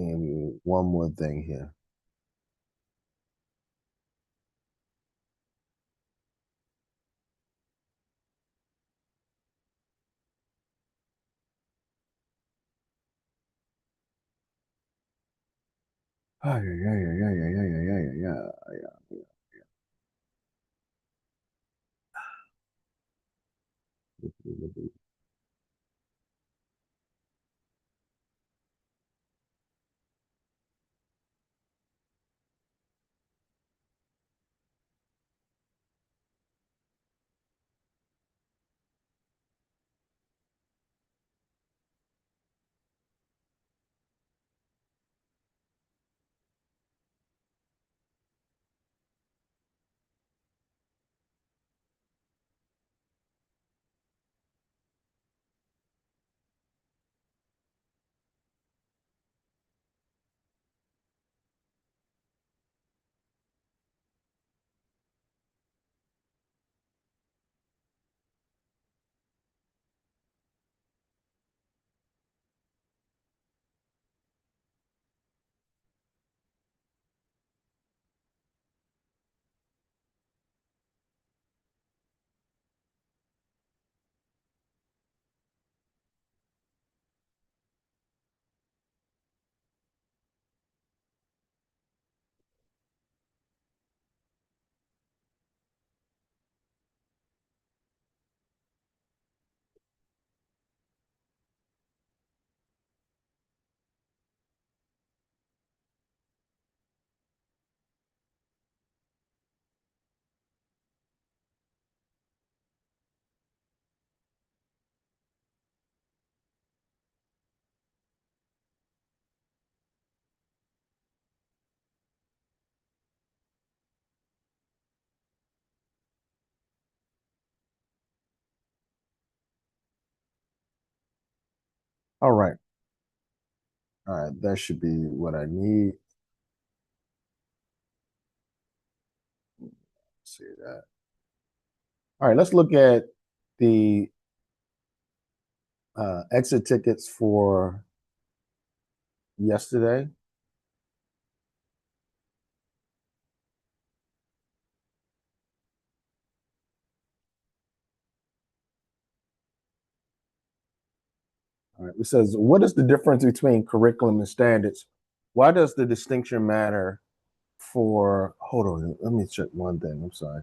And one more thing here. Oh, yeah. All right. All right. That should be what I need. See that. All right. Let's look at the exit tickets for yesterday. All right. It says, what is the difference between curriculum and standards? Why does the distinction matter for, hold on, let me check one thing. I'm sorry.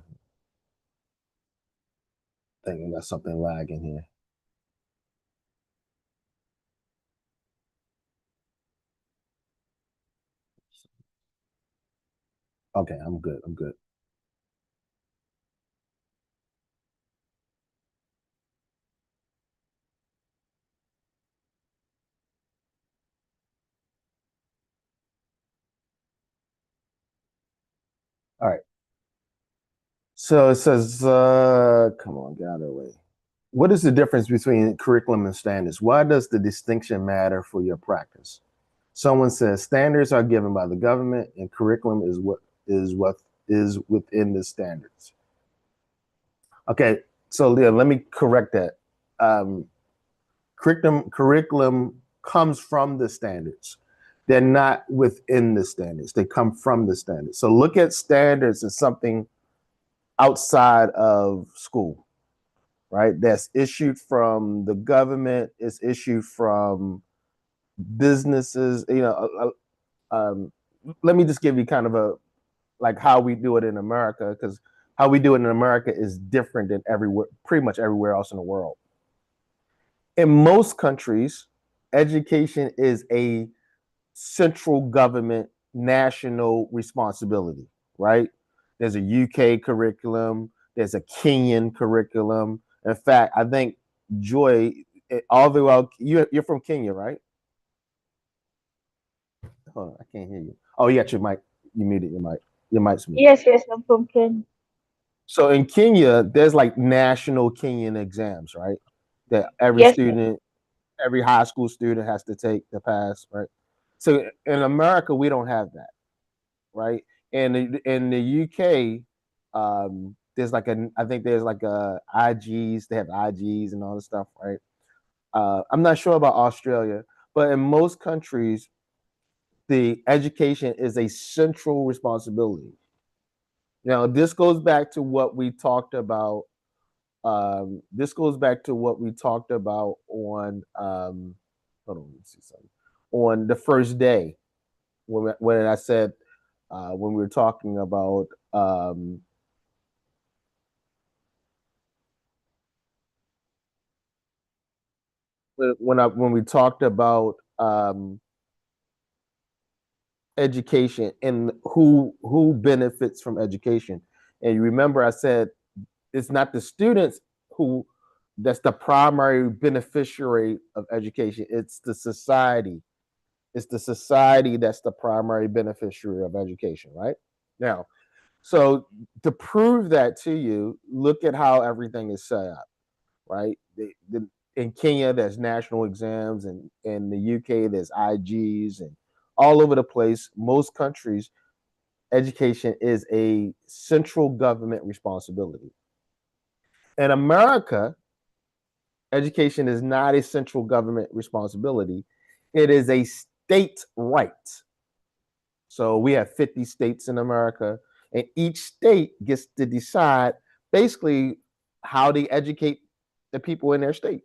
Thinking got something lagging here. Okay, I'm good. I'm good. All right. So it says, come on, get out of the way. What is the difference between curriculum and standards? Why does the distinction matter for your practice? Someone says standards are given by the government and curriculum is within the standards. Okay, so Leah, let me correct that. Um, curriculum comes from the standards. They're not within the standards. They come from the standards. So look at standards as something outside of school, right? That's issued from the government. It's issued from businesses. Let me just give you kind of a like how we do it in America, because how we do it in America is different than everywhere, pretty much everywhere else in the world. In most countries, education is a central government national responsibility, right? There's a UK curriculum, there's a Kenyan curriculum. In fact, I think Joy, all the while you're from Kenya, right? Hold on, I can't hear you. Oh, you got your mic. You muted your mic. Your mic's muted. Yes, yes, I'm from Kenya. So in Kenya, there's like national Kenyan exams, right? That every Yes, yes. student, every high school student has to take to pass, right? So in America, we don't have that, right? And in the UK, there's like I think there's like a IGs. They have IGs and all this stuff, right? I'm not sure about Australia, but in most countries, the education is a central responsibility. Now, this goes back to what we talked about. This goes back to what we talked about on. Hold on, let me see something. On the first day, when I said when we were talking about when we talked about education and who benefits from education. And you remember I said it's not the students who that's the primary beneficiary of education. It's the society. It's the society that's the primary beneficiary of education, right? Now, so to prove that to you, look at how everything is set up, right? In Kenya, there's national exams, and in the UK, there's IGs, and all over the place. Most countries, education is a central government responsibility. In America, education is not a central government responsibility. It is a state right. So we have 50 states in America, and each state gets to decide basically how they educate the people in their state.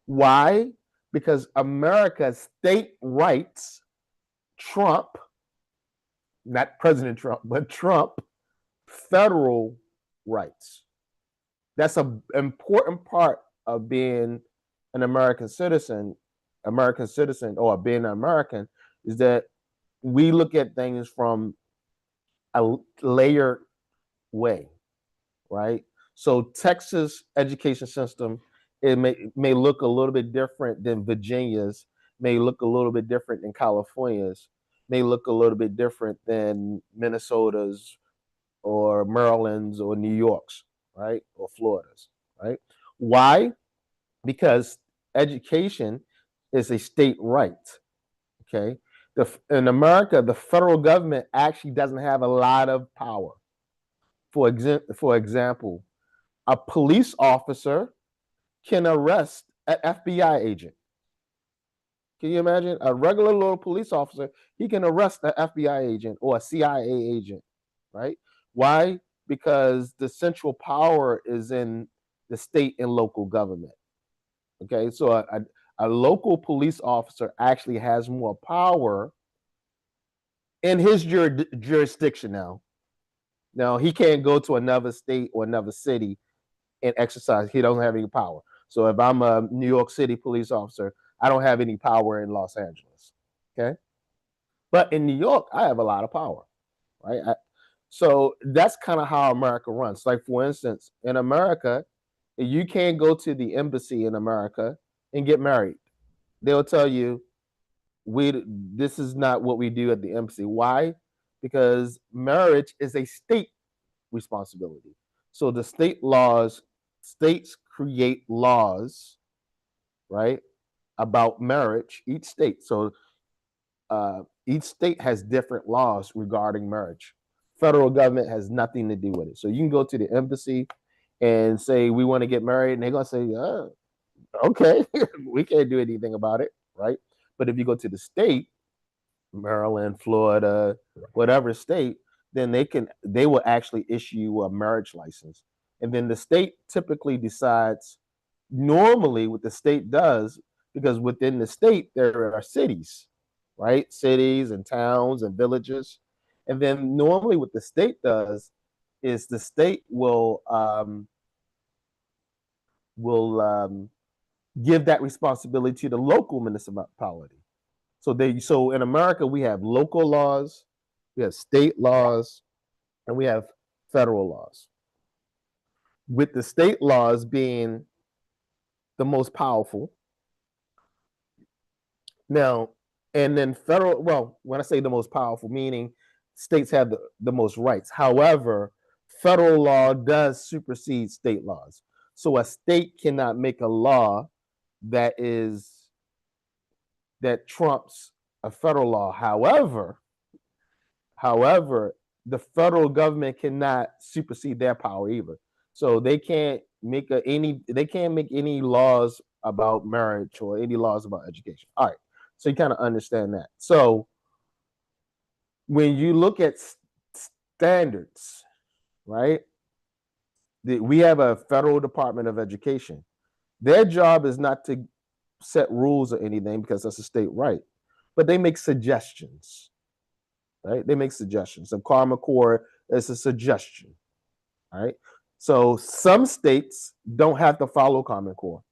Why? Because America's state rights trump, not President Trump, but Trump federal rights. That's an important part of being an American citizen, or being an American, is that we look at things from a layered way, right? So Texas education system, it may look a little bit different than Virginia's, may look a little bit different than California's, may look a little bit different than Minnesota's or Maryland's or New York's, right? Or Florida's, right? Why? Because education is a state right. Okay. In America, the federal government actually doesn't have a lot of power. For example, a police officer can arrest an FBI agent. Can you imagine a regular little police officer? He can arrest an FBI agent or a CIA agent, right? Why? Because the central power is in the state and local government. Okay, so a local police officer actually has more power in his jurisdiction now. Now he can't go to another state or another city and exercise. He doesn't have any power. So if I'm a New York City police officer, I don't have any power in Los Angeles. Okay, but in New York, I have a lot of power, right? So that's kind of how America runs. Like for instance, in America, you can't go to the embassy in America and get married. They'll tell you we this is not what we do at the embassy. Why? Because marriage is a state responsibility. So the states create laws, right, about marriage. Each state. So each state has different laws regarding marriage. Federal government has nothing to do with it. So you can go to the embassy and say we want to get married, and they're gonna say, okay, we can't do anything about it, right? But if you go to the state, Maryland, Florida, whatever state, then they will actually issue you a marriage license. And then the state typically decides normally what the state does, because within the state there are cities, right? Cities and towns and villages. And then normally what the state does is the state will give that responsibility to the local municipality. So in America we have local laws, we have state laws, and we have federal laws. With the state laws being the most powerful. Now, and then federal, well, when I say the most powerful, meaning states have the most rights. However, federal law does supersede state laws. So a state cannot make a law that trumps a federal law. However, the federal government cannot supersede their power either. So they can't make any laws about marriage or any laws about education. All right. So you kind of understand that. So when you look at standards, right? We have a federal Department of Education. Their job is not to set rules or anything because that's a state right, but they make suggestions, right? They make suggestions. And Common Core is a suggestion, right? So some states don't have to follow Common Core,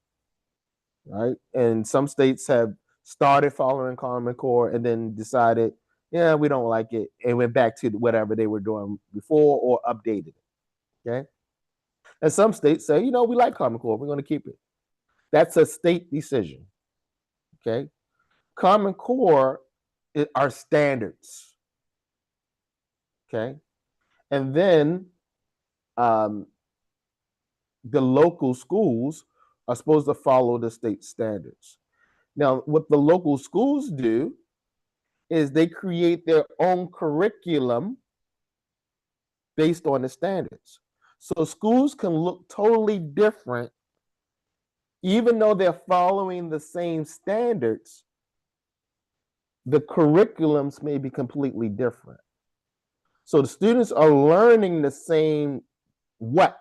right? And some states have started following Common Core and then decided, yeah, we don't like it, and went back to whatever they were doing before or updated it. Okay. And some states say, we like Common Core, we're going to keep it. That's a state decision. Okay. Common Core are standards. Okay. And then the local schools are supposed to follow the state standards. Now, what the local schools do is they create their own curriculum based on the standards. So schools can look totally different, even though they're following the same standards. The curriculums may be completely different. So the students are learning the same what,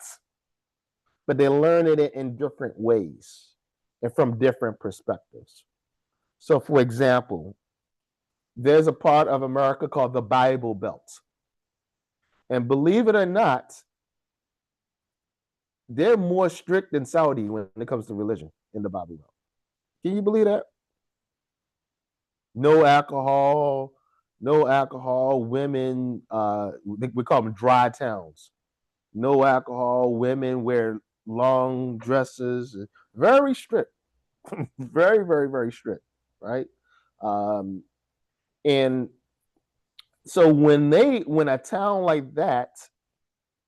but they're learning it in different ways and from different perspectives. So, for example, there's a part of America called the Bible Belt. And believe it or not, they're more strict than Saudi when it comes to religion in the Bible Belt. Can you believe that? No alcohol, women, we call them dry towns. No alcohol, women wear long dresses, very strict, very, very, very strict, right? And so when a town like that,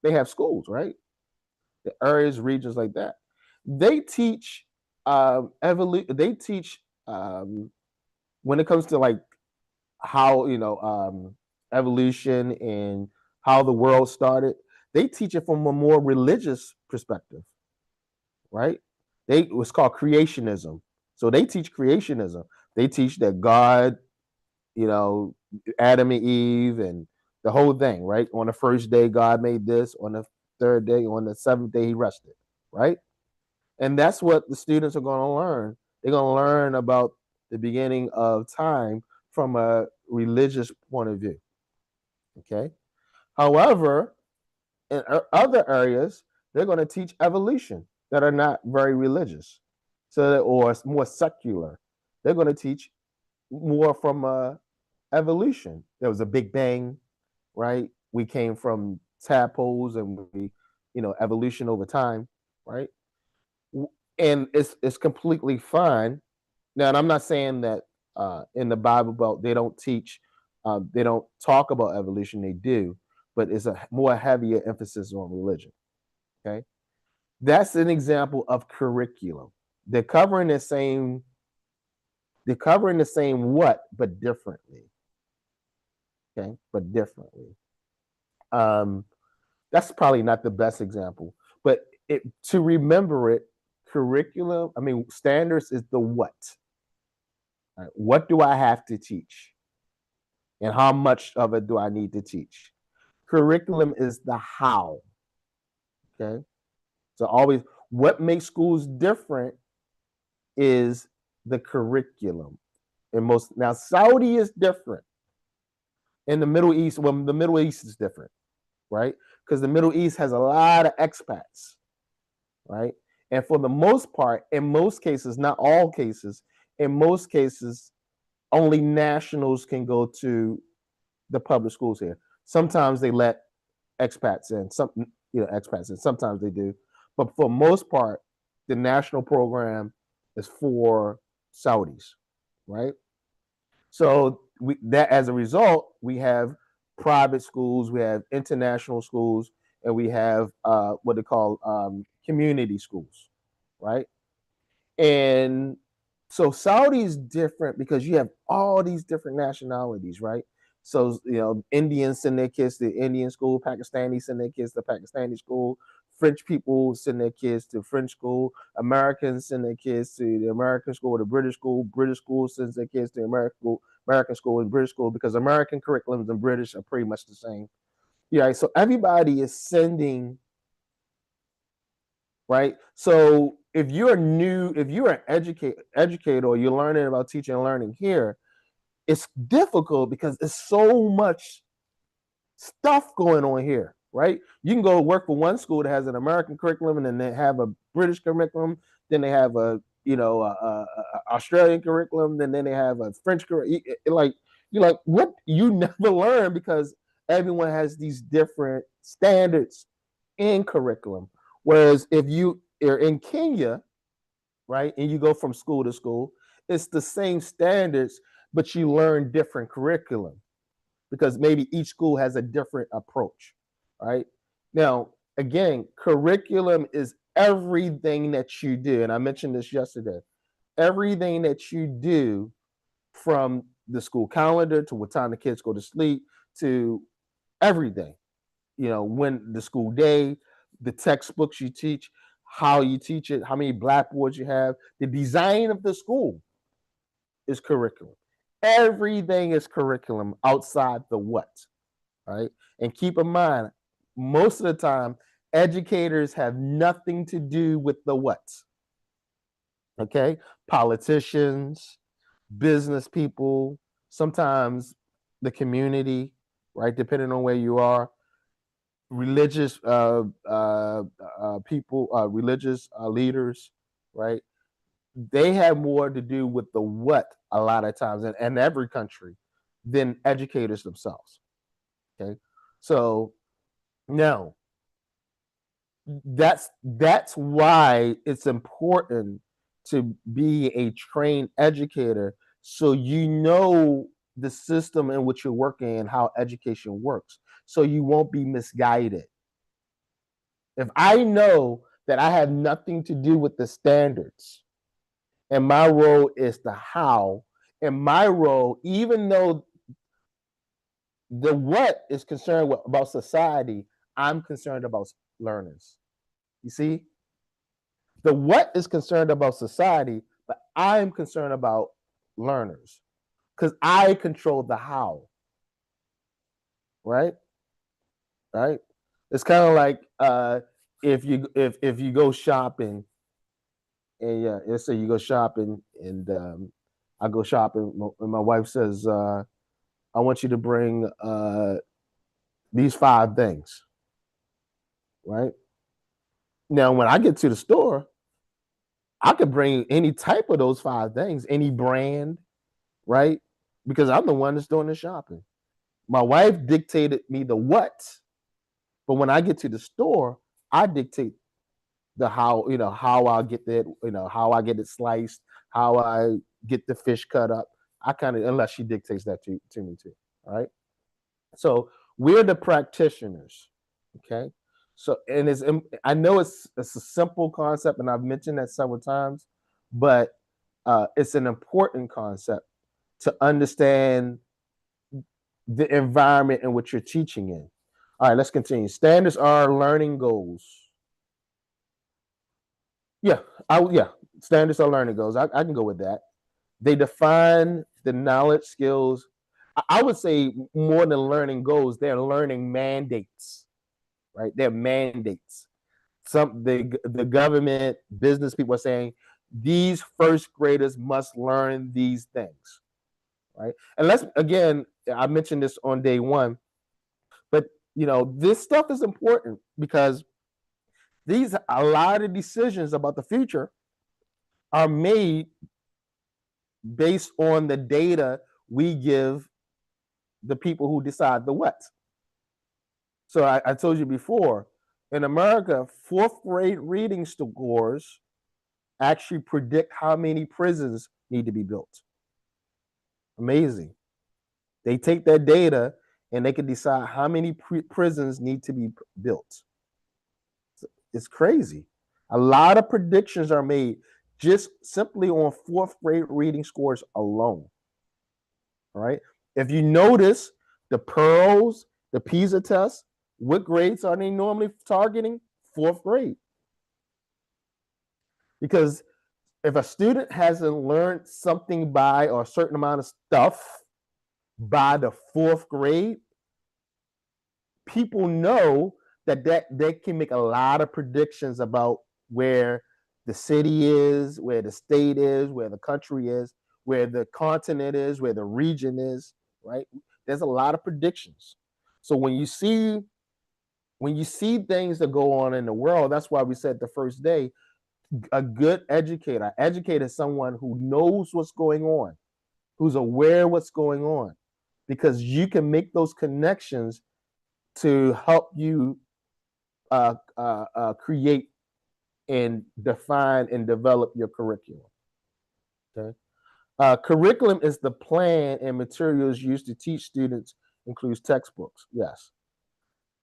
they have schools, right? The areas, regions like that, they teach evolution. They teach when it comes to like how evolution and how the world started. They teach it from a more religious perspective, right? It was called creationism. So they teach creationism. They teach that God, Adam and Eve and the whole thing, right? On the first day, God made this. On the third day, on the seventh day, he rested, right? And that's what the students are going to learn. They're going to learn about the beginning of time from a religious point of view. Okay. However, in other areas, they're going to teach evolution that are not very religious, or more secular. They're going to teach more from evolution. There was a big bang, right? We came from tadpoles, and evolution over time, right? And it's completely fine. Now, and I'm not saying that in the Bible Belt they don't teach, they don't talk about evolution. They do, but it's a more heavier emphasis on religion. Okay, that's an example of curriculum. They're covering the same. They're covering the same what, but differently. Okay, but differently. That's probably not the best example, but to remember it, curriculum. I mean, standards is the what. Right? What do I have to teach? And how much of it do I need to teach? Curriculum is the how. Okay. So always what makes schools different is the curriculum. And now Saudi is different. In the Middle East, well, the Middle East is different, right? Because the Middle East has a lot of expats, right? And for the most part, in most cases, not all cases, in most cases, only nationals can go to the public schools here. Sometimes they let expats in, sometimes they do. But for most part, the national program is for Saudis, right? So that as a result, we have private schools, we have international schools, and we have what they call community schools, right? And so Saudi is different because you have all these different nationalities, right? So Indians send their kids to Indian school, Pakistanis send their kids to Pakistani school, French people send their kids to French school. Americans send their kids to the American school or the British school. British school sends their kids to American school and British school because American curriculums and British are pretty much the same. Yeah, so everybody is sending, right? So if you're new, if you're an educator or you're learning about teaching and learning here, it's difficult because it's so much stuff going on here, right? You can go work for one school that has an American curriculum, and then they have a British curriculum, then they have a Australian curriculum, then they have a French curriculum. Like you're like, what? You never learn because everyone has these different standards in curriculum. Whereas if you are in Kenya, right, and you go from school to school, it's the same standards, but you learn different curriculum because maybe each school has a different approach, right? Now, again, curriculum is everything that you do. And I mentioned this yesterday. Everything that you do from the school calendar to what time the kids go to sleep to everything, when the school day, the textbooks you teach, how you teach it, how many blackboards you have, the design of the school is curriculum. Everything is curriculum outside the what, right? And keep in mind, most of the time, educators have nothing to do with the what. Okay? Politicians, business people, sometimes the community, right? Depending on where you are, religious people, religious leaders, right? They have more to do with the what a lot of times in every country than educators themselves. Okay, so now that's why it's important to be a trained educator, so you know the system in which you're working and how education works, so you won't be misguided. If I know that I have nothing to do with the standards, and my role is the how, and my role, even though the what is concerned with, about society, I'm concerned about learners. You see, the what is concerned about society, but I'm concerned about learners because I control the how. Right, right. It's kind of like if you go shopping, and yeah, let's say you go shopping, and I go shopping, and my wife says, "I want you to bring these 5 things." Right now, when I get to the store, I could bring any type of those 5 things, any brand, right? Because I'm the one that's doing the shopping. My wife dictated me the what, but when I get to the store, I dictate the how, how I get that, how I get it sliced, how I get the fish cut up. I kind of, unless she dictates that to me too. All right. So we're the practitioners. Okay. So, and I know it's a simple concept, and I've mentioned that several times, but it's an important concept to understand the environment in which you're teaching in. All right, let's continue. Standards are learning goals. Yeah, yeah. Standards are learning goals. I can go with that. They define the knowledge, skills. I would say more than learning goals, they're learning mandates, right? They're mandates. The government, business people are saying these first graders must learn these things, right? And let's again, I mentioned this on day one, but this stuff is important because a lot of decisions about the future are made based on the data we give the people who decide the what. So I told you before, in America, fourth grade reading scores actually predict how many prisons need to be built. Amazing. They take that data and they can decide how many prisons need to be built. It's crazy. A lot of predictions are made just simply on fourth grade reading scores alone. All right. If you notice the pearls, the PISA test, what grades are they normally targeting? fourth grade. Because if a student hasn't learned something by or a certain amount of stuff by the fourth grade, people know that they can make a lot of predictions about where the city is, where the state is, where the country is, where the continent is, where the region is, right? There's a lot of predictions. So when you see things that go on in the world, that's why we said the first day, a good educator is someone who knows what's going on, who's aware of what's going on, because you can make those connections to help you create and define and develop your curriculum. Okay. Curriculum is the plan and materials used to teach students, includes textbooks. Yes.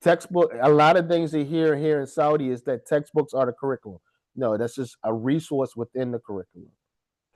Textbook, a lot of things they hear here in Saudi is that textbooks are the curriculum. No, that's just a resource within the curriculum.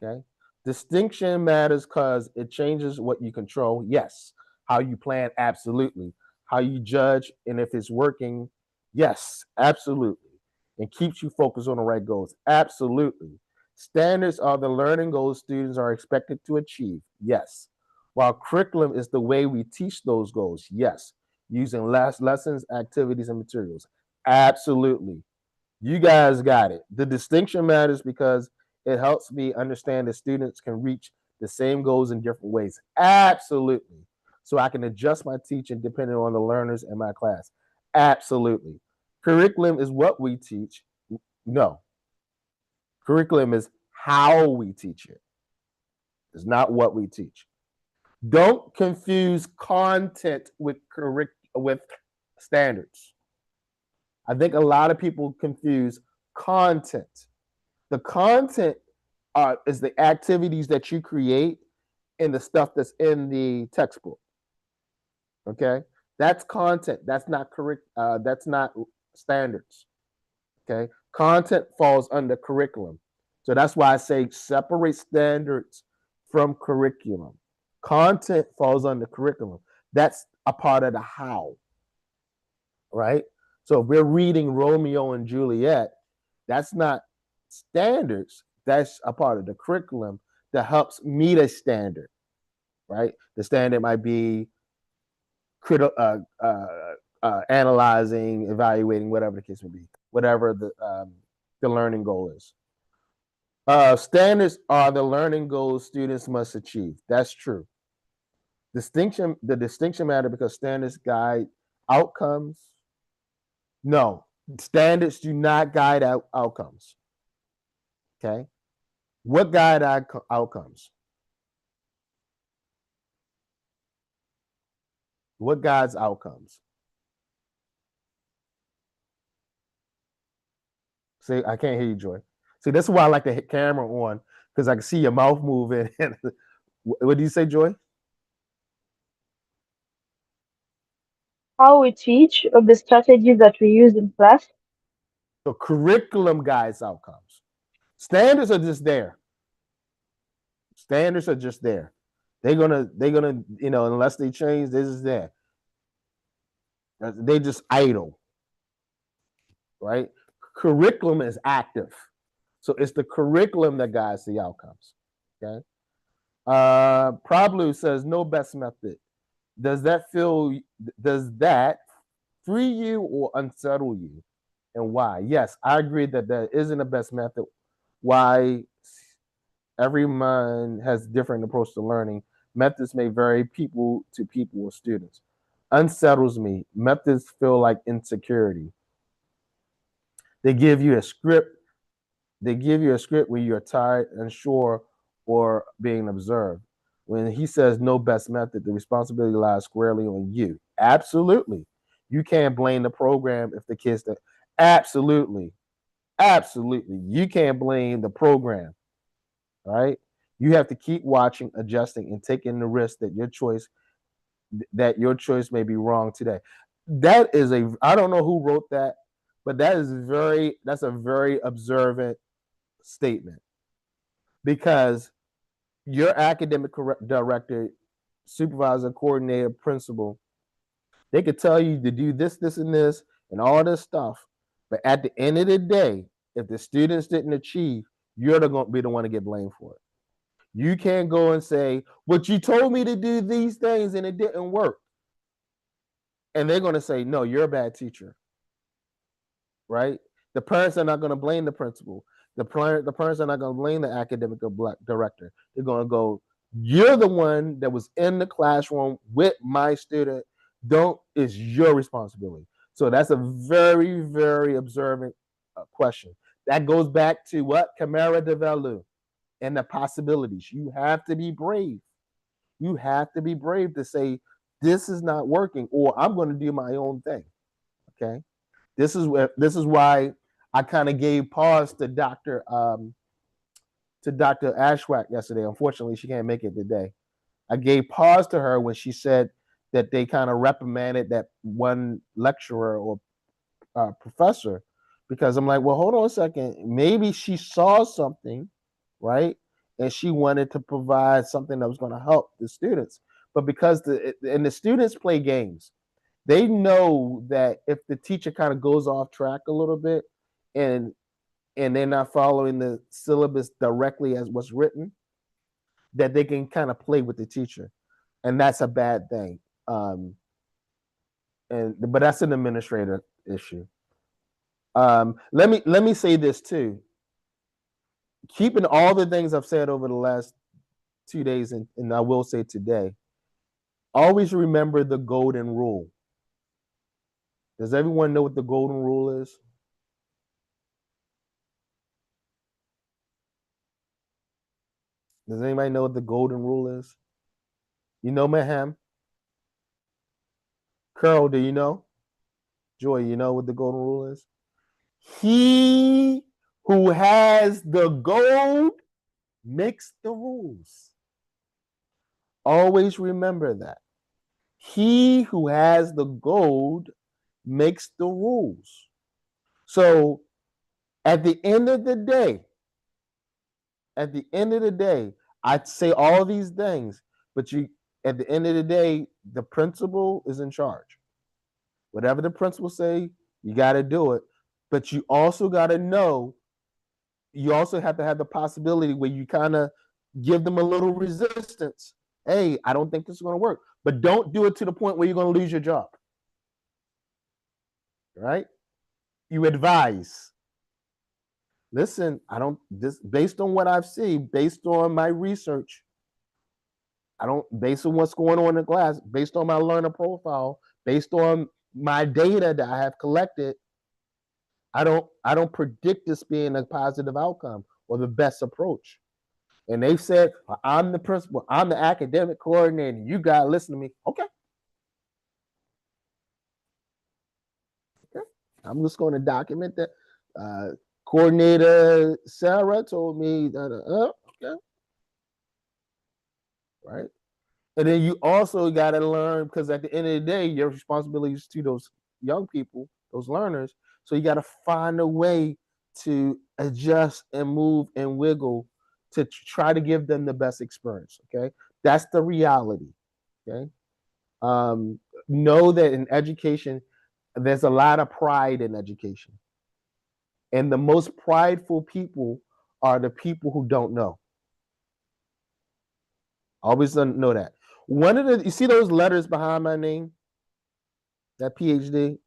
Okay. Distinction matters because it changes what you control. Yes. How you plan, absolutely. How you judge and if it's working, yes, absolutely. And keeps you focused on the right goals. Absolutely. Standards are the learning goals students are expected to achieve. Yes. While curriculum is the way we teach those goals. Yes. Using lessons, activities, and materials. Absolutely. You guys got it. The distinction matters because it helps me understand that students can reach the same goals in different ways. Absolutely. So I can adjust my teaching depending on the learners in my class. Absolutely. Curriculum is what we teach. No. Curriculum is how we teach it. It's not what we teach. Don't confuse content with standards. I think a lot of people confuse content. The content is the activities that you create and the stuff that's in the textbook. Okay, that's content. That's not correct. That's not standards. Okay, content falls under curriculum. So that's why I say separate standards from curriculum. Content falls under curriculum. That's a part of the how, right? So if we're reading Romeo and Juliet, that's not standards. That's a part of the curriculum that helps meet a standard, right? The standard might be analyzing, evaluating, whatever the case may be, whatever the learning goal is. Standards are the learning goals students must achieve. That's true. The distinction matter because standards guide outcomes. No, standards do not guide outcomes. Okay, what guide outcomes? What guides outcomes? See, I can't hear you, Joy. See, that's why I like to hit camera on because I can see your mouth moving. What do you say, Joy? How we teach of the strategies that we use in class. So curriculum guides outcomes. Standards are just there. Standards are just there. They're gonna, unless they change, this is there. They just idle, right? Curriculum is active. So it's the curriculum that guides the outcomes. Okay. Prablu says no best method. Does that free you or unsettle you? And why? Yes, I agree that there isn't a best method. Why? Every mind has different approach to learning. Methods may vary people to people or students. Unsettles me. Methods feel like insecurity. They give you a script. They give you a script where you're tired, unsure, or being observed. When he says no best method, the responsibility lies squarely on you. Absolutely. You can't blame the program if the kids don't. Absolutely. Absolutely. You can't blame the program. Right? You have to keep watching, adjusting, and taking the risk that your choice may be wrong today. That is I don't know who wrote that, but that's a very observant statement because your academic director, supervisor, coordinator, principal, they could tell you to do this, this, and this, and all this stuff. But at the end of the day, if the students didn't achieve, you're going to be the one to get blamed for it. You can't go and say, "But you told me to do these things and it didn't work." And they're going to say, "No, you're a bad teacher." Right? The parents are not going to blame the principal. The parents are not going to blame the academic director. They're going to go, "You're the one that was in the classroom with my student. Don't It's your responsibility." So that's a very, very observant question. That goes back to what Camara Develu and the possibilities. You have to be brave. You have to be brave to say, "This is not working," or "I'm going to do my own thing." Okay. This is why I kind of gave pause to Dr. Ashwack yesterday. Unfortunately, she can't make it today. I gave pause to her when she said that they kind of reprimanded that one lecturer or professor, because I'm like, well, hold on a second. Maybe she saw something, right? And she wanted to provide something that was going to help the students. But because the students play games, they know that if the teacher kind of goes off track a little bit and they're not following the syllabus directly as what's written, that they can kind of play with the teacher, and that's a bad thing. Um, but that's an administrator issue. Let me say this too. Keeping all the things I've said over the last 2 days, and I will say today, always remember the golden rule. Does everyone know what the golden rule is? Does anybody know what the golden rule is? You know, Maham? Curl, do you know? Joy, you know what the golden rule is? He who has the gold makes the rules. Always remember that. He who has the gold makes the rules. So at the end of the day, at the end of the day, I'd say all these things, but at the end of the day, the principal is in charge. Whatever the principal say, you got to do it. But you also got to know, you also have to have the possibility where you kind of give them a little resistance. Hey, I don't think this is going to work. But don't do it to the point where you're going to lose your job. Right? You advise. Listen, I don't this based on what I've seen, based on my research, I don't based on what's going on in the class, based on my learner profile, based on my data that I have collected, I don't predict this being a positive outcome or the best approach. And they've said, "Well, I'm the principal, I'm the academic coordinator. You gotta listen to me." Okay. Okay. I'm just going to document that. Coordinator Sarah told me that. Okay. Right. And then you also got to learn, because at the end of the day, your responsibility is to those young people, those learners. So you got to find a way to adjust and move and wiggle to try to give them the best experience. Okay. That's the reality. Okay. Um, know that in education, there's a lot of pride in education. And the most prideful people are the people who don't know. Always know that. One of the, you see those letters behind my name, that PhD,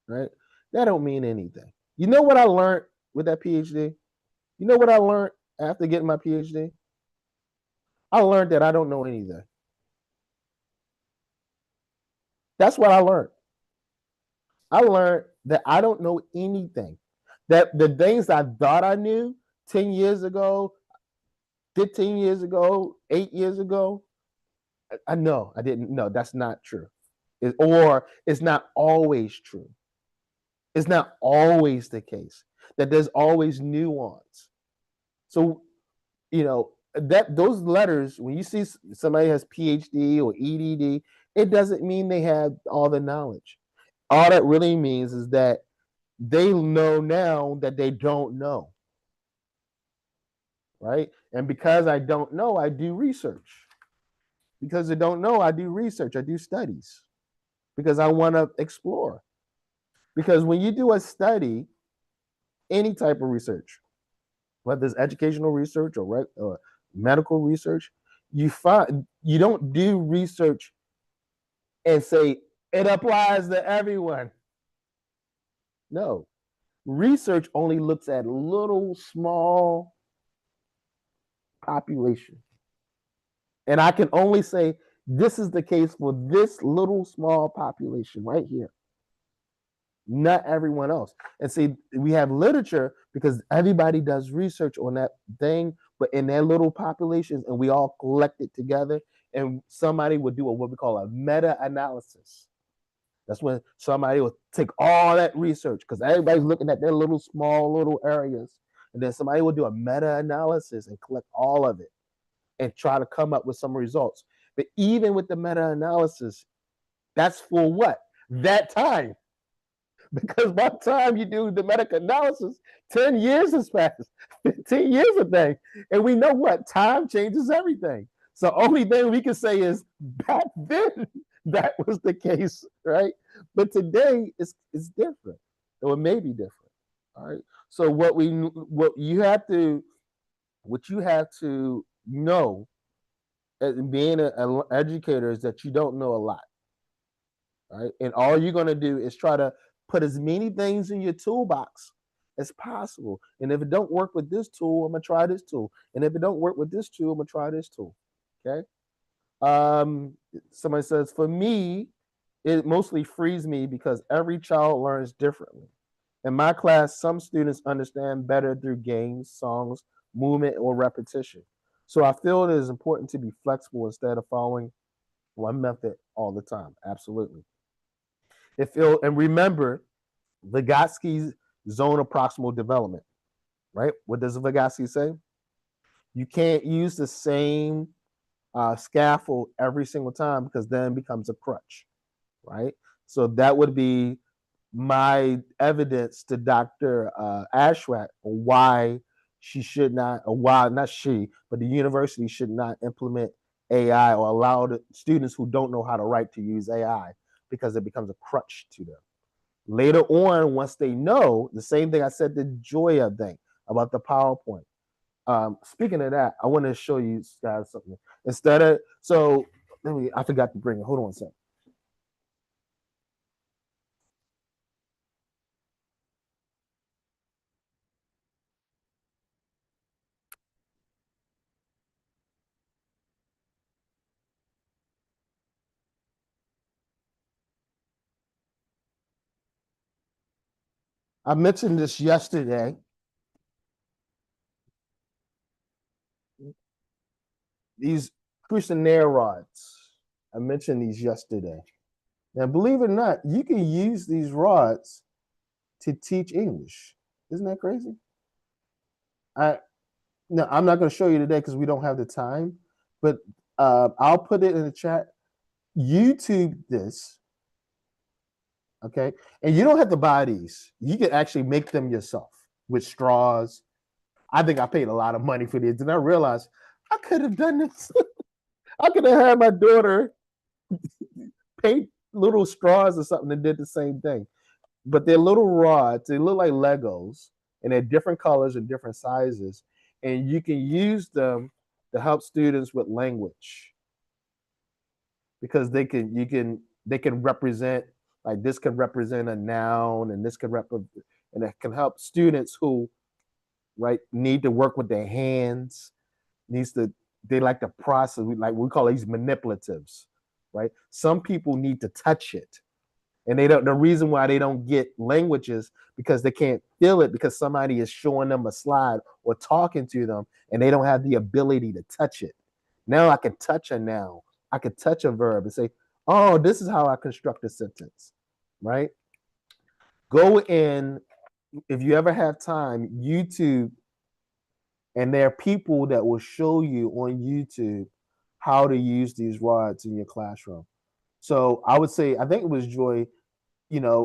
right? That don't mean anything. You know what I learned with that PhD? You know what I learned after getting my PhD? I learned that I don't know anything. That's what I learned. I learned that I don't know anything. That the things I thought I knew 10 years ago, 15 years ago, 8 years ago, I know I didn't know. That's not true. Or it's not always true. It's not always the case that there's always nuance. So, that those letters, when you see somebody has PhD or EDD, it doesn't mean they have all the knowledge. All that really means is that they know now that they don't know, right? And because I don't know, I do research. Because I don't know, I do research, I do studies, because I want to explore. Because when you do a study, any type of research, whether it's educational research or medical research, you don't do research and say it applies to everyone. No, research only looks at little small population, and I can only say this is the case for this little small population right here, not everyone else. And see, we have literature because everybody does research on that thing, but in their little populations, and we all collect it together, and somebody would do what we call a meta-analysis. That's when somebody will take all that research because everybody's looking at their little small little areas, and then somebody will do a meta-analysis and collect all of it and try to come up with some results. But even with the meta-analysis, that's for what? That time. Because by the time you do the medical analysis, 10 years has passed, 15 years a thing. And we know what? Time changes everything. So only thing we can say is back then that was the case, right? But today it's different. Or it may be different. All right. So what you have to know as being an educator is that you don't know a lot. Right? And all you're going to do is try to put as many things in your toolbox as possible. And if it don't work with this tool, I'm gonna try this tool. And if it don't work with this tool, I'm gonna try this tool. Okay. Somebody says, for me, it mostly frees me because every child learns differently. In my class, some students understand better through games, songs, movement, or repetition. So I feel it is important to be flexible instead of following one method all the time. Absolutely. And remember Vygotsky's zone of proximal development, right? What does Vygotsky say? You can't use the same scaffold every single time because then it becomes a crutch, right? So that would be my evidence to Dr. Ashrat on why she should not, or why not she, but the university should not implement AI or allow the students who don't know how to write to use AI because it becomes a crutch to them. Later on, once they know, the same thing I said the Joya thing about the PowerPoint. Speaking of that, I want to show you guys something. Instead of so, I forgot to bring it. Hold on a second. I mentioned this yesterday. These Cuisenaire rods. I mentioned these yesterday. Now, believe it or not, you can use these rods to teach English. Isn't that crazy? I No, I'm not going to show you today because we don't have the time. But I'll put it in the chat. YouTube this, okay? And you don't have to buy these. You can actually make them yourself with straws. I think I paid a lot of money for these, and I realized I could have done this. I could have had my daughter paint little straws or something that did the same thing. But they're little rods. They look like Legos, and they're different colors and different sizes. And you can use them to help students with language because they can represent, like this can represent a noun and this can represent, and it can help students who right need to work with their hands, needs to they like to process, we call these manipulatives, right? Some people need to touch it, and they don't. The reason why they don't get languages because they can't feel it because somebody is showing them a slide or talking to them, and they don't have the ability to touch it. Now I can touch a noun, I can touch a verb and say, "Oh, this is how I construct a sentence." Right? Go in if you ever have time. YouTube, and there are people that will show you on YouTube how to use these rods in your classroom. So I would say, I think it was Joy,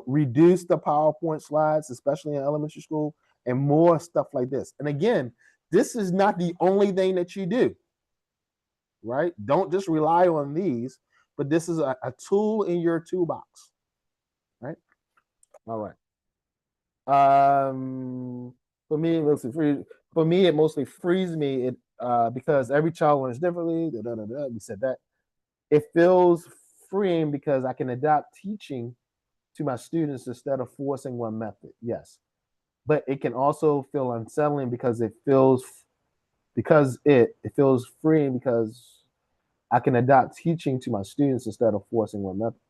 reduce the PowerPoint slides, especially in elementary school, and more stuff like this. And again, this is not the only thing that you do, right? Don't just rely on these, but this is a tool in your toolbox, right? All right. For me, it mostly free. For me, it mostly frees me. It because every child learns differently. Da, da, da, da, we said that it feels freeing because I can adapt teaching to my students instead of forcing one method. Yes, but it can also feel unsettling because it feels freeing because I can adapt teaching to my students instead of forcing one method.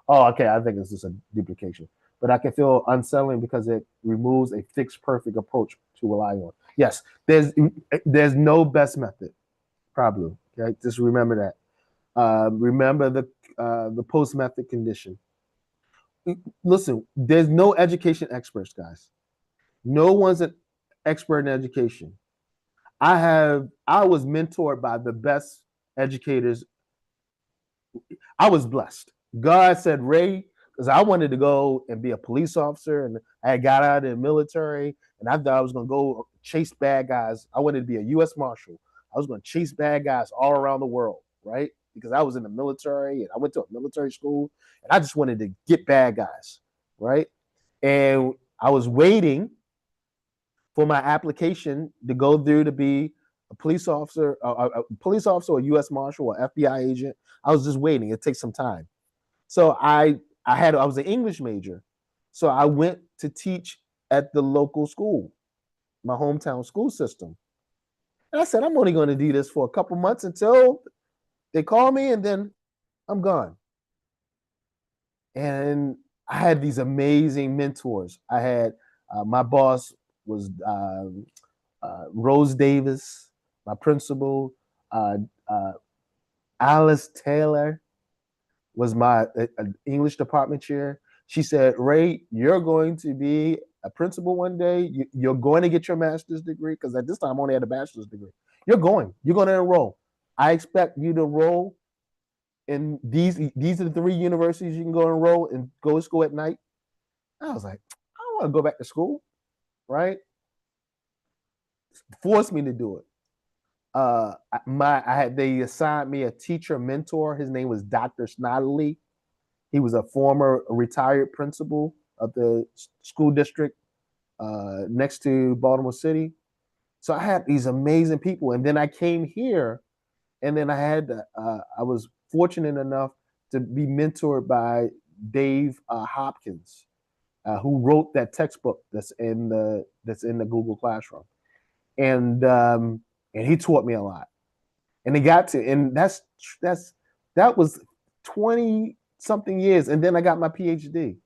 Oh, okay. I think it's just a duplication. But I can feel unsettling because it removes a fixed, perfect approach to rely on. Yes, there's no best method, probably. Okay, just remember that. Remember the post method condition. Listen, there's no education experts, guys. No one's an expert in education. I was mentored by the best educators. I was blessed. God said, Ray, because I wanted to go and be a police officer, and I got out of the military, and I thought I was going to go chase bad guys. I wanted to be a U.S. Marshal. I was going to chase bad guys all around the world, right? Because I was in the military, and I went to a military school, and I just wanted to get bad guys, right? And I was waiting for my application to go through to be a police officer, or U.S. Marshal, or FBI agent. I was just waiting. It takes some time. So I was an English major, so I went to teach at the local school, my hometown school system. And I said, I'm only going to do this for a couple months until they call me, and then I'm gone. And I had these amazing mentors. I had my boss was Rose Davis, my principal, uh, uh, Alice Taylor was my English department chair. She said, Ray, you're going to be a principal one day. You're going to get your master's degree because at this time I only had a bachelor's degree. You're going to enroll. I expect you to enroll in these are the three universities you can go enroll and go to school at night. I was like, I don't want to go back to school, right? Force me to do it. They assigned me a teacher mentor. His name was Dr. Snodley. He was a former retired principal of the school district next to Baltimore City. So I had these amazing people, and then I came here, and then I was fortunate enough to be mentored by Dave Hopkins, who wrote that textbook that's in the Google Classroom, and um, and he taught me a lot. And it got to, and that's that was 20 something years, and then I got my PhD,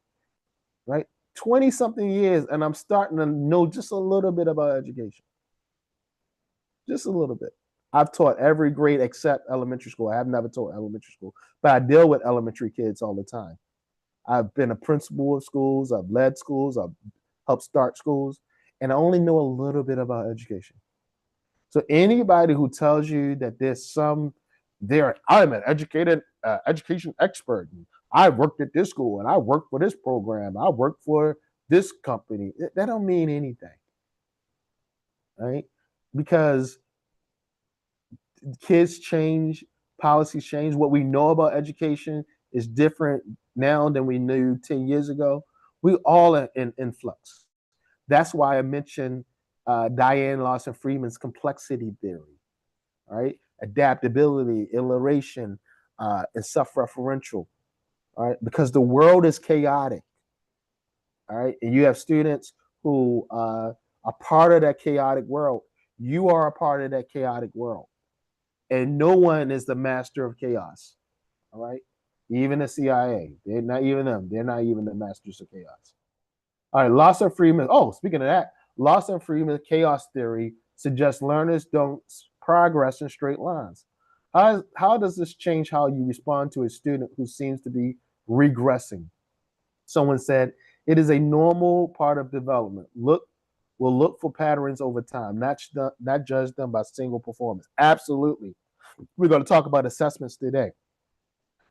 right? 20 something years, and I'm starting to know just a little bit about education, just a little bit. I've taught every grade except elementary school. I have never taught elementary school, but I deal with elementary kids all the time. I've been a principal of schools, I've led schools, I've helped start schools, and I only know a little bit about education. So anybody who tells you that I'm an educated education expert. And I worked at this school and I worked for this program. I worked for this company. That don't mean anything, right? Because kids change, policies change. What we know about education is different now than we knew 10 years ago. We all are in flux. That's why I mentioned Diane Lawson Freeman's complexity theory, right? Adaptability, iteration, and self-referential, all right? Because the world is chaotic, all right? And you have students who are part of that chaotic world. You are a part of that chaotic world. And no one is the master of chaos, all right? Even the CIA, they're not even them. They're not even the masters of chaos. All right, Lawson Freeman. Oh, speaking of that, Lawson Freeman's chaos theory suggests learners don't progress in straight lines. How does this change how you respond to a student who seems to be regressing? Someone said, it is a normal part of development. We'll look for patterns over time, not judge them by single performance. Absolutely. We're going to talk about assessments today.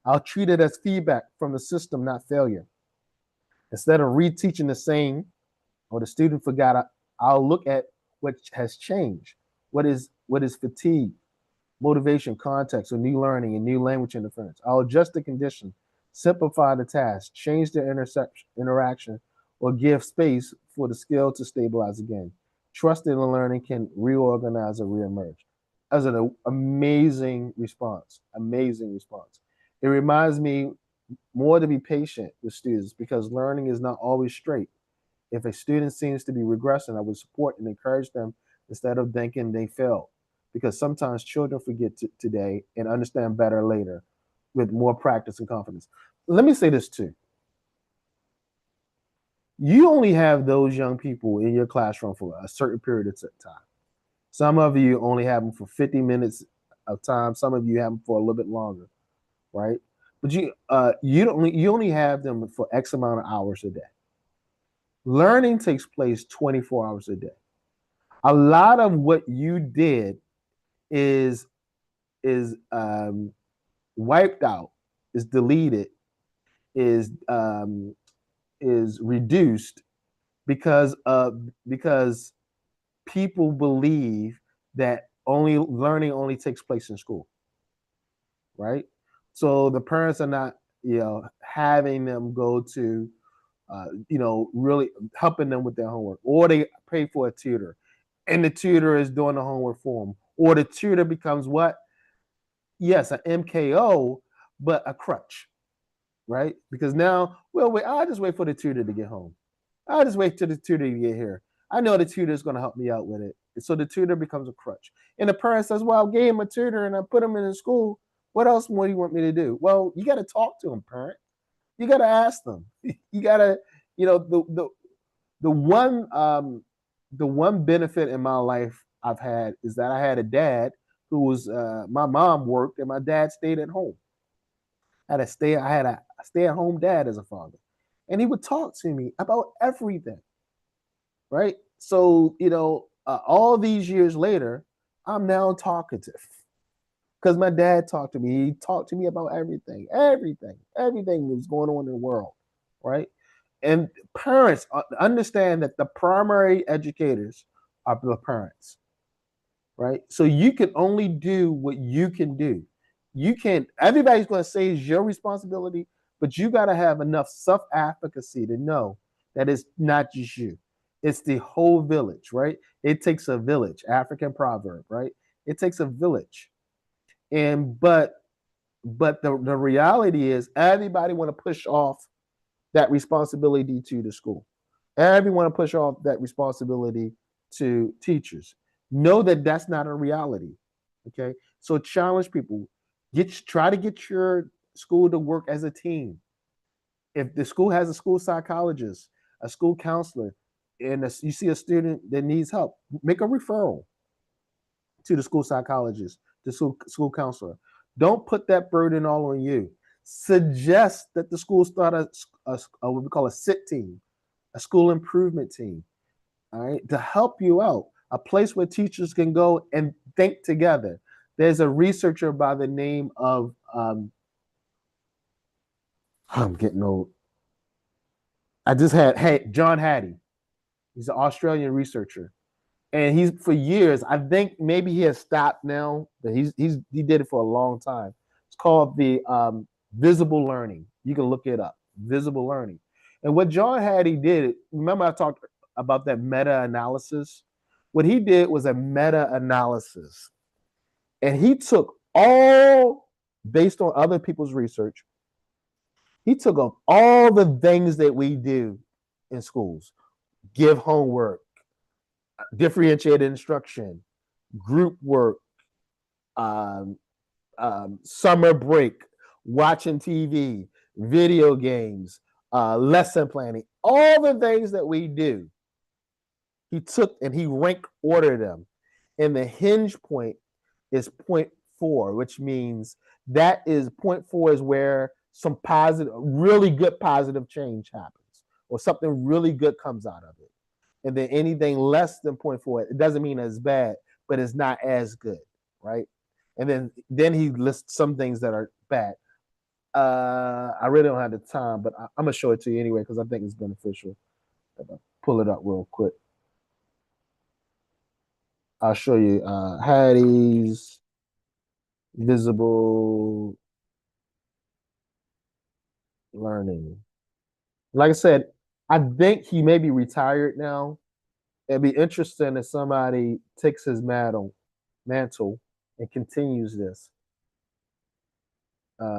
I'll treat it as feedback from the system, not failure. Instead of reteaching the same or the student forgot, I'll look at what has changed. What is fatigue, motivation, context, or new learning and new language interference. I'll adjust the condition, simplify the task, change the interaction, or give space for the skill to stabilize again. Trust in learning can reorganize or reemerge. As an amazing response. Amazing response. It reminds me more to be patient with students because learning is not always straight. If a student seems to be regressing, I would support and encourage them instead of thinking they failed. Because sometimes children forget today and understand better later with more practice and confidence. Let me say this too. You only have those young people in your classroom for a certain period of time. Some of you only have them for 50 minutes of time. Some of you have them for a little bit longer, right? But you only have them for X amount of hours a day. Learning takes place 24 hours a day. A lot of what you did is is wiped out, is deleted, is reduced because people believe that only learning only takes place in school, right? So the parents are not, having them go to, really helping them with their homework, or they pay for a tutor, and the tutor is doing the homework for them, or the tutor becomes what? Yes, an MKO, but a crutch, right? Because now, well, wait, I'll just wait for the tutor to get home. I'll just wait till the tutor to get here. I know the tutor is going to help me out with it. So the tutor becomes a crutch. And the parent says, well, I gave him a tutor and I put him in the school. What else more do you want me to do? Well, you got to talk to him, parent. You got to ask them. You got to, the one the one benefit in my life I've had is that I had a dad who was my mom worked and my dad stayed at home. I had a stay at home dad as a father, and he would talk to me about everything. Right. So all these years later, I'm now talkative because my dad talked to me. He talked to me about everything that's going on in the world. Right. And parents understand that the primary educators are the parents, right? So you can only do what you can do. You can't, everybody's going to say it's your responsibility, but you got to have enough self advocacy to know that it's not just you, it's the whole village, right? It takes a village, African proverb, right? It takes a village. And, but the reality is everybody want to push off that responsibility to the school. Everyone push off that responsibility to teachers. Know that that's not a reality. Okay, so challenge people. Try to get your school to work as a team. If the school has a school psychologist, a school counselor, and you see a student that needs help, make a referral to the school psychologist, the school counselor. Don't put that burden all on you. Suggest that the school start a what we call a SIT team, a school improvement team, all right, to help you out, a place where teachers can go and think together. There's a researcher by the name of, I'm getting old. I just had John Hattie. He's an Australian researcher. And he's for years, I think maybe he has stopped now, but he did it for a long time. It's called the visible learning. You can look it up, visible learning. And what John Hattie did, remember I talked about that meta analysis? What he did was a meta analysis, and he took all based on other people's research. He took up all the things that we do in schools: give homework, differentiated instruction, group work, um, summer break, watching TV, video games, lesson planning, all the things that we do. He took and he rank ordered them. And the hinge point is point four, which means that is point four is where some positive, really good positive change happens, or something really good comes out of it. And then anything less than point four, it doesn't mean it's bad, but it's not as good, right? And then he lists some things that are bad. I really don't have the time, but I'm gonna show it to you anyway because I think it's beneficial. If I pull it up real quick, I'll show you Hattie's visible learning. Like I said, I think he may be retired now, It'd be interesting if somebody takes his mantle and continues this. Let's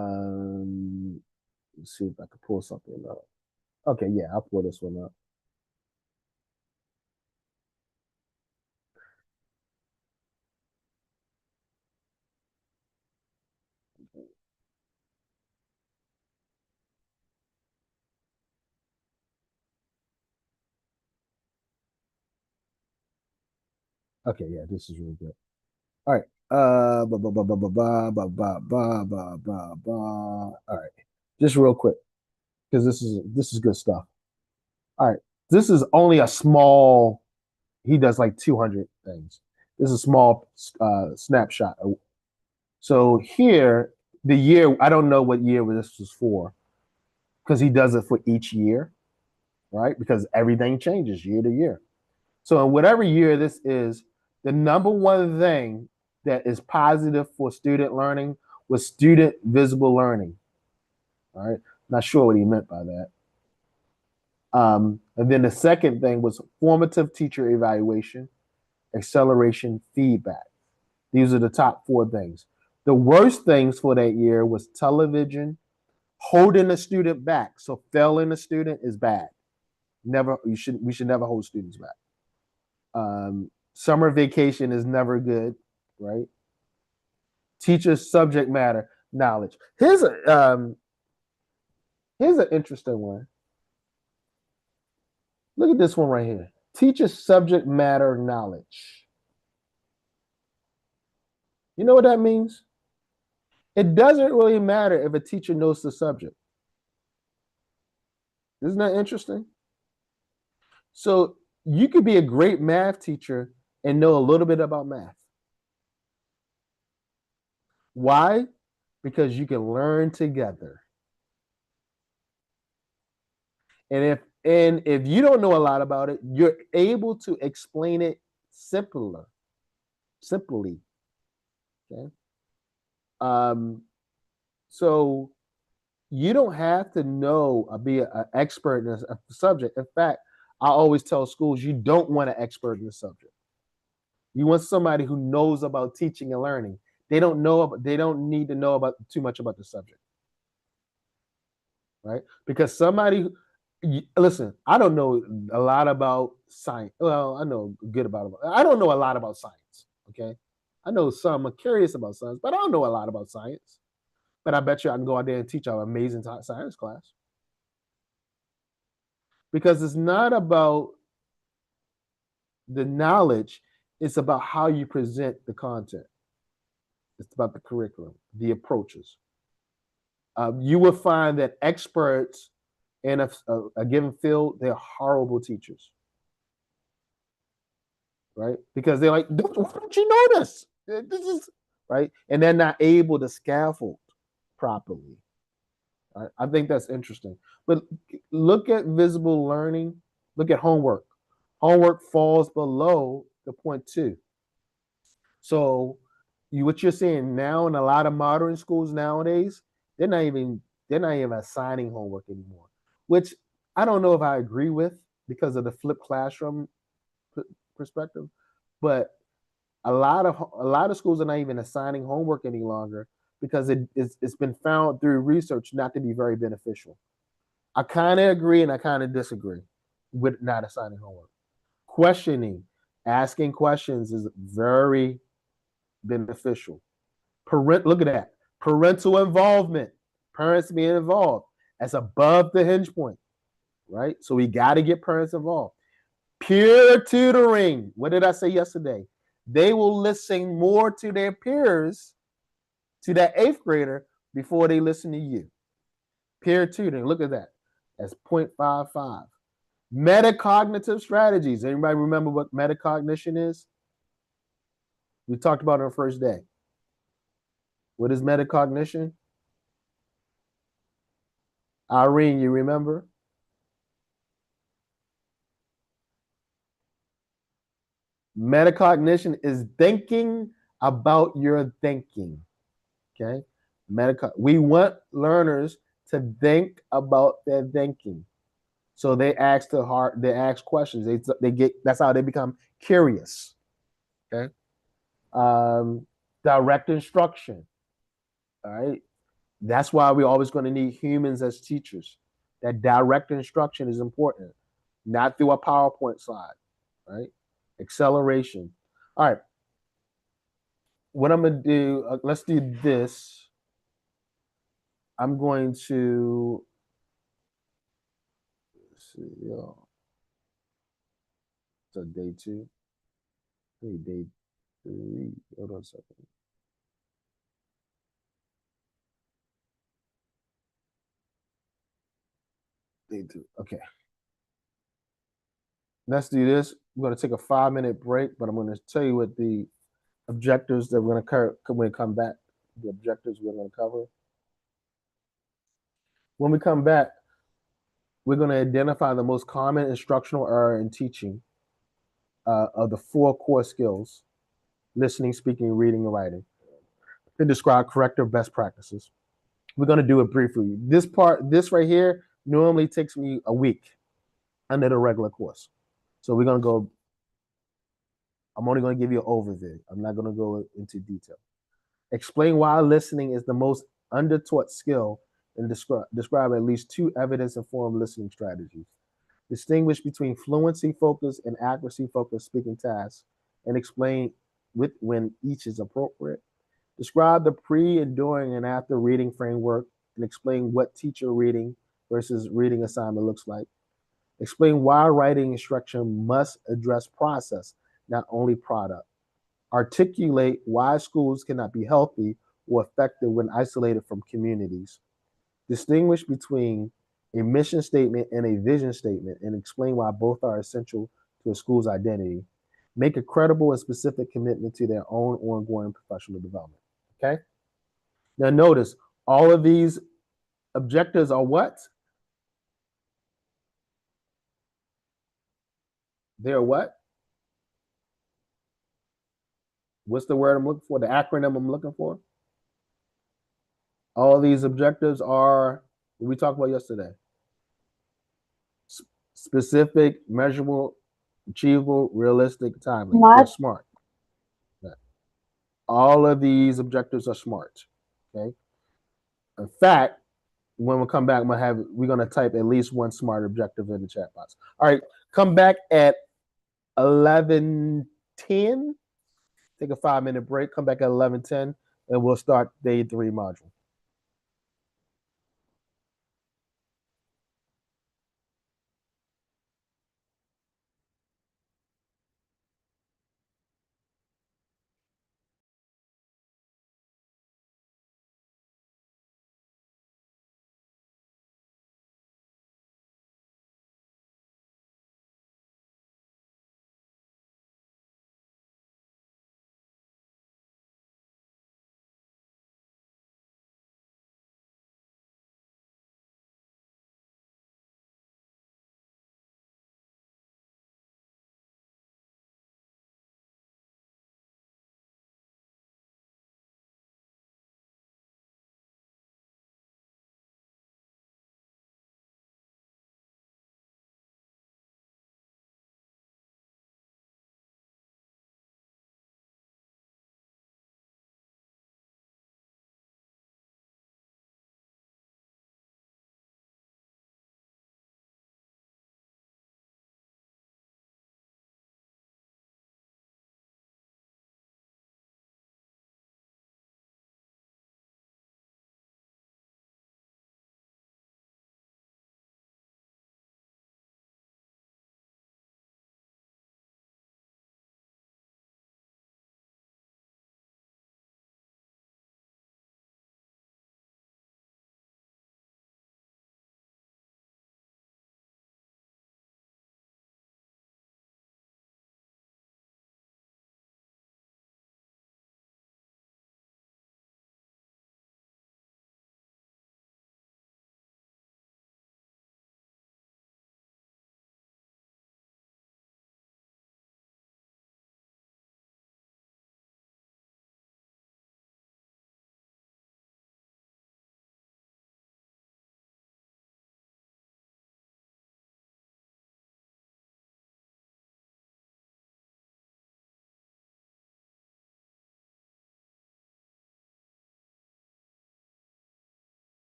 see if I can pull something up. Okay, yeah, I'll pull this one up. Okay, yeah, this is really good. All right. Ba, ba, ba, ba, ba, ba, ba, ba, ba, ba, ba, ba. All right. Just real quick, because this is good stuff. All right. This is only a small, he does like 200 things. This is a small snapshot. So here, the year, I don't know what year this was for, because he does it for each year, right? Because everything changes year to year. So in whatever year this is, the number one thing that is positive for student learning was student visible learning. All right. Not sure what he meant by that. And then the second thing was formative teacher evaluation, acceleration, feedback. These are the top four things. The worst things for that year was television, holding a student back. So failing a student is bad. Never, we should never hold students back. Summer vacation is never good, right? Teachers subject matter knowledge. Here's an interesting one. Look at this one right here. Teachers subject matter knowledge. You know what that means? It doesn't really matter if a teacher knows the subject. Isn't that interesting? So you could be a great math teacher and know a little bit about math. Why? Because you can learn together. And if you don't know a lot about it, you're able to explain it simply. Okay. Um, so you don't have to know be an expert in a subject. In fact, I always tell schools you don't want an expert in the subject. You want somebody who knows about teaching and learning. They don't need to know about too much about the subject, right? Because listen, I don't know a lot about science. Well, I know good about it. I don't know a lot about science. Okay, I know some. I'm curious about science, but I don't know a lot about science. But I bet you I can go out there and teach an amazing science class because it's not about the knowledge; it's about how you present the content. It's about the curriculum, the approaches. You will find that experts in a given field, they're horrible teachers, right? Because they're like, why don't you know this? This is right, and they're not able to scaffold properly. Right? I think that's interesting. But look at visible learning. Look at homework. Homework falls below the point two. So what you're seeing now in a lot of modern schools nowadays, they're not even they're not even assigning homework anymore, which I don't know if I agree with because of the flipped classroom perspective. But a lot of schools are not even assigning homework any longer because it's been found through research not to be very beneficial. I kind of agree and I kind of disagree with not assigning homework. Questioning, asking questions is very beneficial. Look at that. Parental involvement, parents being involved. That's above the hinge point, right? So we got to get parents involved. Peer tutoring. What did I say yesterday? They will listen more to their peers, to that eighth grader, before they listen to you. Peer tutoring. Look at that. That's 0.55. Metacognitive strategies. Anybody remember what metacognition is? We talked about it on the first day. What is metacognition? Irene, you remember? Metacognition is thinking about your thinking. Okay. We want learners to think about their thinking. So they ask questions. They get that's how they become curious. Okay. Um, Direct instruction. All right. That's why we're always going to need humans as teachers. That direct instruction is important, not through a PowerPoint slide, right? Acceleration. All right. What I'm going to do, let's do this. I'm going to see, so day two. Hey, day three. Hold on a second. Day two. Okay. Let's do this. We're going to take a 5 minute break, but I'm going to tell you what the objectives that we're going to cover when we come back. The objectives we're going to cover. When we come back, we're going to identify the most common instructional error in teaching of the four core skills: listening, speaking, reading, and writing, and describe corrective best practices. We're going to do it briefly. This right here, normally takes me a week under the regular course. So we're going to go, I'm only going to give you an overview. I'm not going to go into detail. Explain why listening is the most undertaught skill and describe at least two evidence-informed listening strategies. Distinguish between fluency focused and accuracy focused speaking tasks and explain when each is appropriate. Describe the pre and during and after reading framework and explain what teacher reading versus reading assignment looks like. Explain why writing instruction must address process, not only product. Articulate why schools cannot be healthy or effective when isolated from communities. Distinguish between a mission statement and a vision statement and explain why both are essential to a school's identity. Make a credible and specific commitment to their own ongoing professional development. Okay? Now, notice all of these objectives are what? They're what? What's the word I'm looking for? The acronym I'm looking for? All these objectives are what we talked about yesterday: specific, measurable, achievable, realistic, timely. They're Smart. smart. All of these objectives are smart. Okay. In fact, when we come back, we're gonna type at least one smart objective in the chat box. All right, come back at 11:10. Take a 5 minute break. Come back at 11:10, and we'll start day three module.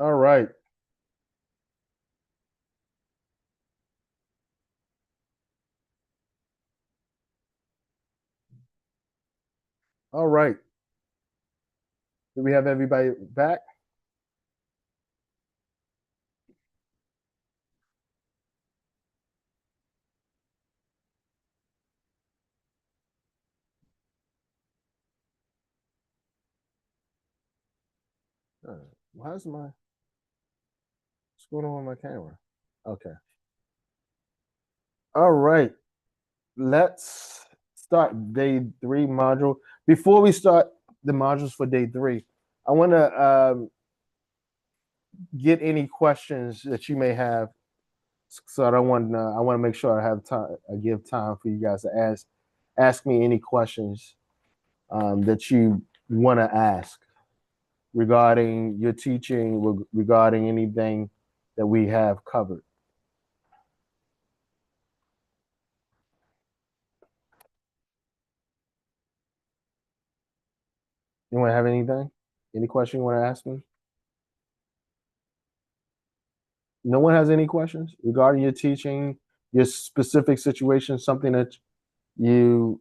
All right. All right. Do we have everybody back? Why is my what's going on with my camera? Okay. All right. Let's start day three module. Before we start the modules for day three, I want to get any questions that you may have. So I want to make sure I have time. I give time for you guys to ask me any questions that you want to ask regarding your teaching, regarding anything that we have covered. You want to have anything? Any question you want to ask me? No one has any questions regarding your teaching, your specific situation, something that you've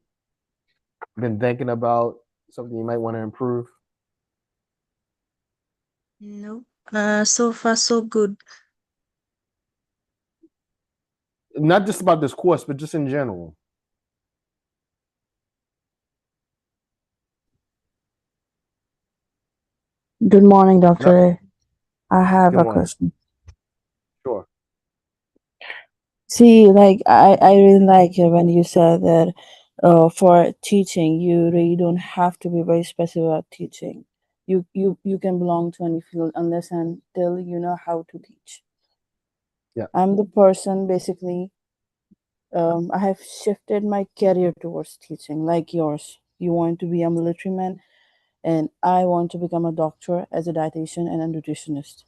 been thinking about, something you might want to improve. No. So far so good. Not just about this course, but just in general. Good morning, Not Dr. A. I have good a morning. question. Sure. See, I really like it when you said that for teaching, you really don't have to be very specific about teaching. You can belong to any field unless and until you know how to teach. Yeah. I'm the person basically, I have shifted my career towards teaching, like yours. You want to be a military man, and I want to become a doctor as a dietitian and a nutritionist.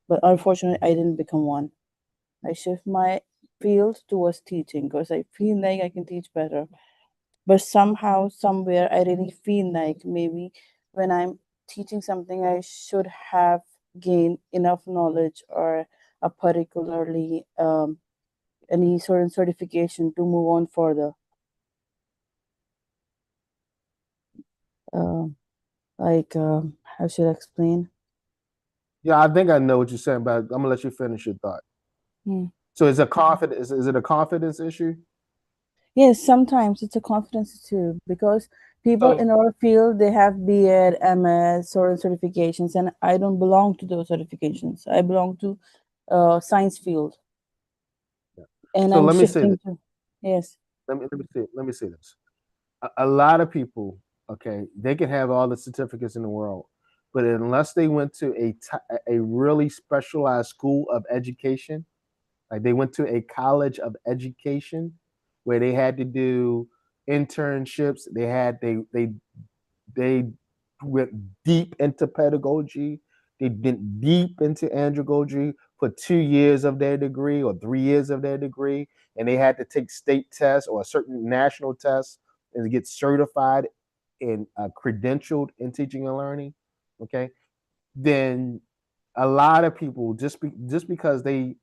But unfortunately, I didn't become one. I shift my field towards teaching because I feel like I can teach better. But somehow, somewhere, I really feel like maybe when I'm teaching something, I should have gained enough knowledge or a particularly any sort of certification to move on further. Um how should I explain? Yeah, I think I know what you're saying, but I'm gonna let you finish your thought. Hmm. So is it a confidence issue? Yes, sometimes it's a confidence too because people So in our field they have B.Ed, MS, sort of certifications, and I don't belong to those certifications. I belong to science field, yeah. and So I'm let me say this. shifting to yes. Let me say this. A lot of people, okay, they can have all the certificates in the world, but unless they went to a really specialized school of education, like they went to a college of education where they had to do internships, they went deep into pedagogy. They went deep into andragogy for 2 years of their degree or 3 years of their degree, and they had to take state tests or a certain national tests and get certified and credentialed in teaching and learning. Okay, then a lot of people just because they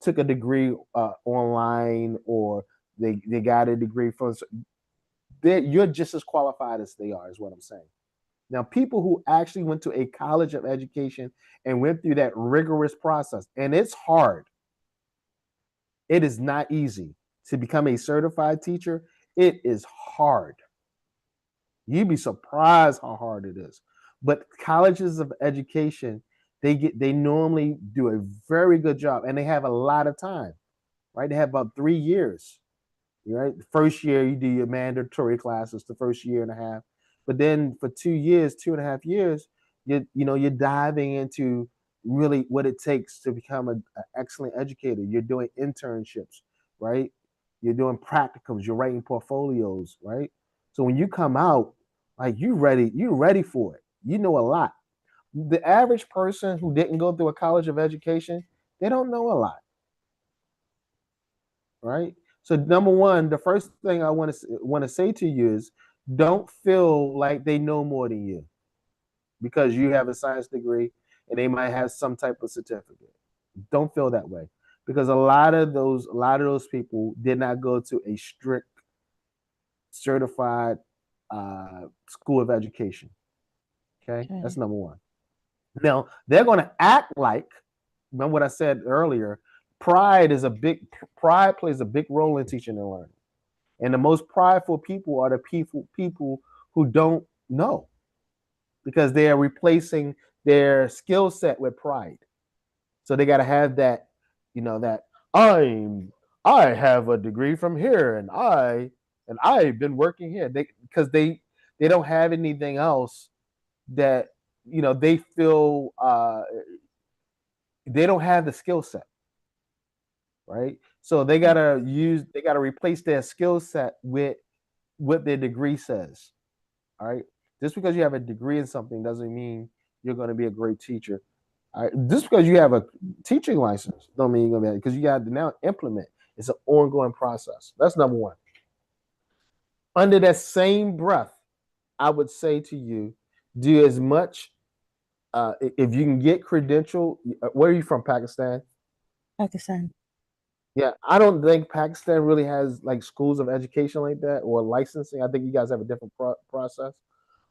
took a degree online or they got a degree from, you're just as qualified as they are, is what I'm saying. Now, people who actually went to a college of education and went through that rigorous process, and it's hard, it is not easy to become a certified teacher. It is hard. You'd be surprised how hard it is. But colleges of education, they normally do a very good job and they have a lot of time, right? They have about 3 years. Right? The first year you do your mandatory classes, the first year and a half, but then for 2 years, 2.5 years, you're diving into really what it takes to become an excellent educator. You're doing internships, right? You're doing practicums. You're writing portfolios, right? So when you come out, like you ready for it. You know a lot. The average person who didn't go through a college of education, they don't know a lot, right? So number one, the first thing I want to say to you is don't feel like they know more than you because you have a science degree. and they might have some type of certificate. Don't feel that way because a lot of those people did not go to a strict certified school of education. Okay, that's Okay. number one. Now they're going to act like. Remember what I said earlier. Pride plays a big role in teaching and learning, and the most prideful people are the people who don't know because they are replacing their skill set with pride. So they got to have that, that I'm I have a degree from here, and I've been working here. They don't have anything else that they feel they don't have the skill set, right? So they gotta replace their skill set with what their degree says. All right. Just because you have a degree in something doesn't mean you're going to be a great teacher. All right. Just because you have a teaching license don't mean you're going to be because you got to now implement. It's an ongoing process. That's number one. Under that same breath, I would say to you, do as much if you can get credential. Where are you from? Pakistan? Pakistan. Yeah, I don't think Pakistan really has like schools of education like that or licensing. I think you guys have a different process.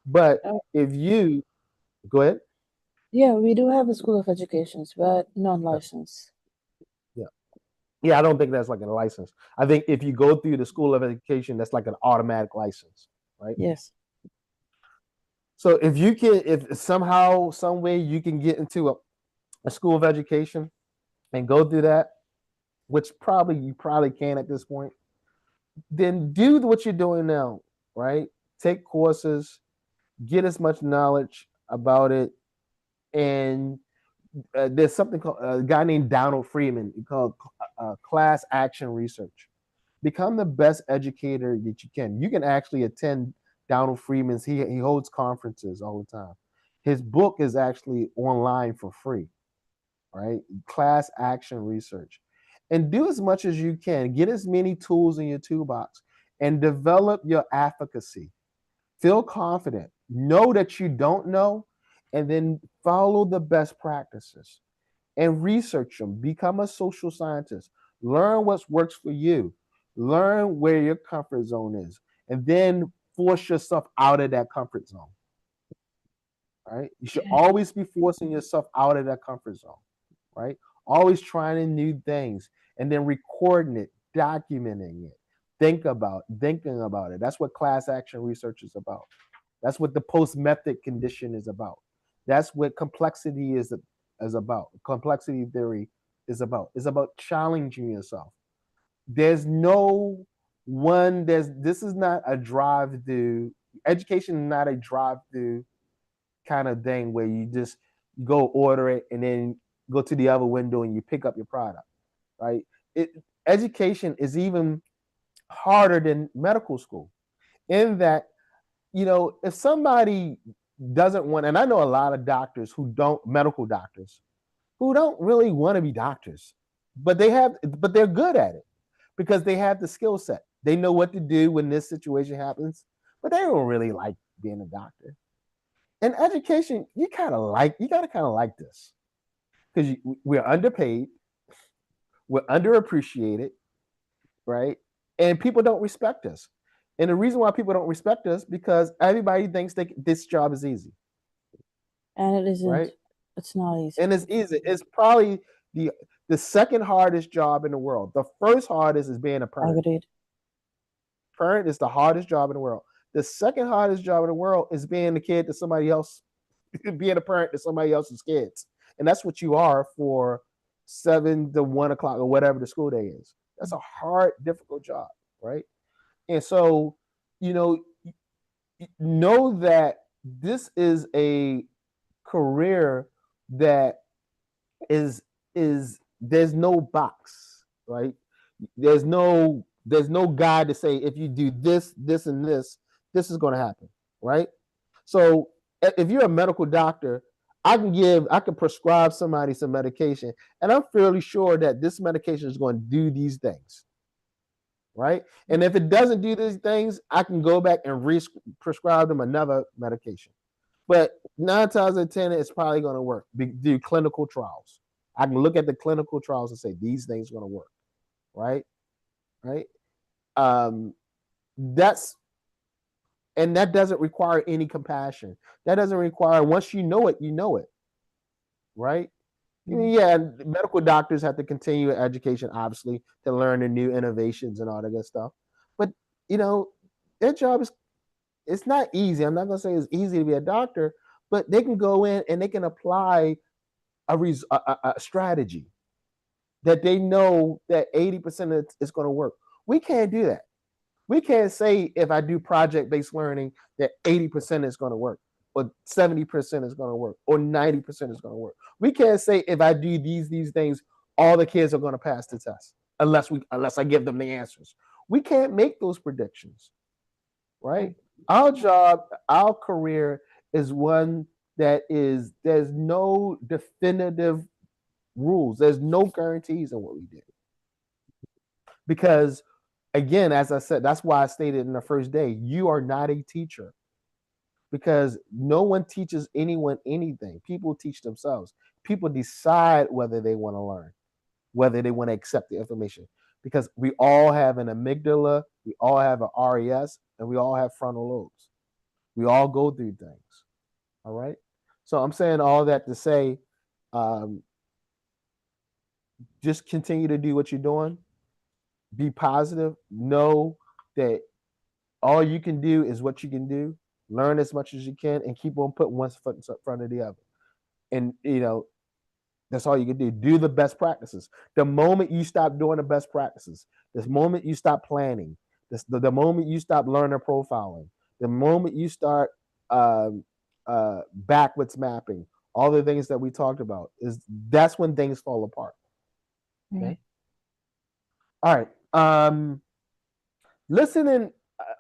But Uh, if you go ahead, yeah, we do have a school of educations, but non-licensed. yeah, yeah, I don't think that's like a license. I think if you go through the school of education, that's like an automatic license, right? Yes. So if somehow, some way you can get into a school of education and go through that, which probably you probably can at this point, then do what you're doing now, right? Take courses, get as much knowledge about it, and there's something called a guy named Donald Freeman called class action research. Become the best educator that you can. You can actually attend Donald Freeman's. He holds conferences all the time. His book is actually online for free, right? Class action research, and do as much as you can. Get as many tools in your toolbox, and develop your advocacy. Feel confident. Know that you don't know, and then follow the best practices and research them. Become a social scientist. Learn what works for you. Learn where your comfort zone is, and then force yourself out of that comfort zone. Right? You should Okay. always be forcing yourself out of that comfort zone. Right? Always trying new things, and then recording it, documenting it. Thinking about it. That's what class action research is about. That's what the post method condition is about. That's what complexity is about. Complexity theory is about. It's about challenging yourself. There's no one. There's This is not a drive through. Education is not a drive through kind of thing where you just go order it and then go to the other window and you pick up your product. Right? It Education is even harder than medical school in that if somebody doesn't want, and I know a lot of doctors medical doctors, who don't really want to be doctors, but they're good at it because they have the skill set. They know what to do when this situation happens, but they don't really like being a doctor. In education, you gotta kind of like this because we're underpaid, we're underappreciated, right? And people don't respect us. And the reason why people don't respect us because everybody thinks this job is easy, And it right? isn't. It's not And easy. it's easy. It's probably the the second hardest job in the world. The first hardest is being a parent. Agreed. Parent is the hardest job in the world. The second hardest job in the world is being the kid to somebody else, being a parent to somebody else's kids. And that's what you are for 7 to 1 o'clock or whatever the school day is. That's a hard, difficult job, right? And so, you know, know that this is a career that is there's no box, right? There's no guide to say if you do this, this, and this is going to happen, right? So if you're a medical doctor, I can prescribe somebody some medication, and I'm fairly sure that this medication is going to do these things, right? And if it doesn't do these things, I can go back and prescribe them another medication. But 9 times out of 10, it's probably going to work. Do clinical trials. I can look at the clinical trials and say these things are going to work, right? Right. Um, that's and that doesn't require any compassion. That doesn't require once you know it, right? Yeah, medical doctors have to continue education, obviously, to learn the new innovations and all that good stuff. But you know, their job is it's not easy. I'm not gonna say it's easy to be a doctor, but they can go in and they can apply a strategy that they know that 80% of it is going to work. We can't do that. We can't say if I do project based learning that 80% is going to work, or 70% is going to work, or 90% is going to work. We can't say if I do these things, all the kids are going to pass the test unless I give them the answers. We can't make those predictions, right? Our job, our career is one that is there's no definitive rules. There's no guarantees in what we do. Because again, as I said, that's why I stated in the first day, you are not a teacher because no one teaches anyone anything. People teach themselves. People decide whether they want to learn, whether they want to accept the information. Because we all have an amygdala, we all have an RES, and we all have frontal lobes. We all go through things. All right. So I'm saying all that to say, um, just continue to do what you're doing. Be positive. Know that all you can do is what you can do. Learn as much as you can and keep on putting one foot in front of the other. And that's all you can do. Do the best practices. The moment you stop doing the best practices, this moment you stop planning, the moment you stop learning profiling, the moment you start um, backwards mapping, all the things that we talked about, that's when things fall apart. Okay. All right. Listening,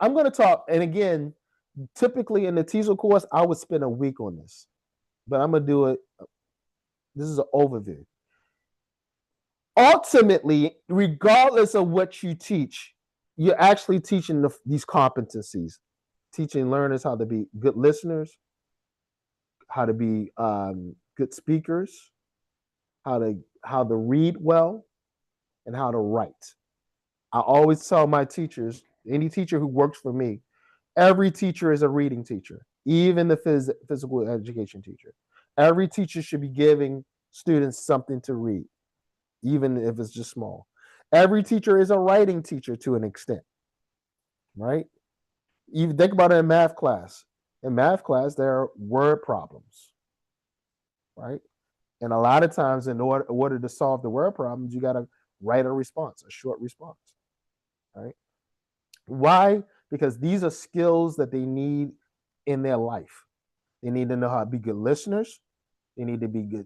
I'm going to talk, and again, typically in the TESOL course, I would spend a week on this, but I'm going to do it. This is an overview. Ultimately, regardless of what you teach, you're actually teaching these competencies, teaching learners how to be good listeners, how to be good speakers, how to read well, and how to write. I always tell my teachers, any teacher who works for me, every teacher is a reading teacher, even the physical education teacher. Every teacher should be giving students something to read, even if it's just small. Every teacher is a writing teacher to an extent, right? You think about it in math class. In math class, there are word problems, right? And a lot of times, in order to solve the word problems, you got to write a response, a short response, right? Why? Because these are skills that they need in their life. They need to know how to be good listeners. They need to be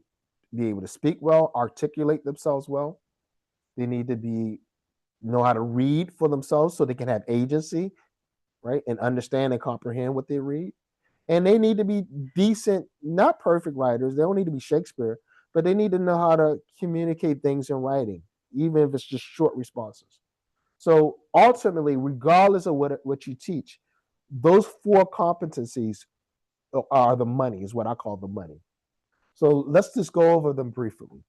able to speak well, articulate themselves well. They need to know how to read for themselves so they can have agency, right? And understand and comprehend what they read. And they need to be decent, not perfect writers. They don't need to be Shakespeare, but they need to know how to communicate things in writing, even if it's just short responses. So ultimately, regardless of what you teach, those four competencies are the money, is what I call the money. So let's just go over them briefly.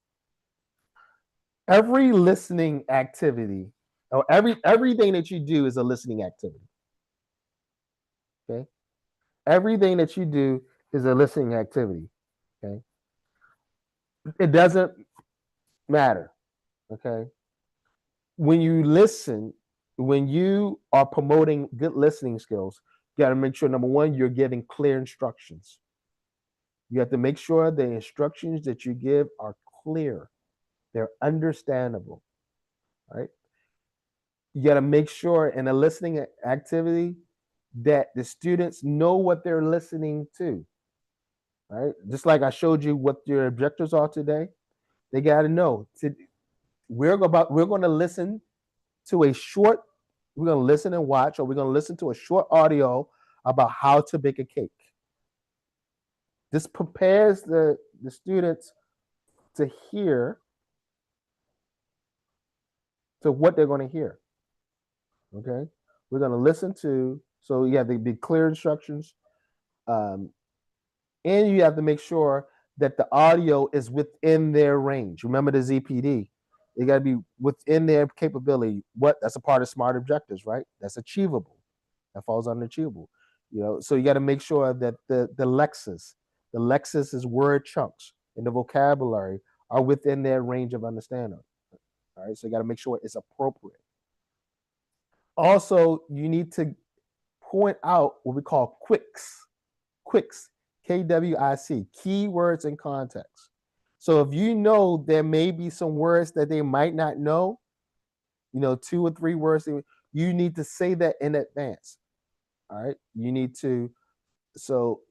Every listening activity, or everything that you do is a listening activity. Okay. Everything that you do is a listening activity. Okay. It doesn't matter. Okay. When you listen, when you are promoting good listening skills, you got to make sure number one, you're giving clear instructions. You have to make sure the instructions that you give are clear, they're understandable, right? You got to make sure in a listening activity that the students know what they're listening to, right? Just like I showed you what your objectives are today, they got to know. We're going to listen to a short. We're going to listen and watch, or we're going to listen to a short audio about how to bake a cake. This prepares the students to hear to what they're going to hear. Okay, we're going to listen to. So yeah, they be clear instructions. and you have to make sure that the audio is within their range. Remember the ZPD. It got to be within their capability. That's a part of SMART objectives, right? That's achievable. That falls under achievable. So you got to make sure that the Lexis is word chunks and the vocabulary are within their range of understanding. All right, so you got to make sure it's appropriate. Also, you need to point out what we call quicks, KWIC, keywords in context. So if you know there may be some words that they might not know, 2 or 3 words, you need to say that in advance. All right, you need to. So,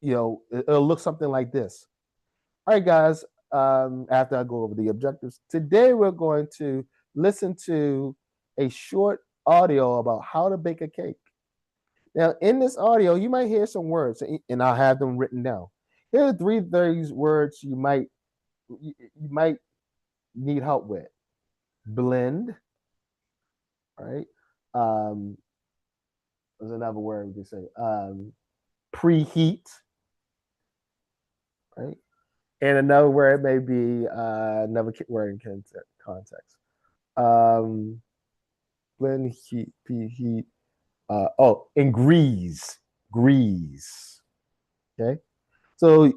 it'll look something like this. All right, guys. After I go over the objectives, today we're going to listen to a short audio about how to bake a cake. Now, in this audio, you might hear some words, and I'll have them written down. Here are 3 of these words you might need help with. Blend, right? There's another word we can say. Preheat, right? And another word may be another word in context. Blend, heat, preheat. And grease. Okay. So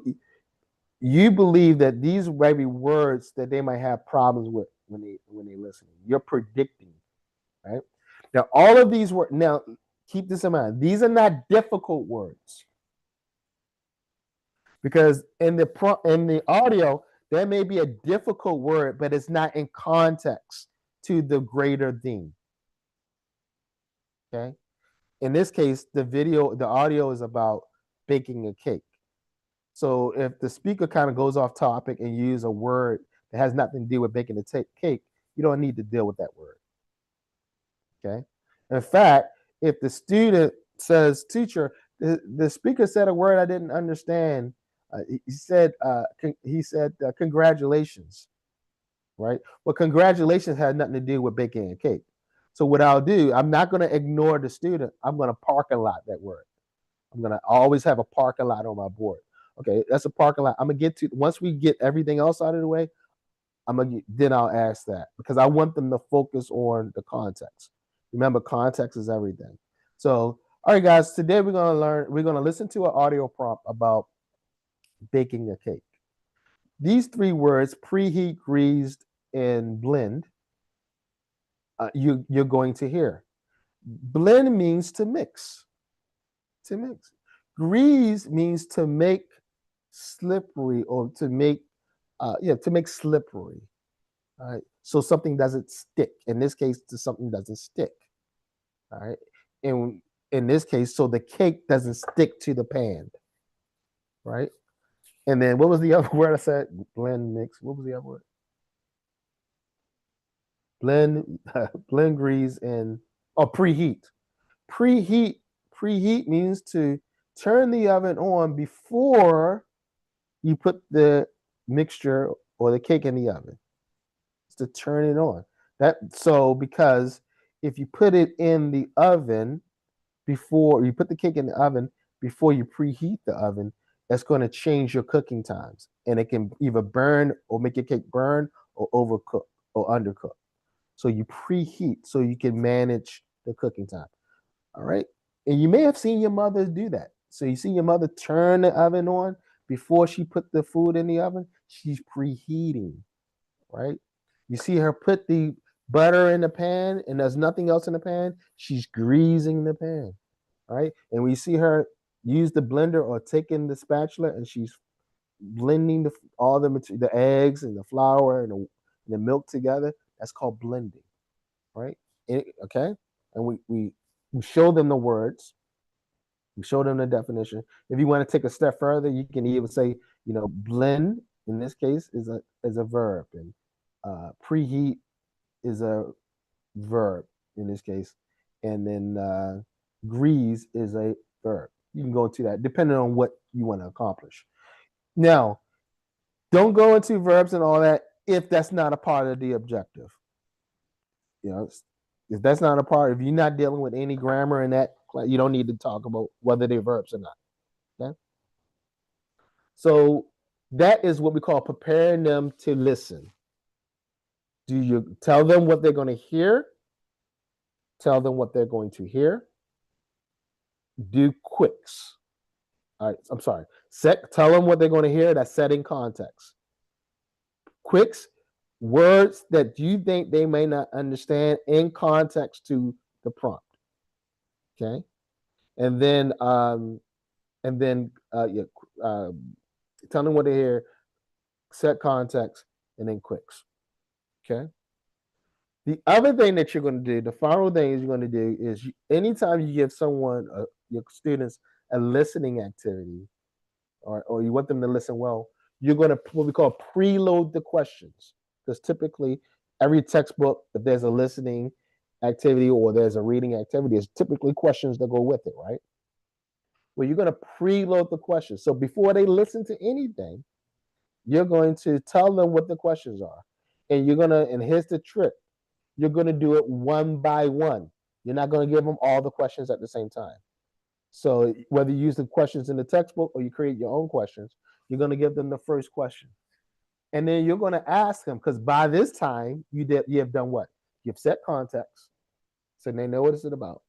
you believe that these might be words that they might have problems with when they listen. You're predicting, right? Now, all of these words. Now, keep this in mind. These are not difficult words, because in the audio there may be a difficult word, but it's not in context to the greater theme. Okay. In this case, the audio is about baking a cake. So if the speaker kind of goes off topic and use a word that has nothing to do with baking a cake, you don't need to deal with that word. Okay. In fact, if the student says, "Teacher, the speaker said a word I didn't understand," he said, "Congratulations," right? Well, congratulations had nothing to do with baking a cake. So what I'll do, I'm not going to ignore the student. I'm going to parking lot that word. I'm going to always have a parking lot on my board. Okay, that's a parking lot. I'm going to get to, once we get everything else out of the way, then I'll ask that, because I want them to focus on the context. Remember, context is everything. So, all right, guys, today we're going to listen to an audio prompt about baking a cake. These 3 words, preheat, greased, and blend, you're going to hear. Blend means to mix. Grease means to make slippery, or to make slippery. All right. So something doesn't stick. In this case, something doesn't stick. All right. And in this case, so the cake doesn't stick to the pan. Right. And then what was the other word I said? Blend, mix. What was the other word? Blend, grease, and preheat. Preheat means to turn the oven on before you put the mixture or the cake in the oven. It's to turn it on. Because if you put it in the oven before you put the cake in the oven before you preheat the oven, that's going to change your cooking times, and it can either burn or make your cake burn or overcook or undercook. So you preheat so you can manage the cooking time. All right. And you may have seen your mother do that. So you see your mother turn the oven on before she put the food in the oven. She's preheating, right? You see her put the butter in the pan and there's nothing else in the pan. She's greasing the pan, right? And we see her use the blender or taking the spatula and she's blending all the eggs and the flour and the milk together. That's called blending, right? Okay. And we show them the words. We show them the definition. If you want to take a step further, you can even say, blend in this case is a verb, and preheat is a verb in this case, and then grease is a verb. You can go into that depending on what you want to accomplish. Now, don't go into verbs and all that if that's not a part of the objective. If that's not a part, if you're not dealing with any grammar in that, you don't need to talk about whether they're verbs or not. Okay. So that is what we call preparing them to listen. Do you tell them what they're going to hear? Tell them what they're going to hear. Do quicks. All right, I'm sorry. Tell them what they're going to hear. That's setting context. Quicks, words that you think they may not understand in context to the prompt. Okay, and then yeah, tell them what they hear. Set context, and then quicks. Okay. The other thing that you're going to do, the final thing is you're going to do is anytime you give someone, your students, a listening activity, or you want them to listen well, you're going to what we call preload the questions. Because typically, every textbook, if there's a listening activity or there's a reading activity, there's typically questions that go with it, right? Well, you're going to preload the questions. So before they listen to anything, you're going to tell them what the questions are. And and here's the trick, you're going to do it one by one. You're not going to give them all the questions at the same time. So whether you use the questions in the textbook or you create your own questions, you're going to give them the first question. And then you're going to ask them, because by this time, you have done what? You've set context, so they know what it's about.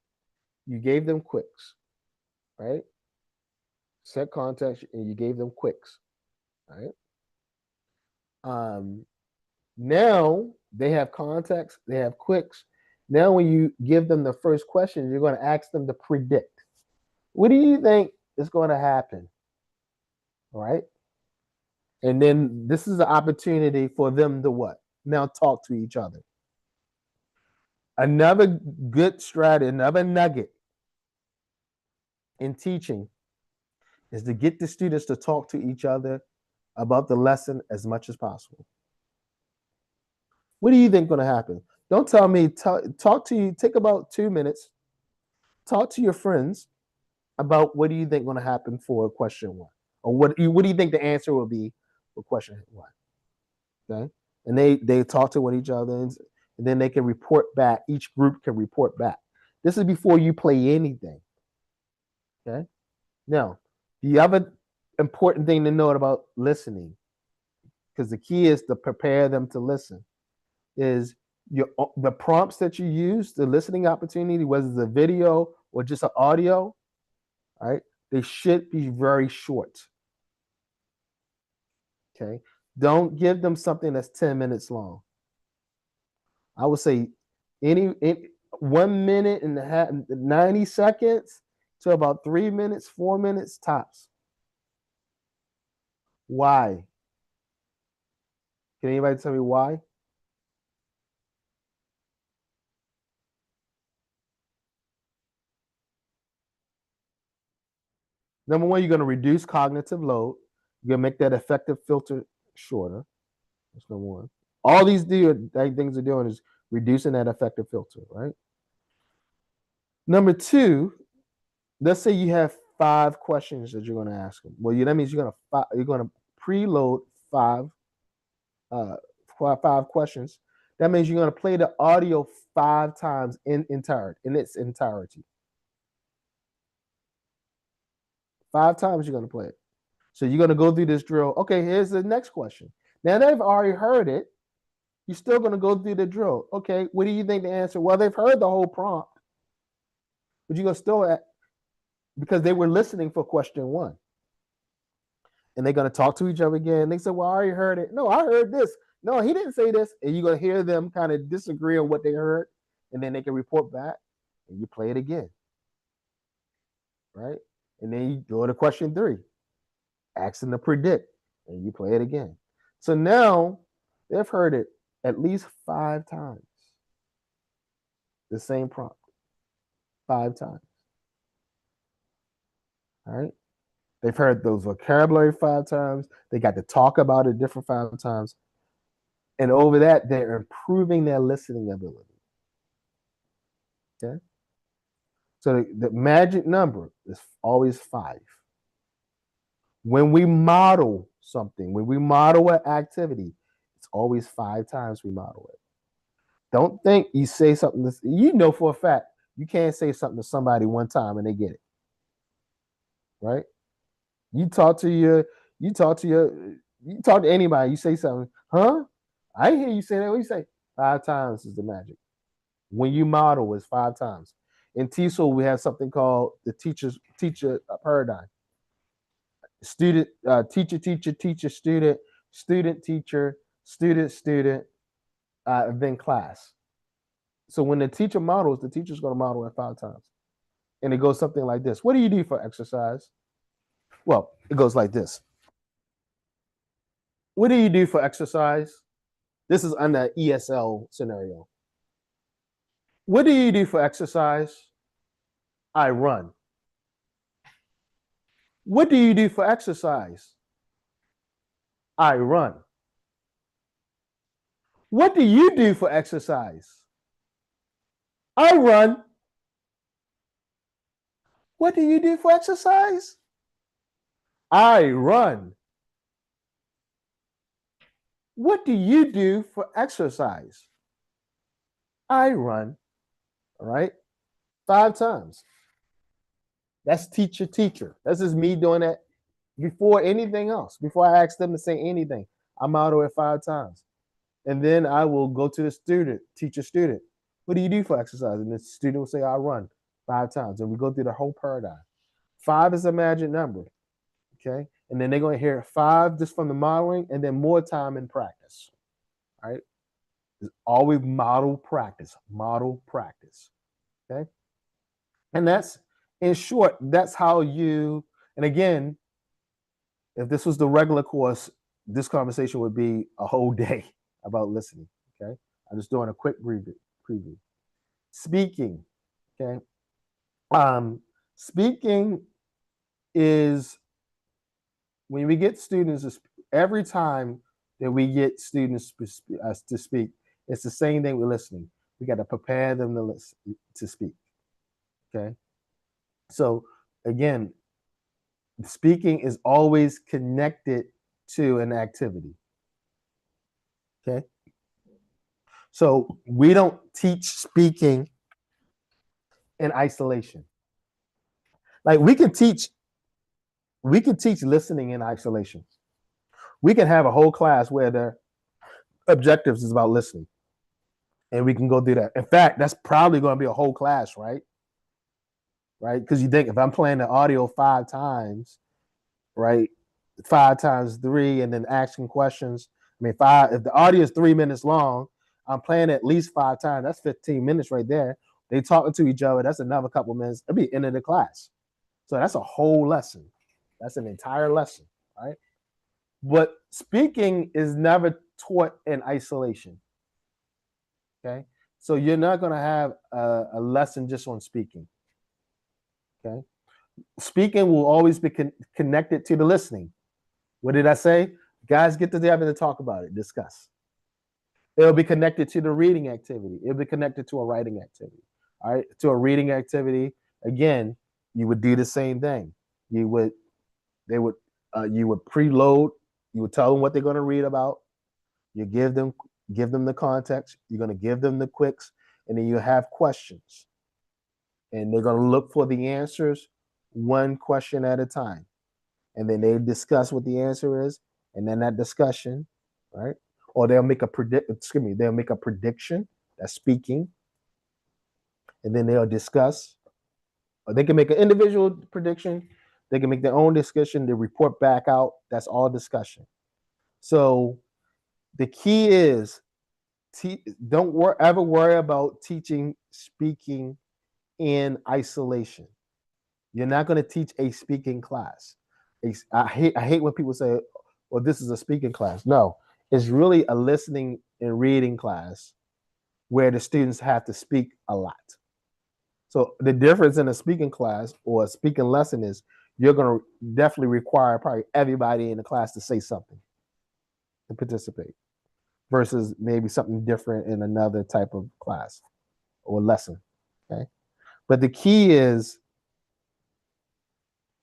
You gave them quicks, right? Set context, and you gave them quicks, right? Now they have context, they have quicks. Now, when you give them the first question, you're going to ask them to predict. What do you think is going to happen? All right. And then this is an opportunity for them to what? Now talk to each other. Another good strategy, another nugget in teaching is to get the students to talk to each other about the lesson as much as possible. What do you think is going to happen? Don't tell me, talk to you, take about 2 minutes, talk to your friends about what do you think is going to happen for question one, or what do you think the answer will be for question one. Okay, and they talk to each other, and then they can report back. Each group can report back. This is before you play anything. Okay, now the other important thing to note about listening, because the key is to prepare them to listen, is the prompts that you use, the listening opportunity, whether it's a video or just an audio, right? They should be very short. Okay. Don't give them something that's 10 minutes long. I would say any 1 minute and a half, 90 seconds to about 3 minutes, 4 minutes tops. Why? Can anybody tell me why? Number one, you're going to reduce cognitive load. You're going to make that effective filter shorter. That's number one. All these things are doing is reducing that effective filter, right? Number two, let's say you have 5 questions that you're going to ask them. Well, that means you're going to preload 5 questions. That means you're going to play the audio 5 times in its entirety. 5 times you're going to play it. So you're going to go through this drill. Okay, here's the next question. Now they've already heard it. You're still going to go through the drill. Okay, what do you think the answer? Well, they've heard the whole prompt, but you're going to still because they were listening for question 1. And they're going to talk to each other again. They say, well, I already heard it. No, I heard this. No, he didn't say this. And you're going to hear them kind of disagree on what they heard. And then they can report back and you play it again. Right? And then you go to question 3. Ask them to predict. And you play it again. So now they've heard it at least 5 times. The same prompt. 5 times. All right? They've heard those vocabulary 5 times. They got to talk about it different 5 times. And over that, they're improving their listening ability. Okay? So the magic number is always 5. When we model something, when we model an activity, it's always 5 times we model it. Don't think you say something, you know for a fact, you can't say something to somebody one time and they get it. Right? You talk to You talk to you talk to anybody. You say something, huh? I hear you say that. What you say? 5 times is the magic. When you model, it's 5 times. In TESOL, we have something called the teacher paradigm. Student, teacher, teacher, teacher, student, student, teacher, student, student, then class. So when the teacher models, the teacher's going to model at 5 times. And it goes something like this. What do you do for exercise? Well, it goes like this. What do you do for exercise? This is under ESL scenario. What do you do for exercise? I run. What do you do for exercise? I run. What do you do for exercise? I run. What do you do for exercise? I run. What do you do for exercise? I run. All right. 5 times. That's teacher, teacher. That's just me doing that before anything else. Before I ask them to say anything, I model it 5 times. And then I will go to the student, teacher, student. What do you do for exercise? And the student will say, I run 5 times. And we go through the whole paradigm. 5 is a magic number. Okay. And then they're going to hear 5 just from the modeling and then more time in practice. All right. It's always model practice, model practice. Okay. And that's, in short, that's how you, and again, if this was the regular course, this conversation would be a whole day about listening. Okay. I'm just doing a quick preview. Speaking. Okay. Speaking is when we get students, every time that we get students to speak, it's the same thing with listening. We got to prepare them to listen, to speak. Okay. So again, speaking is always connected to an activity. Okay. So we don't teach speaking in isolation. Like we can teach listening in isolation. We can have a whole class where the objectives is about listening. And we can go do that. In fact, that's probably going to be a whole class, right? Right? Because you think if I'm playing the audio 5 times, right? 5 times 3, and then asking questions. I mean, if the audio is 3 minutes long, I'm playing at least 5 times. That's 15 minutes right there. They talking to each other. That's another couple minutes. It'll be end of the class. So that's a whole lesson. That's an entire lesson, right? But speaking is never taught in isolation. Okay. So you're not going to have a lesson just on speaking. Okay. Speaking will always be connected to the listening. What did I say? Guys get together to talk about it, discuss. It'll be connected to the reading activity. It'll be connected to a writing activity. All right. To a reading activity, again, you would do the same thing. You would preload. You would tell them what they're going to read about. You give them the context. You're going to give them the quicks, and then you have questions. And they're going to look for the answers one question at a time. And then they discuss what the answer is, and then that discussion, right? Or they'll make a prediction, that's speaking, and then they'll discuss. Or they can make an individual prediction, they can make their own discussion, they report back out, that's all discussion. So the key is don't ever worry about teaching speaking in isolation. You're not going to teach a speaking class. I hate when people say, well, this is a speaking class. No, it's really a listening and reading class where the students have to speak a lot. So the difference in a speaking class or a speaking lesson is you're going to definitely require probably everybody in the class to say something to participate versus maybe something different in another type of class or lesson. Okay. But the key is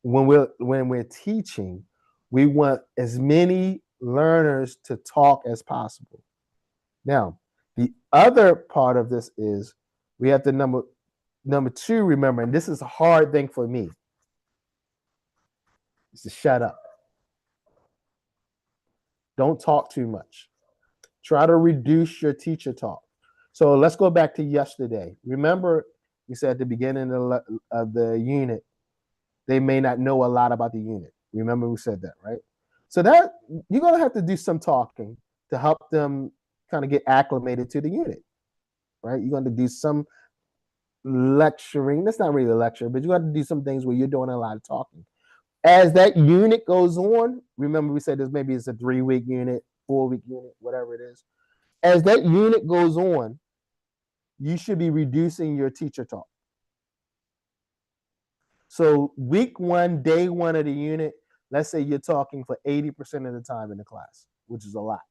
when we're teaching, we want as many learners to talk as possible. Now, the other part of this is we have to number 2, remember, and this is a hard thing for me, is to shut up. Don't talk too much. Try to reduce your teacher talk. So let's go back to yesterday. Remember, we said at the beginning of the unit, they may not know a lot about the unit. Remember, we said that, right? So that you're gonna have to do some talking to help them kind of get acclimated to the unit, right? You're going to do some lecturing. That's not really a lecture, but you got to do some things where you're doing a lot of talking. As that unit goes on, remember we said this maybe it's a 3-week unit, 4-week unit, whatever it is. As that unit goes on, you should be reducing your teacher talk. So week 1, day 1 of the unit, let's say you're talking for 80% of the time in the class, which is a lot.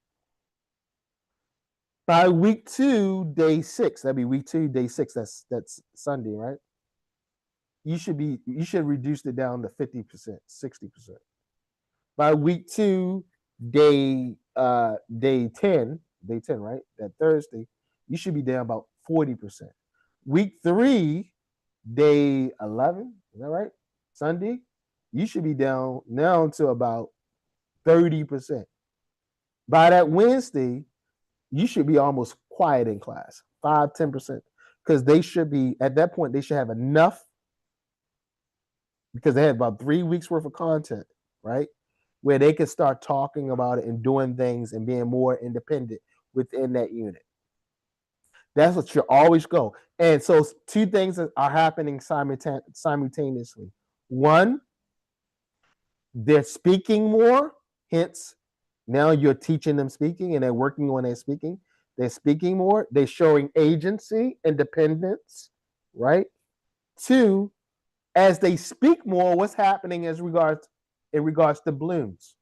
By week 2, day 6, that'd be week 2, day 6. That's Sunday, right? You should reduce it down to 50%, 60%. By week 2, day 10, right? That Thursday, you should be down about 40%. Week 3, day 11, is that right? Sunday, you should be down now to about 30%. By that Wednesday, you should be almost quiet in class, 5-10%, because they should be at that point. They should have enough because they had about 3 weeks worth of content, right? Where they can start talking about it and doing things and being more independent within that unit. That's what should always go. And so 2 things are happening simultaneously. One, they're speaking more, hence now you're teaching them speaking and they're working on their speaking. They're speaking more, they're showing agency, independence, right? 2, as they speak more, what's happening in regards to blooms?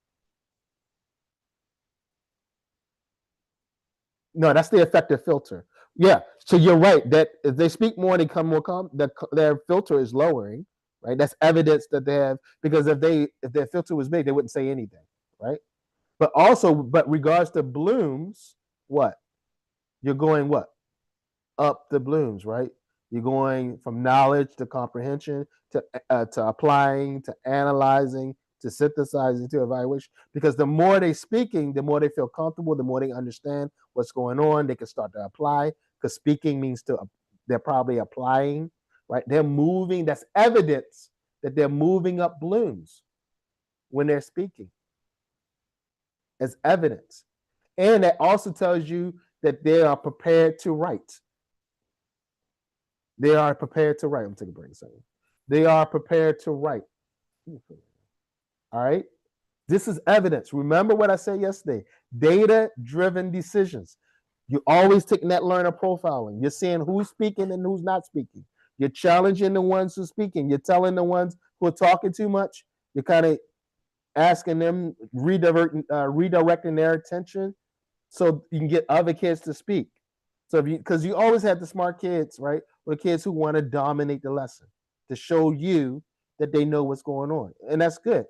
No, that's the effective filter. Yeah, so you're right that if they speak more, they come more calm. Their filter is lowering, right? That's evidence that they have because if their filter was big, they wouldn't say anything, right? But regards to blooms, what you're going what up the blooms, right? You're going from knowledge to comprehension to applying to analyzing to synthesizing to evaluation. Because the more they speaking, the more they feel comfortable, the more they understand what's going on. They can start to apply because speaking means they're probably applying, right? They're moving. That's evidence that they're moving up blooms when they're speaking. As evidence, and that also tells you that they are prepared to write. They are prepared to write. I'm taking a break a second. They are prepared to write. All right. This is evidence. Remember what I said yesterday. Data-driven decisions. You're always taking that learner profiling. You're seeing who's speaking and who's not speaking. You're challenging the ones who's speaking. You're telling the ones who are talking too much. You're kind of asking them, redirecting their attention so you can get other kids to speak. So because you always have the smart kids, right? Or the kids who want to dominate the lesson to show you that they know what's going on. And that's good.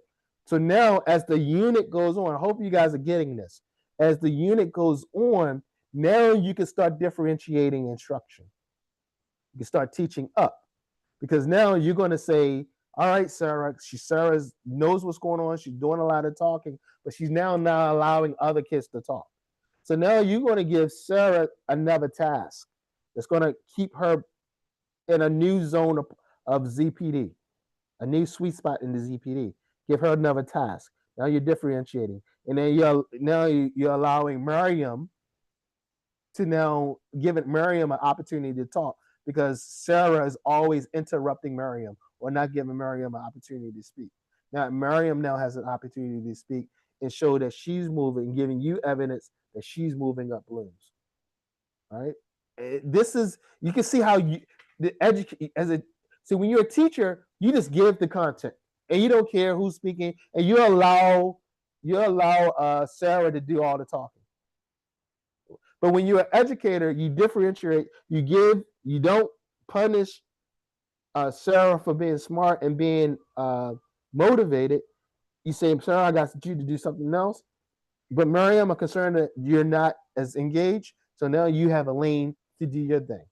So now as the unit goes on, I hope you guys are getting this. As the unit goes on, now you can start differentiating instruction. You can start teaching up because now you're going to say, all right, Sarah knows what's going on. She's doing a lot of talking, but she's now not allowing other kids to talk. So now you're going to give Sarah another task that's going to keep her in a new zone of ZPD, a new sweet spot in the ZPD. Give her another task. Now you're differentiating, and then you're allowing Miriam to now giving Miriam an opportunity to talk because Sarah is always interrupting Miriam or not giving Miriam an opportunity to speak. Now Miriam now has an opportunity to speak and show that she's moving, giving you evidence that she's moving up blooms. All right. This is you can see how you the educate as a so when you're a teacher, you just give the content and you don't care who's speaking and you allow Sarah to do all the talking. But when you're an educator, you differentiate, you don't punish Sarah for being smart and being motivated. You say, Sarah, I got you to do something else. But Miriam, I'm concerned that you're not as engaged. So now you have a lane to do your thing.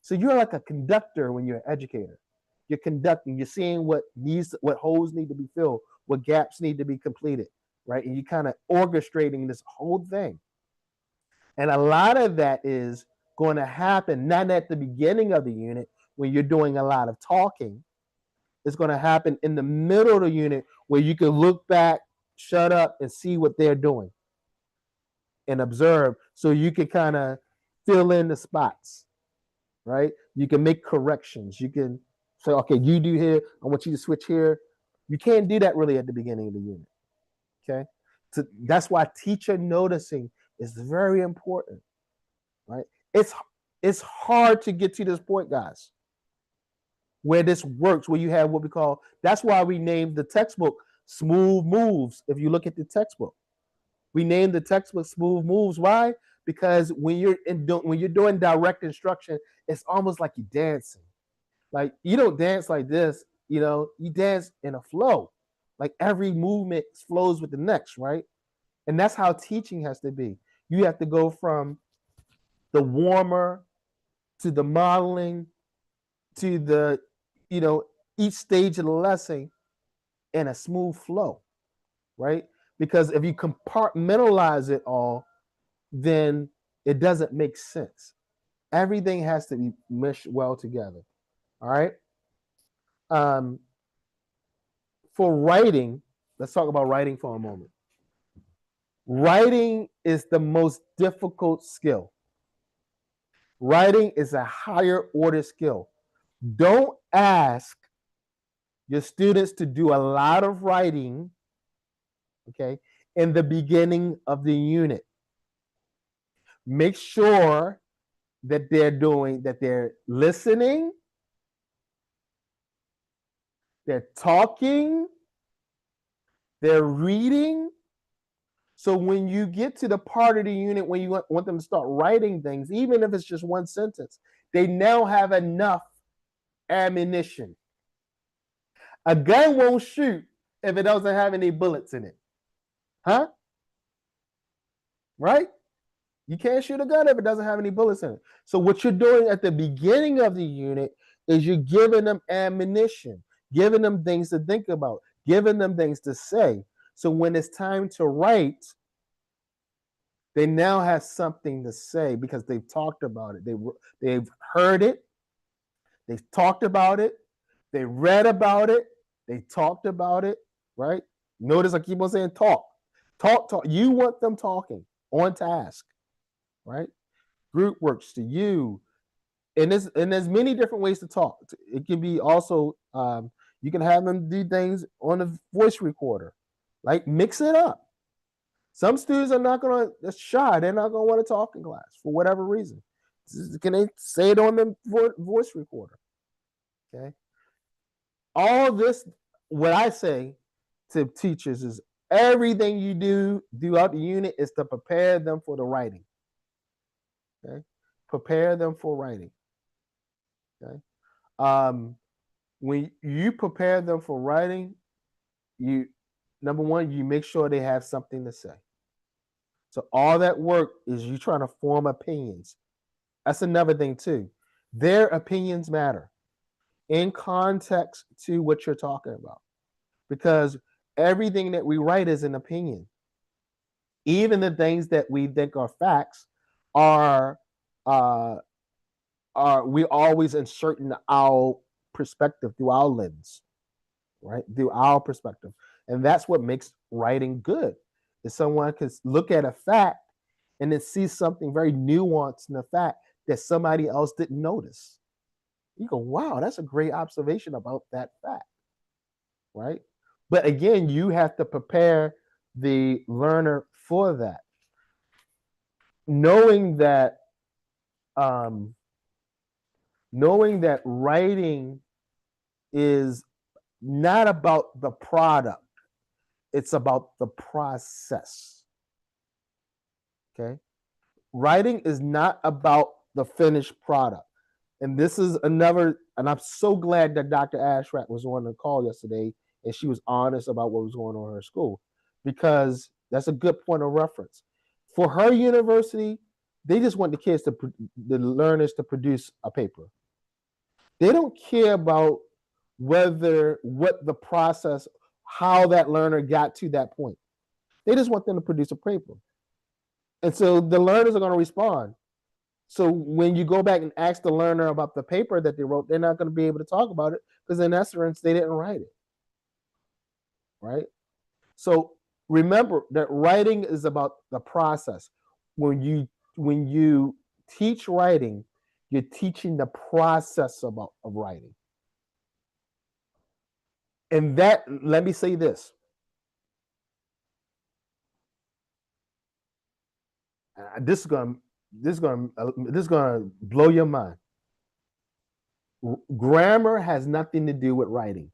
So you're like a conductor when you're an educator. You're conducting, you're seeing what holes need to be filled, what gaps need to be completed, right? And you kind of orchestrating this whole thing. And a lot of that is going to happen not at the beginning of the unit when you're doing a lot of talking. It's going to happen in the middle of the unit where you can look back, shut up, and see what they're doing and observe, so you can kind of fill in the spots, right? You can make corrections. You can say, okay, you do here, I want you to switch here. You can't do that really at the beginning of the unit. Okay. So that's why teacher noticing is very important, right? It's hard to get to this point, guys, where this works, where you have what we call, that's why we named the textbook Smooth Moves. If you look at the textbook, we named the textbook Smooth Moves. Why? Because when you're doing direct instruction, it's almost like you're dancing. Like you don't dance like this, you dance in a flow. Like every movement flows with the next, right? And that's how teaching has to be. You have to go from the warmer to the modeling to the, you know, each stage of the lesson in a smooth flow, right? Because if you compartmentalize it all, then it doesn't make sense. Everything has to be meshed well together. All right. Um, for writing, let's talk about writing for a moment. Writing is the most difficult skill. Writing is a higher order skill. Don't ask your students to do a lot of writing, okay, in the beginning of the unit. Make sure that they're listening, they're talking, they're reading. So when you get to the part of the unit when you want them to start writing things, even if it's just one sentence, they now have enough ammunition. A gun won't shoot if it doesn't have any bullets in it. Huh? Right? You can't shoot a gun if it doesn't have any bullets in it. So what you're doing at the beginning of the unit is you're giving them ammunition, giving them things to think about, giving them things to say. So when it's time to write, they now have something to say because they've talked about it. They've heard it. They've talked about it. They read about it. They talked about it, right? Notice I keep on saying talk. Talk, talk. You want them talking on task, right? Group works to you. And there's many different ways to talk. It can be also, you can have them do things on a voice recorder, like mix it up. Some students are not going to, shy. They're not going to want to talk in class for whatever reason. Can they say it on the voice recorder? Okay. All this, what I say to teachers is everything you do throughout the unit is to prepare them for the writing. Okay. Prepare them for writing. Okay. When you prepare them for writing, number one, you make sure they have something to say. So all that work is you trying to form opinions. That's another thing too. Their opinions matter in context to what you're talking about, because everything that we write is an opinion. Even the things that we think are facts are we always insert in our perspective through our lens, right? Through our perspective, and that's what makes writing good. Is someone can look at a fact and then see something very nuanced in the fact that somebody else didn't notice. You go, wow, that's a great observation about that fact, right? But again, you have to prepare the learner for that, knowing that writing is not about the product, it's about the process. Okay. Writing is not about the finished product. And this is another, and I'm so glad that Dr. Ashrat was on the call yesterday and she was honest about what was going on in her school, because that's a good point of reference. For her university, they just want the learners to produce a paper. They don't care about what the process, how that learner got to that point. They just want them to produce a paper. And so the learners are going to respond. So when you go back and ask the learner about the paper that they wrote, they're not going to be able to talk about it because in essence, they didn't write it. Right? So remember that writing is about the process. When you teach writing, you're teaching the process of writing. And that, let me say this. This is gonna blow your mind. Grammar has nothing to do with writing.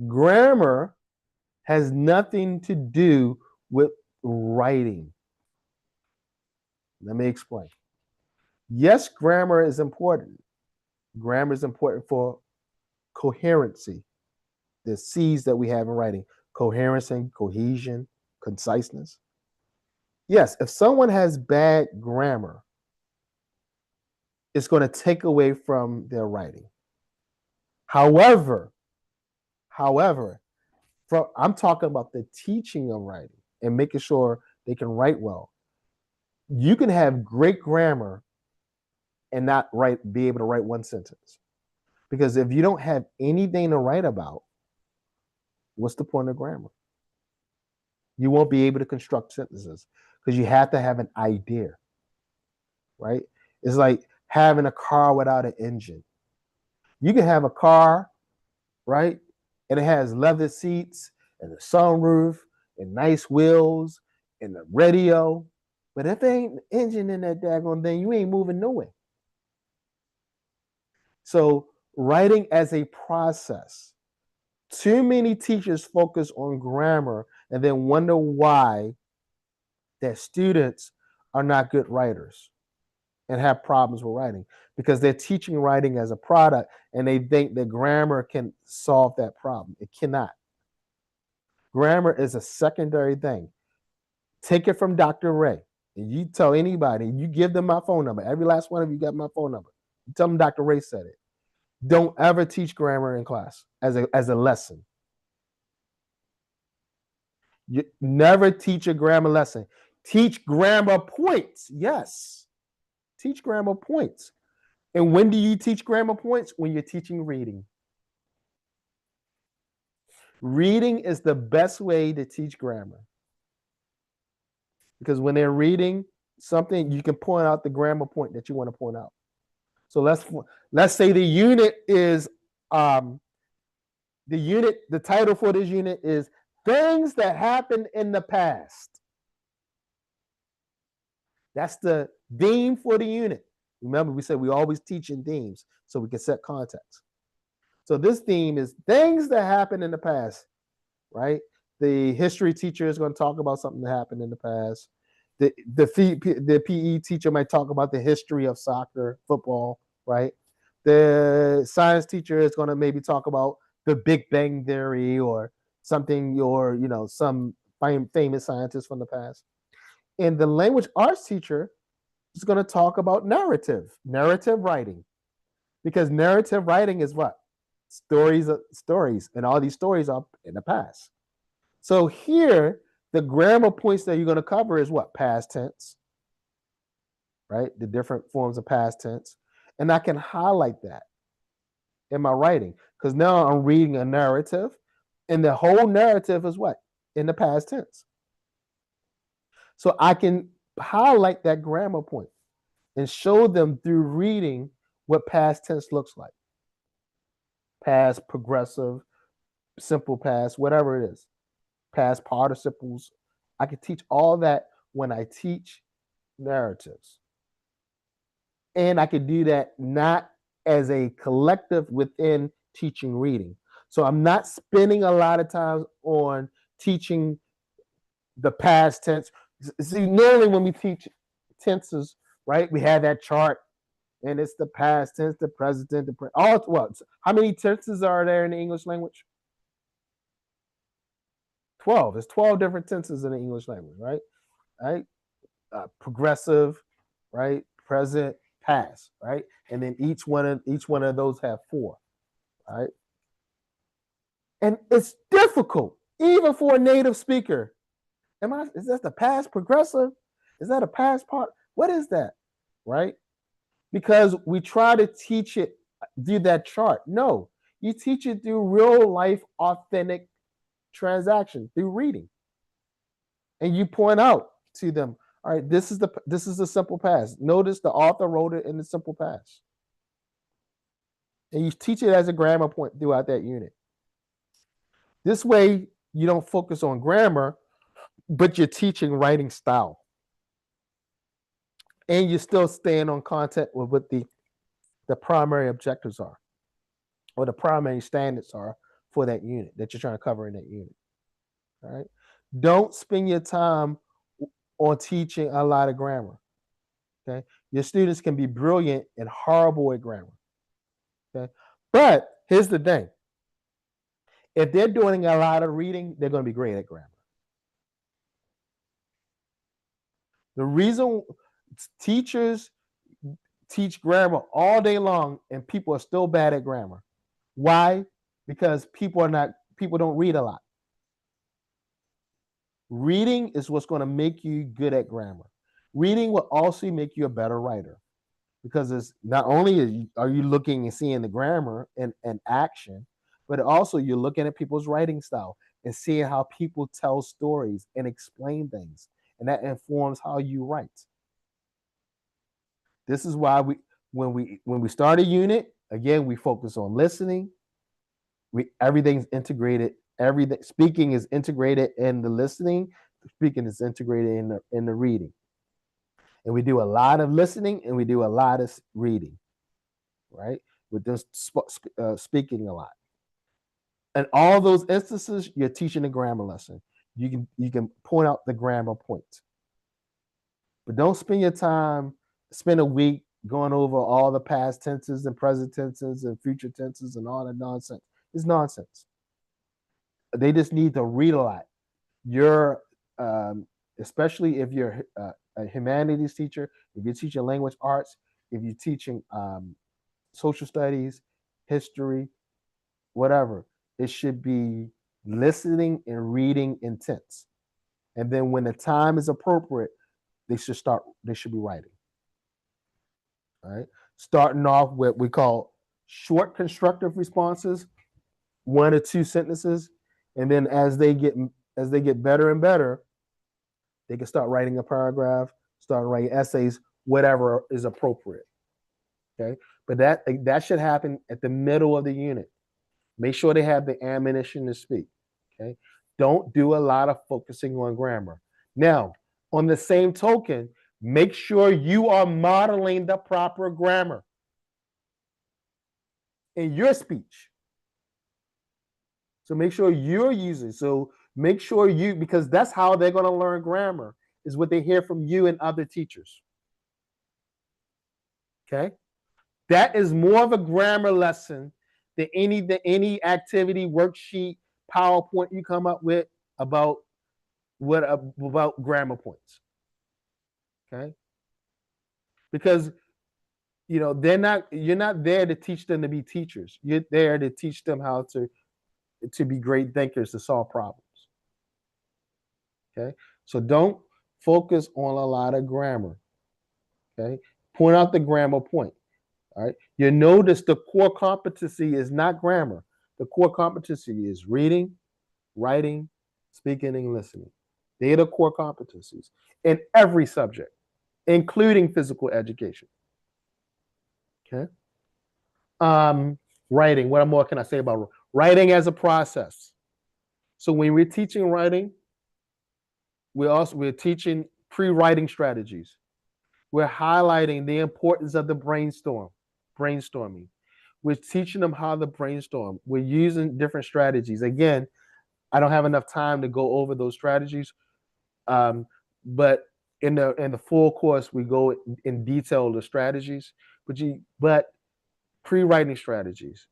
Grammar has nothing to do with writing. Let me explain. Yes, grammar is important. Grammar is important for coherency, the C's that we have in writing: coherency, cohesion, conciseness. Yes, if someone has bad grammar, it's going to take away from their writing. However, I'm talking about the teaching of writing and making sure they can write well. You can have great grammar and not be able to write one sentence. Because if you don't have anything to write about, what's the point of grammar? You won't be able to construct sentences because you have to have an idea, right? It's like having a car without an engine. You can have a car, right? And it has leather seats and a sunroof and nice wheels and the radio. But if there ain't an engine in that daggone thing, you ain't moving nowhere. So writing as a process. Too many teachers focus on grammar and then wonder why their students are not good writers and have problems with writing because they're teaching writing as a product and they think that grammar can solve that problem. It cannot. Grammar is a secondary thing. Take it from Dr. Ray. And you tell anybody, you give them my phone number. Every last one of you got my phone number. You tell them Dr. Ray said it. Don't ever teach grammar in class as a lesson. You never teach a grammar lesson. Teach grammar points. Yes. Teach grammar points. And when do you teach grammar points? When you're teaching reading. Reading is the best way to teach grammar. Because when they're reading something, you can point out the grammar point that you want to point out. So let's say the unit is the title for this unit is Things That Happened in the Past. That's the theme for the unit. Remember, we said we always teach in themes so we can set context. So this theme is things that happened in the past, right? The history teacher is going to talk about something that happened in the past. The PE teacher might talk about the history of soccer, football, right? The science teacher is going to maybe talk about the Big Bang Theory or something, or some famous scientist from the past. And the language arts teacher is going to talk about narrative writing, because narrative writing is what? Stories, and all these stories are in the past. So here, the grammar points that you're going to cover is what? Past tense, right? The different forms of past tense. And I can highlight that in my writing because now I'm reading a narrative, and the whole narrative is what? In the past tense. So I can highlight that grammar point and show them through reading what past tense looks like. Past, progressive, simple past, whatever it is. Past participles. I can teach all that when I teach narratives. And I can do that not as a collective within teaching reading. So I'm not spending a lot of time on teaching the past tense. See, normally when we teach tenses, right, we have that chart, and it's the past tense, the present, all what? How many tenses are there in the English language? 12. There's 12 different tenses in the English language, right? Right? progressive, right? Present, past, right? And then each one of those have four, right? And it's difficult, even for a native speaker. Is that the past progressive? Is that a past part? What is that? Right? Because we try to teach it, do that chart. No, you teach it through real life, authentic transaction, through reading. And you point out to them, all right, this is the simple past. Notice the author wrote it in the simple past. And you teach it as a grammar point throughout that unit. This way, you don't focus on grammar, but you're teaching writing style. And you're still staying on content with what the primary objectives are, or the primary standards are for that unit that you're trying to cover in that unit. All right. Don't spend your time on teaching a lot of grammar. Okay. Your students can be brilliant and horrible at grammar. Okay. But here's the thing. If they're doing a lot of reading, they're going to be great at grammar. The reason teachers teach grammar all day long and people are still bad at grammar. Why? Because people don't read a lot. Reading is what's going to make you good at grammar. Reading will also make you a better writer, because it's not only are you looking and seeing the grammar and action, but also you're looking at people's writing style and seeing how people tell stories and explain things, and that informs how you write. This is why when we start a unit, again, we focus on listening. Everything's integrated. Everything speaking is integrated in the listening. Speaking is integrated in the reading. And we do a lot of listening and we do a lot of reading, right? With this speaking a lot. In all those instances, you're teaching a grammar lesson. You can point out the grammar points, but don't spend a week going over all the past tenses and present tenses and future tenses and all that nonsense. It's nonsense. They just need to read a lot. You're especially if you're a humanities teacher, if you're teaching language arts, if you're teaching social studies, history, whatever, it should be listening and reading intense. And then when the time is appropriate, they should be writing. All right. Starting off with what we call short constructive responses, 1 or 2 sentences, and then as they get better and better, they can start writing a paragraph, start writing essays, whatever is appropriate. Okay, but that should happen at the middle of the unit. Make sure they have the ammunition to speak. Okay, don't do a lot of focusing on grammar. Now, on the same token, make sure you are modeling the proper grammar in your speech. So make sure you're using. So make sure because that's how they're going to learn grammar, is what they hear from you and other teachers. Okay? That is more of a grammar lesson than any activity, worksheet, PowerPoint you come up with about grammar points. Okay? Because you're not there to teach them to be teachers. You're there to teach them how to be great thinkers, to solve problems. Okay? So don't focus on a lot of grammar. Okay? Point out the grammar point. All right. You notice the core competency is not grammar. The core competency is reading, writing, speaking, and listening. They are the core competencies in every subject, including physical education. Okay. Writing. What more can I say about writing as a process? So when we're teaching writing, we're teaching pre-writing strategies. We're highlighting the importance of the brainstorming. We're teaching them how to brainstorm. We're using different strategies. Again, I don't have enough time to go over those strategies, but in the full course, we go in detail the strategies. But pre-writing strategies,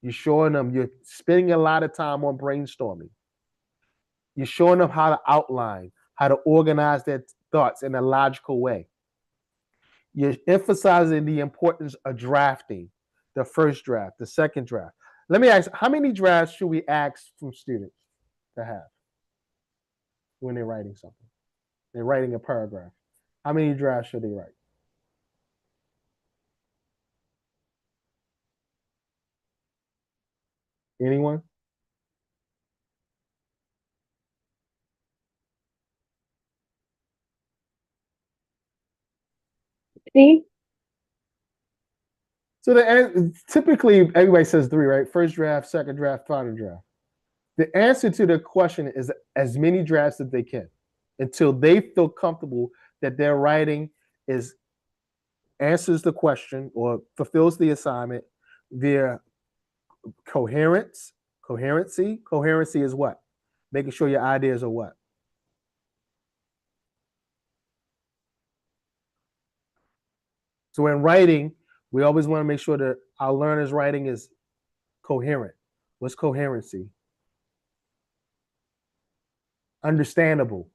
you're showing them. You're spending a lot of time on brainstorming. You're showing them how to outline, how to organize thoughts in a logical way. You're emphasizing the importance of drafting, the first draft, the second draft. Let me ask, how many drafts should we ask from students to have when they're writing something? They're writing a paragraph. How many drafts should they write? Anyone? Three. So typically everybody says three, right? First draft, second draft, final draft. The answer to the question is as many drafts as they can until they feel comfortable that their writing is answers the question or fulfills the assignment. Their coherency is what? Making sure your ideas are what? So in writing, we always want to make sure that our learners' writing is coherent. What's coherency? Understandable.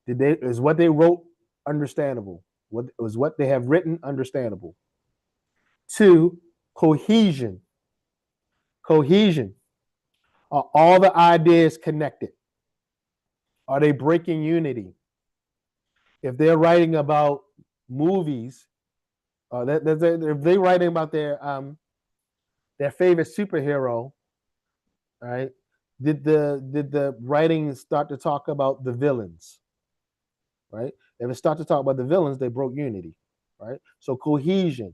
Is what they wrote understandable? What is what they have written understandable? Two, cohesion. Cohesion. Are all the ideas connected? Are they breaking unity? If they're writing about movies, if they're writing about their favorite superhero, right? Did the writing start to talk about the villains, right? If it start to talk about the villains, they broke unity, right? So cohesion.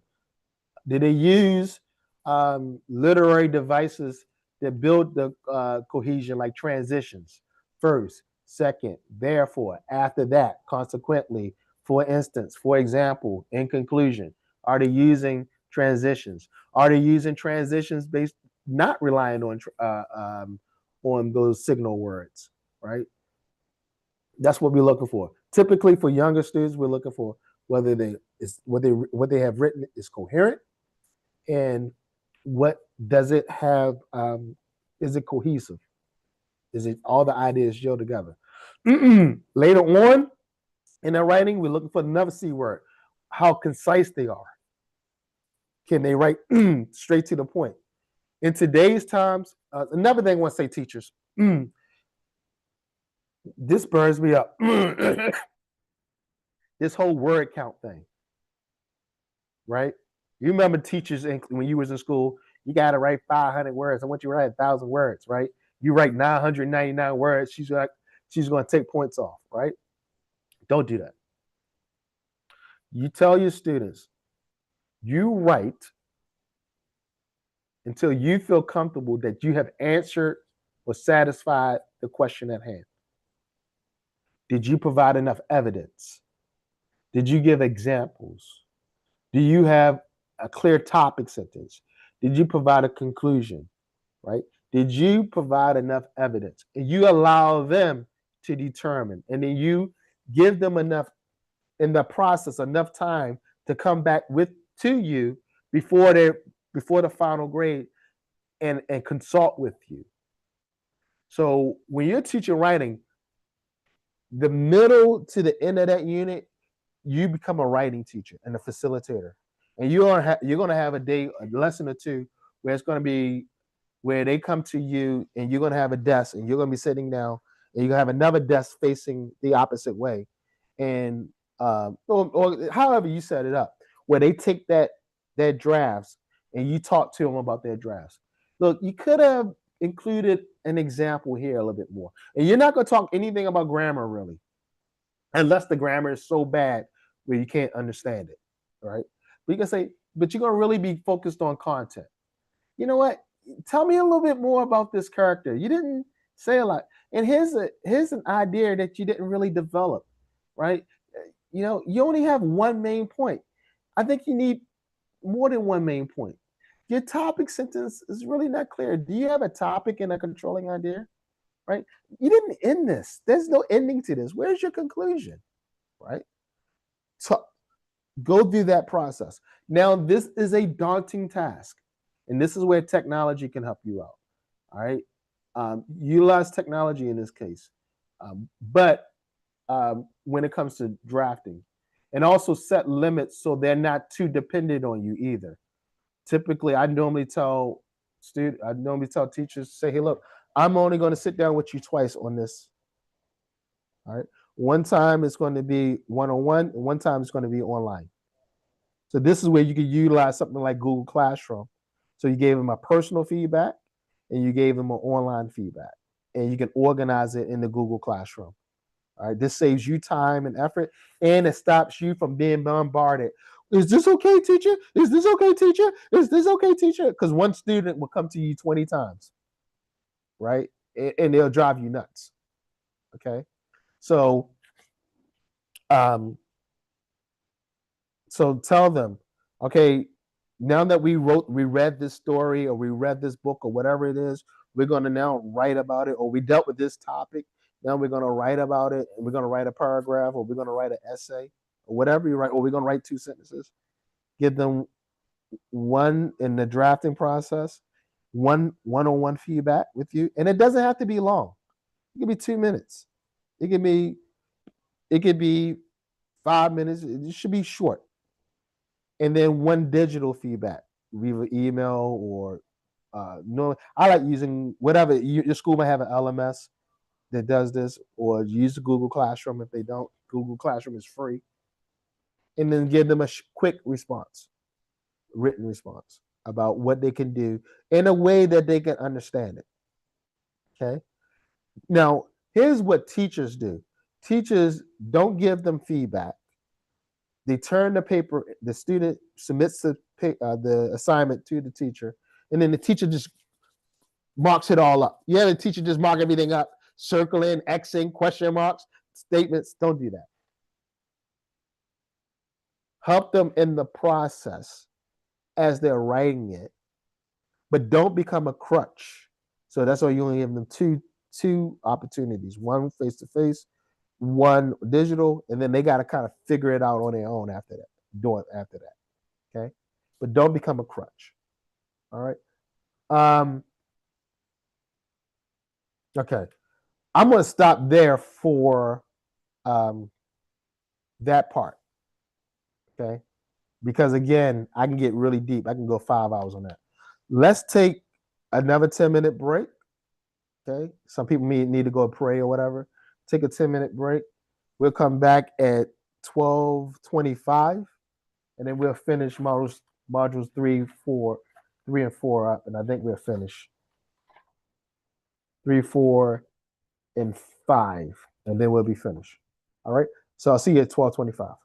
Did they use literary devices that build the cohesion, like transitions? First, second, therefore, after that, consequently, for instance, for example, in conclusion. Are they using transitions? Are they using transitions based not relying on those signal words, right? That's what we're looking for. Typically, for younger students, we're looking for whether what they have written is coherent, and what does it have? Is it cohesive? Is it all the ideas gel together? Later on in their writing, we're looking for another C word: how concise they are. Can they write straight to the point? In today's times, another thing I want to say, teachers, this burns me up. This whole word count thing, right? You remember teachers when you was in school, you got to write 500 words. I want you to write 1,000 words, right? You write 999 words, she's going to take points off, right? Don't do that. You tell your students, you write until you feel comfortable that you have answered or satisfied the question at hand. Did you provide enough evidence? Did you give examples? Do you have a clear topic sentence? Did you provide a conclusion? Right? Did you provide enough evidence? And you allow them to determine, and then you give them enough in the process, enough time to come back to you before the final grade and consult with you. So when you're teaching writing, the middle to the end of that unit, you become a writing teacher and a facilitator, and you're going to have a lesson or two where it's going to be where they come to you and you're going to have a desk and you're going to be sitting down and you're going to have another desk facing the opposite way, and or however you set it up, where they take their drafts and you talk to them about their drafts. Look, you could have included an example here a little bit more, and you're not going to talk anything about grammar really, unless the grammar is so bad where you can't understand it, right? But you can say, but you're going to really be focused on content. You know what? Tell me a little bit more about this character. You didn't say a lot. And here's an idea that you didn't really develop, right? You only have one main point. I think you need more than one main point. Your topic sentence is really not clear. Do you have a topic and a controlling idea? Right? You didn't end this. There's no ending to this. Where's your conclusion? Right? So go through that process. Now, this is a daunting task, and this is where technology can help you out. All right. Utilize technology in this case. But when it comes to drafting, and also set limits so they're not too dependent on you either. Typically, I normally tell teachers, say, hey, look, I'm only going to sit down with you twice on this. All right. One time it's going to be one-on-one, and one time it's going to be online. So this is where you could utilize something like Google Classroom. So you gave them a personal feedback and you gave them an online feedback, and you can organize it in the Google Classroom. All right. This saves you time and effort, and it stops you from being bombarded. Is this okay, teacher? Is this okay, teacher? Is this okay, teacher? Because one student will come to you 20 times, right? And they'll drive you nuts. Okay. So um, so tell them, okay, now that we read this story, or we read this book, or whatever it is, we're going to now write about it, or we dealt with this topic. Now we're going to write about it, and we're going to write a paragraph, or we're going to write an essay, or whatever you write, or we're going to write 2 sentences. Give them one in the drafting process, one-on-one feedback with you, and it doesn't have to be long. It could be 2 minutes. It could be 5 minutes. It should be short. And then one digital feedback, either email or no. I like using whatever your school might have an LMS that does this, or use the Google Classroom. If they don't, Google Classroom is free. And then give them a quick response, written response about what they can do in a way that they can understand it. Okay. Now, here's what teachers do. Teachers don't give them feedback. They turn the paper. The student submits the assignment to the teacher, and then the teacher just marks it all up. Yeah, the teacher just mark everything up, circling, Xing, question marks, statements. Don't do that. Help them in the process as they're writing it, but don't become a crutch. So that's why you only give them two opportunities: one face to face, one digital, and then they got to kind of figure it out on their own after that. Do it after that. Okay, but don't become a crutch. All right. Okay. I'm going to stop there for um, that part. Okay. Because again, I can get really deep. I can go 5 hours on that. Let's take another 10-minute break. Okay. Some people need to go pray or whatever. Take a 10-minute break. We'll come back at 12:25, and then we'll finish modules 3 and 4 up. And I think we'll finish 3, 4, and 5, and then we'll be finished. All right. So I'll see you at 12:25.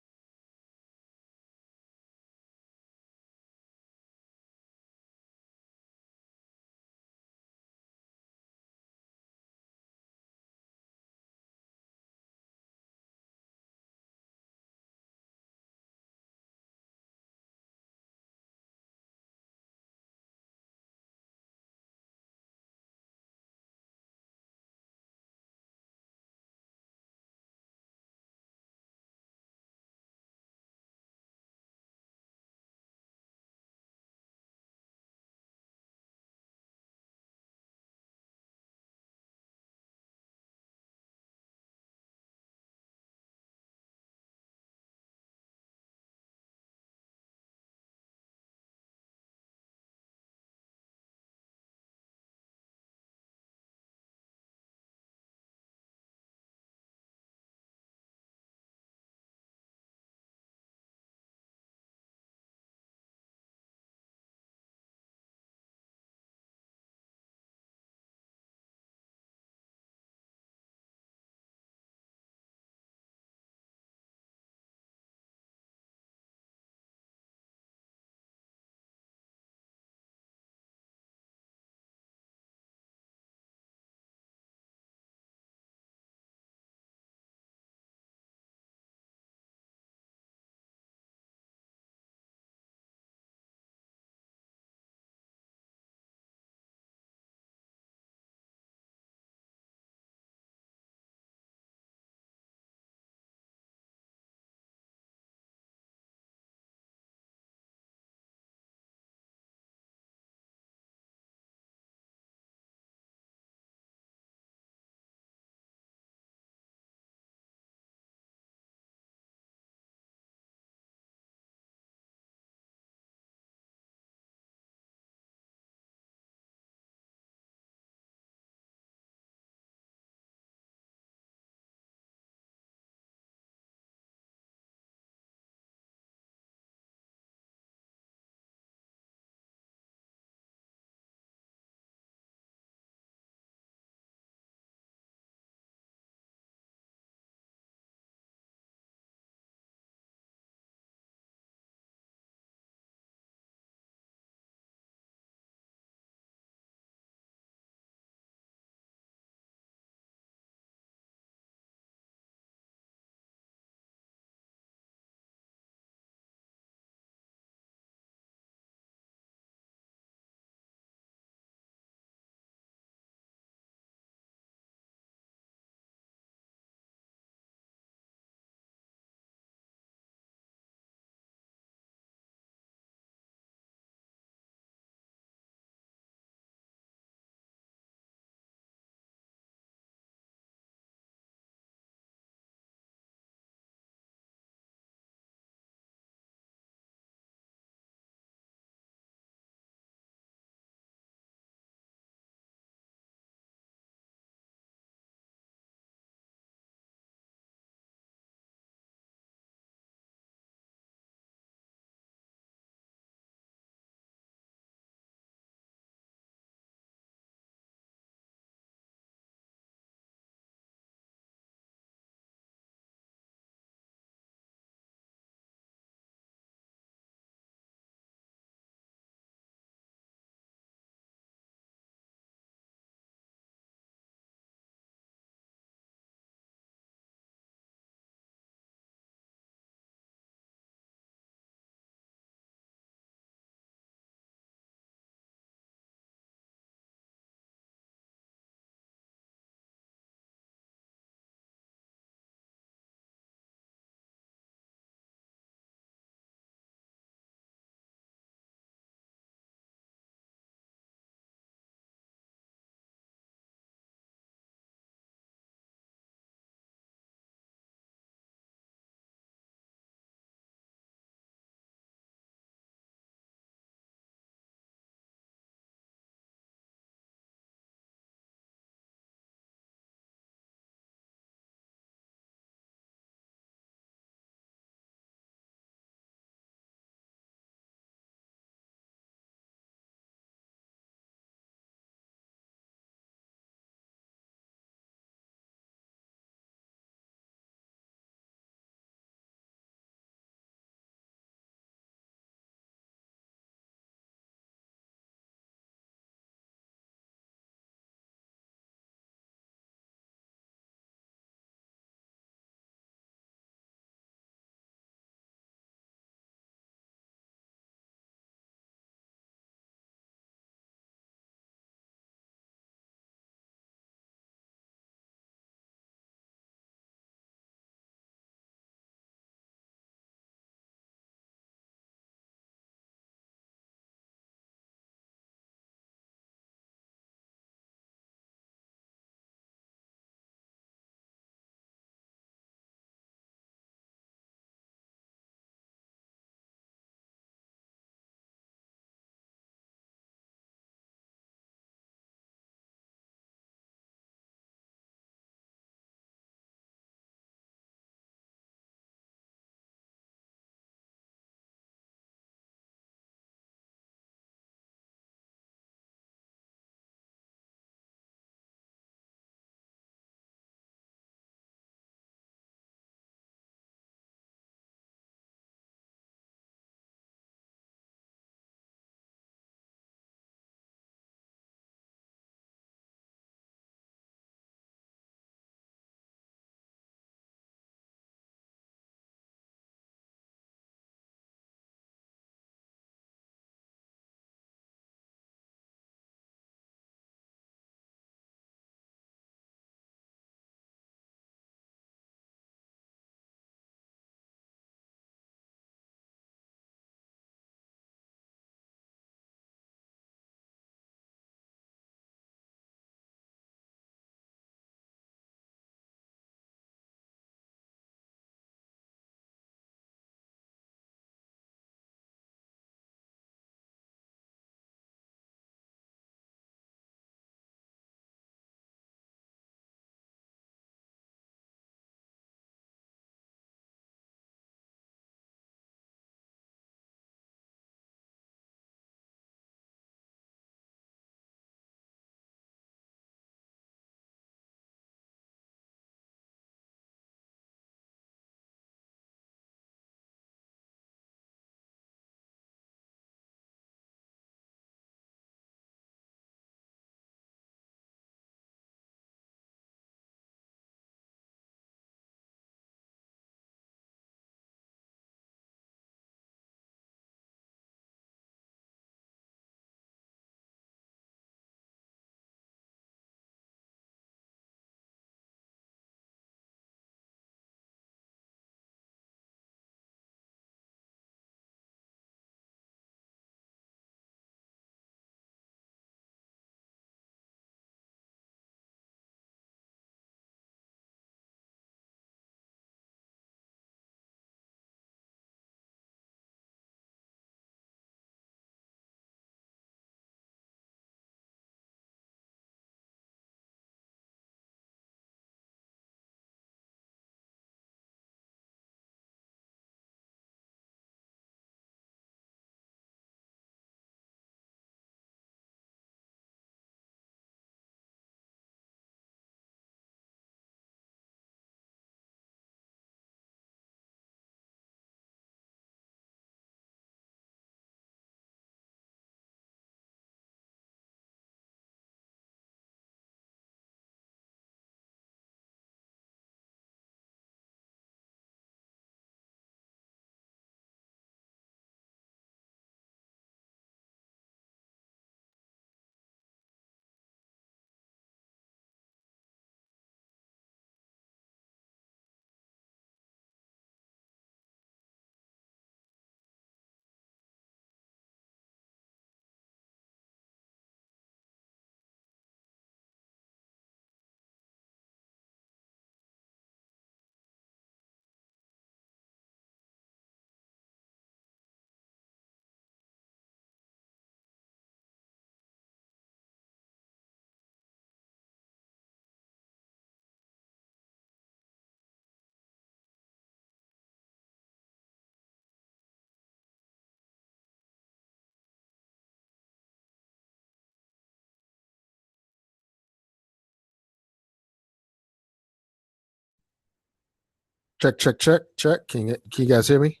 Check, check, check, check. Can you guys hear me?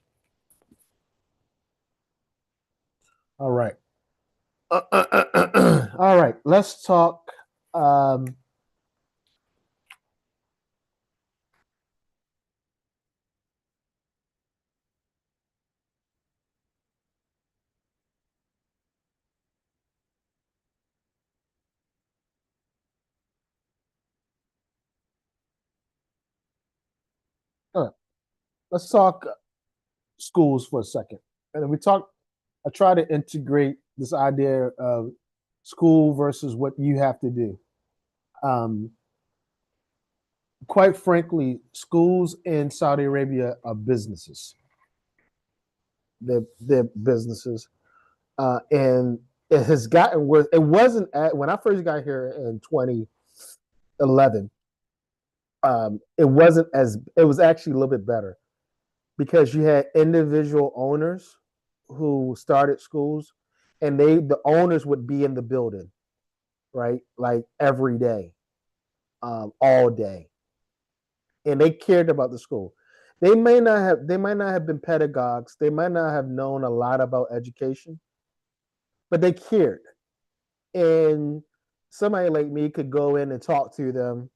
All right. All right. Let's talk. Um, all right. Let's talk schools for a second. And we talk. I try to integrate this idea of school versus what you have to do. Um, quite frankly, schools in Saudi Arabia are businesses. They're businesses, and it has gotten worse. It wasn't when I first got here in 2011. It wasn't as it was actually a little bit better because you had individual owners who started schools, and the owners would be in the building, right, like every day, all day, and they cared about the school. They might not have been pedagogues. They might not have known a lot about education, but they cared. And somebody like me could go in and talk to them,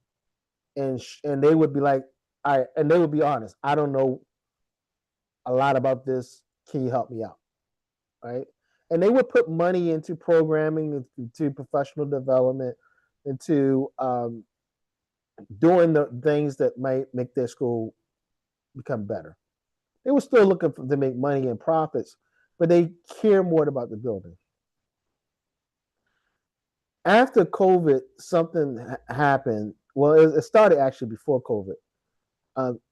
and they would be like, "All right," and they would be honest. I don't know a lot about this. Can you help me out? Right? And they would put money into programming, into professional development, into doing the things that might make their school become better. They were still looking to make money and profits, but they care more about the building. After COVID, something happened. Well, it started actually before COVID.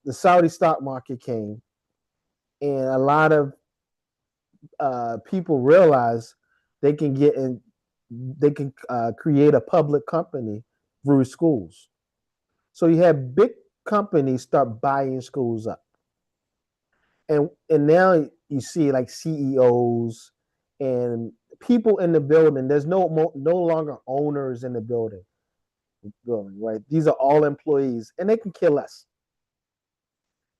The Saudi stock market came, and a lot of people realized they can get in, they can create a public company through schools. So you have big companies start buying schools up, and now you see like CEOs and people in the building. There's no longer owners in the building, right? These are all employees, and they can care less.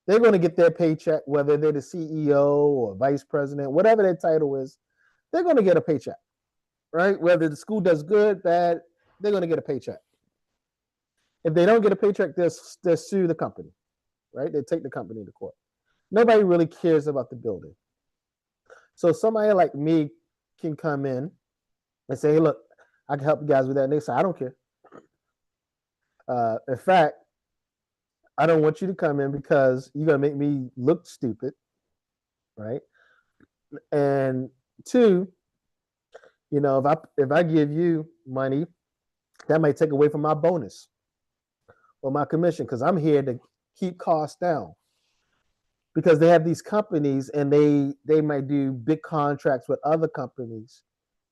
They're going to get their paycheck, whether they're the CEO or vice president, whatever their title is. They're going to get a paycheck, right? Whether the school does good, bad, they're going to get a paycheck. If they don't get a paycheck, they'll sue the company, right? They take the company to court. Nobody really cares about the building. So somebody like me can come in and say, hey, look, I can help you guys with that. And they say, I don't care. In fact, I don't want you to come in because you're going to make me look stupid, right? And two, if I give you money, that might take away from my bonus or my commission because I'm here to keep costs down. Because they have these companies and they might do big contracts with other companies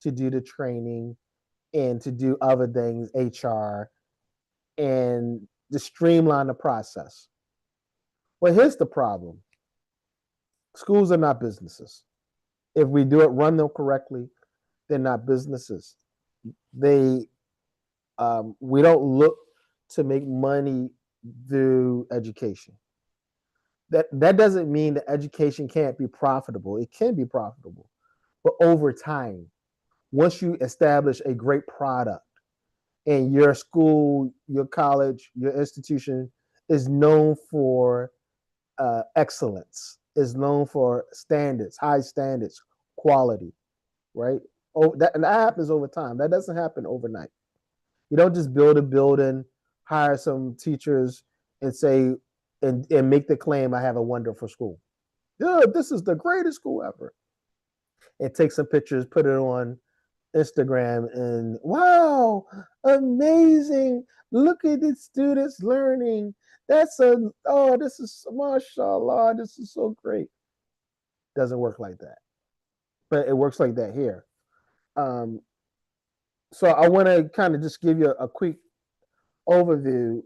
to do the training and to do other things, HR, and to streamline the process. Well, here's the problem. Schools are not businesses. If we run them correctly, they're not businesses. They we don't look to make money through education. That doesn't mean that education can't be profitable. It can be profitable, but over time, once you establish a great product and your school, your college, your institution is known for excellence, is known for standards, high standards, quality, right? And that happens over time. That doesn't happen overnight. You don't just build a building, hire some teachers, and say and make the claim I have a wonderful school. Yeah, this is the greatest school ever. And take some pictures, put it on Instagram, and wow, amazing! Look at the students learning. This is mashallah. This is so great. Doesn't work like that, but it works like that here. Um, so I want to kind of just give you a quick overview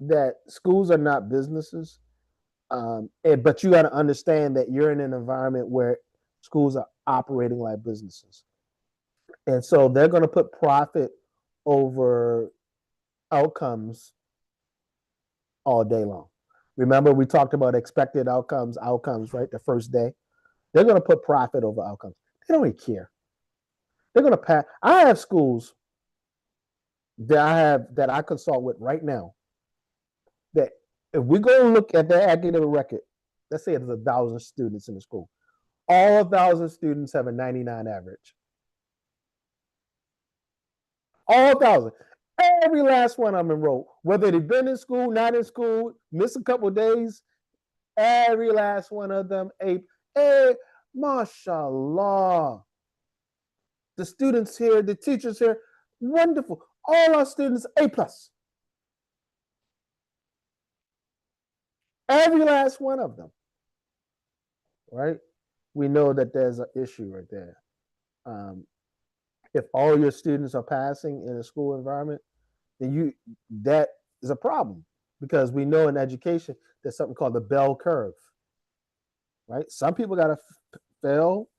that schools are not businesses, but you got to understand that you're in an environment where schools are operating like businesses, and so they're going to put profit over outcomes all day long. Remember, we talked about expected outcomes, right? The first day. They're going to put profit over outcomes. They don't really care. They're going to pass. I have schools that I consult with right now that if we go and look at their academic record, let's say there's 1,000 students in the school. All 1,000 students have a 99 average. All 1,000. Every last one of them enrolled, whether they've been in school, not in school, miss a couple of days. Every last one of them, mashallah. The students here, the teachers here, wonderful. All our students, A plus. Every last one of them, right? We know that there's an issue right there. If all your students are passing in a school environment, then that is a problem, because we know in education there's something called the bell curve, right? Some people got to fail.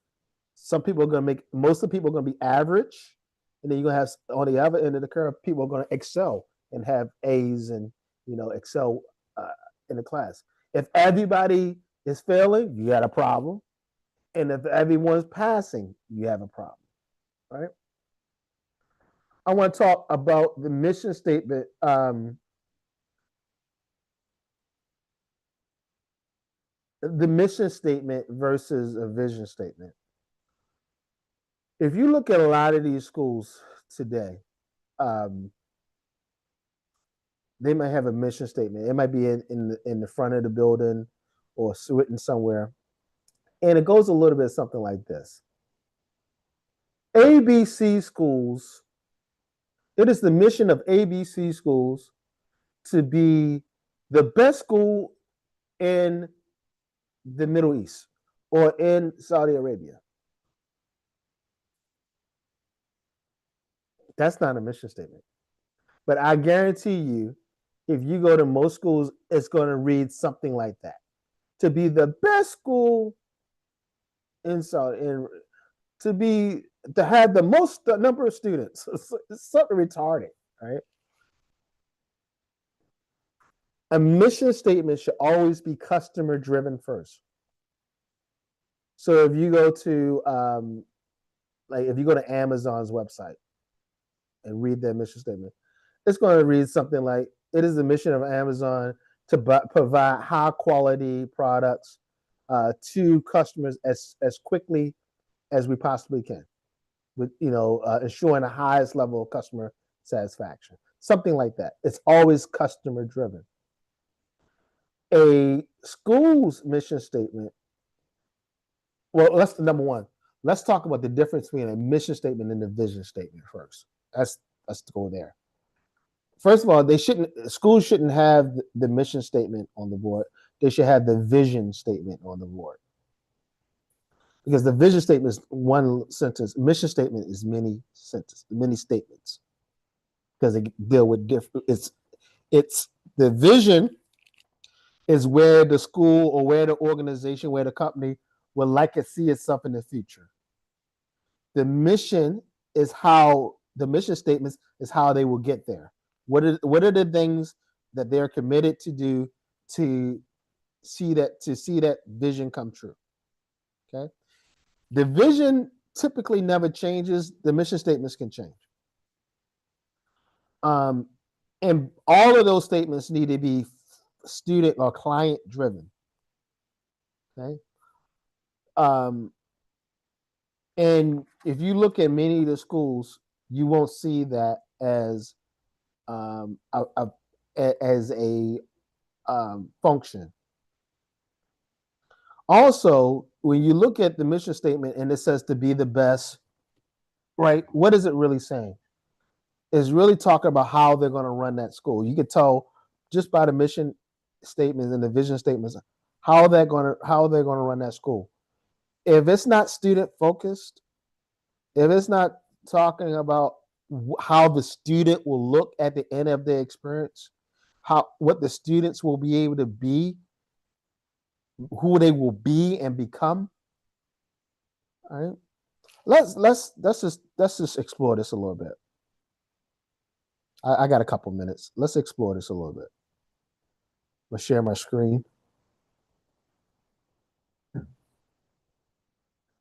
Some people are going to most of the people are going to be average. And then you're going to have on the other end of the curve, people are going to excel and have A's and, excel in the class. If everybody is failing, you got a problem. And if everyone's passing, you have a problem, right? I want to talk about the mission statement. The mission statement versus a vision statement. If you look at a lot of these schools today, they might have a mission statement. It might be in the front of the building or written somewhere. And it goes a little bit something like this. ABC schools, it is the mission of ABC schools to be the best school in the Middle East or in Saudi Arabia. That's not a mission statement. But I guarantee you, if you go to most schools, it's going to read something like that. To be the best school in Saudi, to have the most number of students. It's something retarded, right? A mission statement should always be customer driven first. So if you go to Amazon's website and read their mission statement, it's going to read something like, it is the mission of Amazon to provide high quality products to customers as quickly as we possibly can, with ensuring the highest level of customer satisfaction. Something like that. It's always customer driven. A school's mission statement. Well, that's the number one. Let's talk about the difference between a mission statement and a vision statement first. Let's go there. First of all, schools shouldn't have the mission statement on the board. They should have the vision statement on the board. Because the vision statement is one sentence. Mission statement is many statements. Because they deal with different. It's the vision is where the school or where the organization, where the company would like to see itself in the future. The mission statements is how they will get there. What are the things that they're committed to do to see that vision come true? Okay. The vision typically never changes. The mission statements can change. And all of those statements need to be student or client driven. Okay. And if you look at many of the schools, you won't see that as a function. Also, when you look at the mission statement and it says to be the best, right? What is it really saying? It's really talking about how they're going to run that school. You can tell just by the mission statements and the vision statements how they're going to run that school. If it's not student focused, if it's not talking about how the student will look at the end of their experience, what the students will be able to be, who they will be and become. All right. Let's just explore this a little bit. I got a couple minutes. Let's explore this a little bit. I'm gonna share my screen.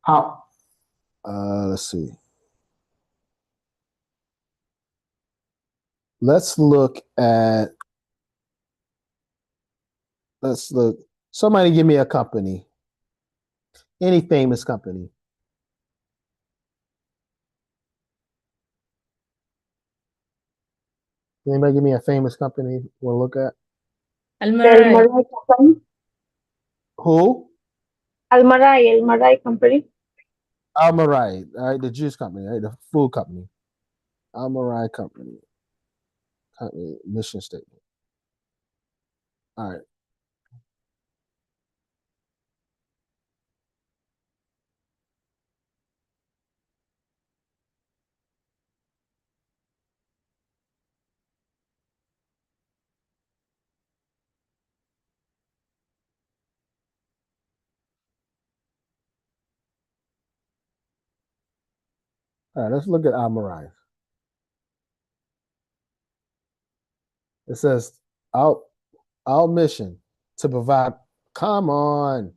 How? Let's see. Let's look at. Let's look. Somebody give me a company. Any famous company. Anybody give me a famous company we'll look at? Almarai. Almarai Company. Who? Almarai Company. Almarai, all right, the juice company, right, the food company. Almarai company mission statement. All right. All right, let's look at Almarai. It says our mission to provide. Come on,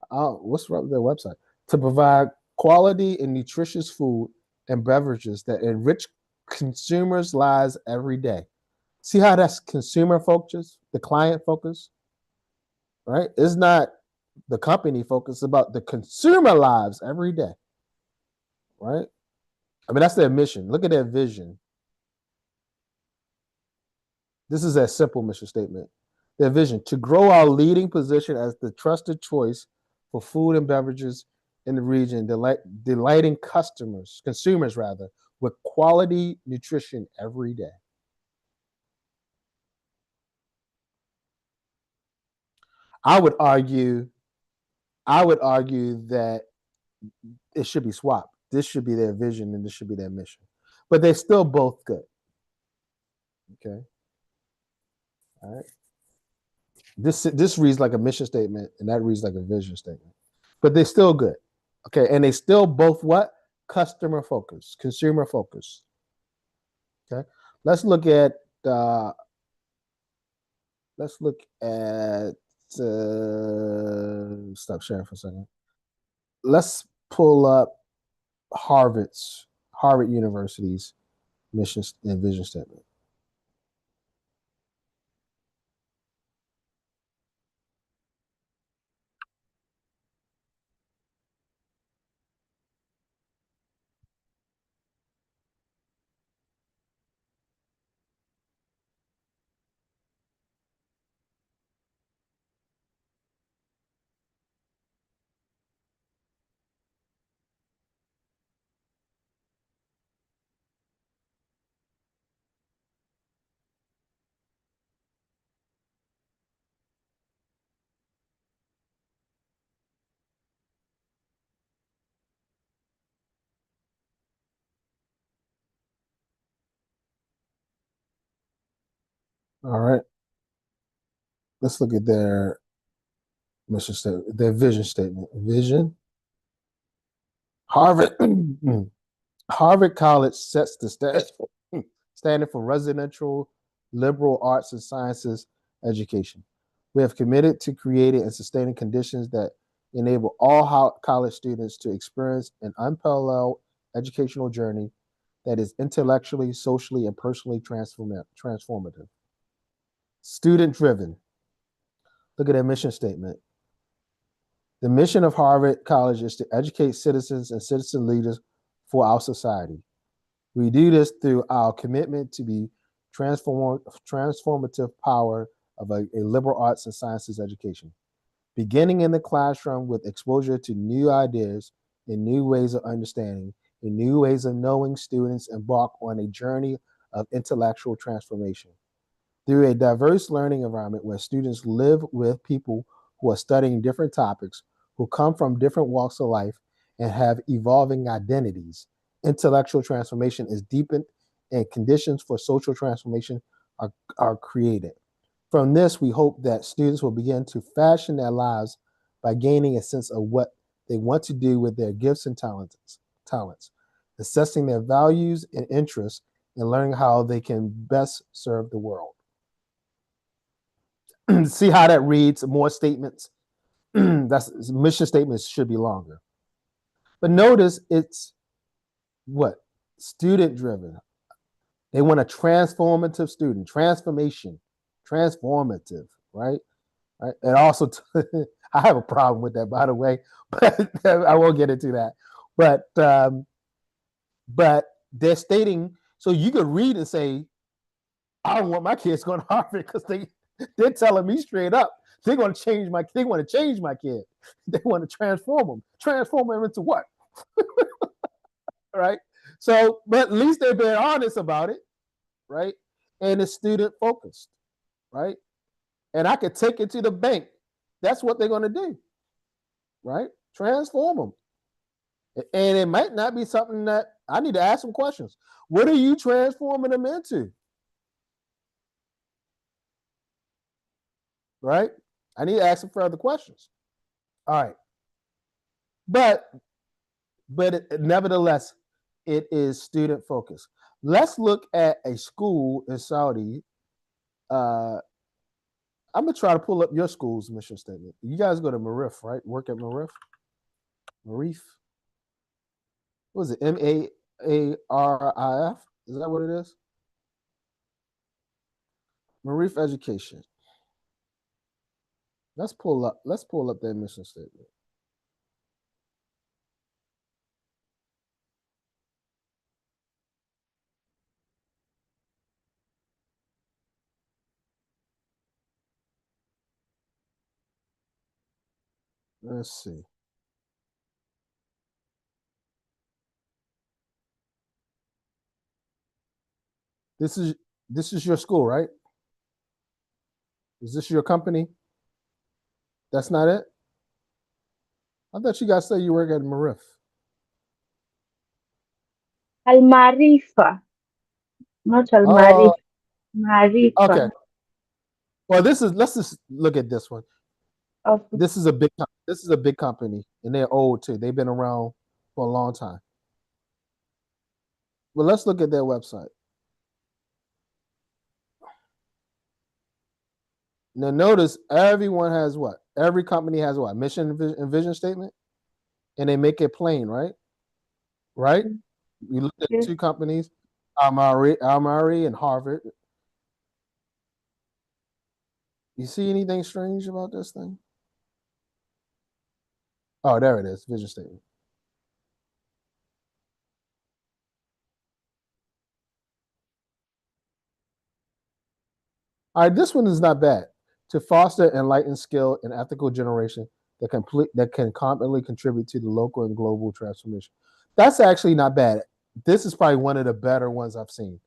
what's wrong with their website? To provide quality and nutritious food and beverages that enrich consumers' lives every day. See how that's consumer focused, the client focus, right? It's not the company focus, it's about the consumer lives every day, right? I mean, that's their mission. Look at their vision. This is a simple mission statement. Their vision to grow our leading position as the trusted choice for food and beverages in the region, delighting consumers rather, with quality nutrition every day. I would argue, I would argue that it should be swapped. This should be their vision and this should be their mission. But they're still both good. Okay. All right. This reads like a mission statement and that reads like a vision statement. But they're still good. Okay. And they still both what? Customer focus, consumer focus. Okay. Let's look at uh let's look at stop sharing for a second. Let's pull up Harvard University's mission and vision statement. All right. Let's look at their mission statement, their vision statement. Vision. Harvard Harvard College sets the standard for residential liberal arts and sciences education. We have committed to creating and sustaining conditions that enable all college students to experience an unparalleled educational journey that is intellectually, socially, and personally transformative. Student driven. Look at their mission statement. The mission of Harvard College is to educate citizens and citizen leaders for our society. We do this through our commitment to be transformative power of a liberal arts and sciences education, beginning in the classroom with exposure to new ideas and new ways of understanding and new ways of knowing. Students embark on a journey of intellectual transformation through a diverse learning environment where students live with people who are studying different topics, who come from different walks of life, and have evolving identities. Intellectual transformation is deepened, and conditions for social transformation are created. From this, we hope that students will begin to fashion their lives by gaining a sense of what they want to do with their gifts and talents, assessing their values and interests, and learning how they can best serve the world. See how that reads? More statements. That's mission statements should be longer. But notice it's what? Student driven. They want a transformative student, transformation, transformative, right? Right. And also, I have a problem with that, by the way, but I won't get into that. But they're stating so you could read and say, I don't want my kids going to Harvard because they're telling me straight up they're going to change my they want to change my kid. They want to transform them into what? Right. So, but at least they're being honest about it, right? And it's student focused, right? And I could take it to the bank. That's what they're going to do, right? Transform them. And it might not be something that I need to ask some questions. What are you transforming them into? Right? I need to ask some further questions. All right. But nevertheless, it is student focused. Let's look at a school in Saudi. I'm gonna try to pull up your school's mission statement. You guys go to Marif, right? Work at Marif. Marif. What is it? Marif? Is that what it is? Marif Education. Let's pull up. Let's pull up their mission statement. Let's see. This is this is your school, right? Is this your company? That's not it. I thought you guys said you work at Marif. Al Marifa, not Al Oh, Marif. Marifa. okay. Well, this is. Let's just look at this one. Okay. This is a big. This is a big company, and they're old too. They've been around for a long time. Well, let's look at their website. Now, notice everyone has what? Every company has what? Mission and vision statement, and they make it plain, right? Right. You look at Yes. two companies, Almari and Harvard. You see anything strange about this thing? Oh, there it is. Vision statement. All right, this one is not bad. To foster enlightened skill and ethical generation that can competently contribute to the local and global transformation. That's actually not bad. This is probably one of the better ones I've seen.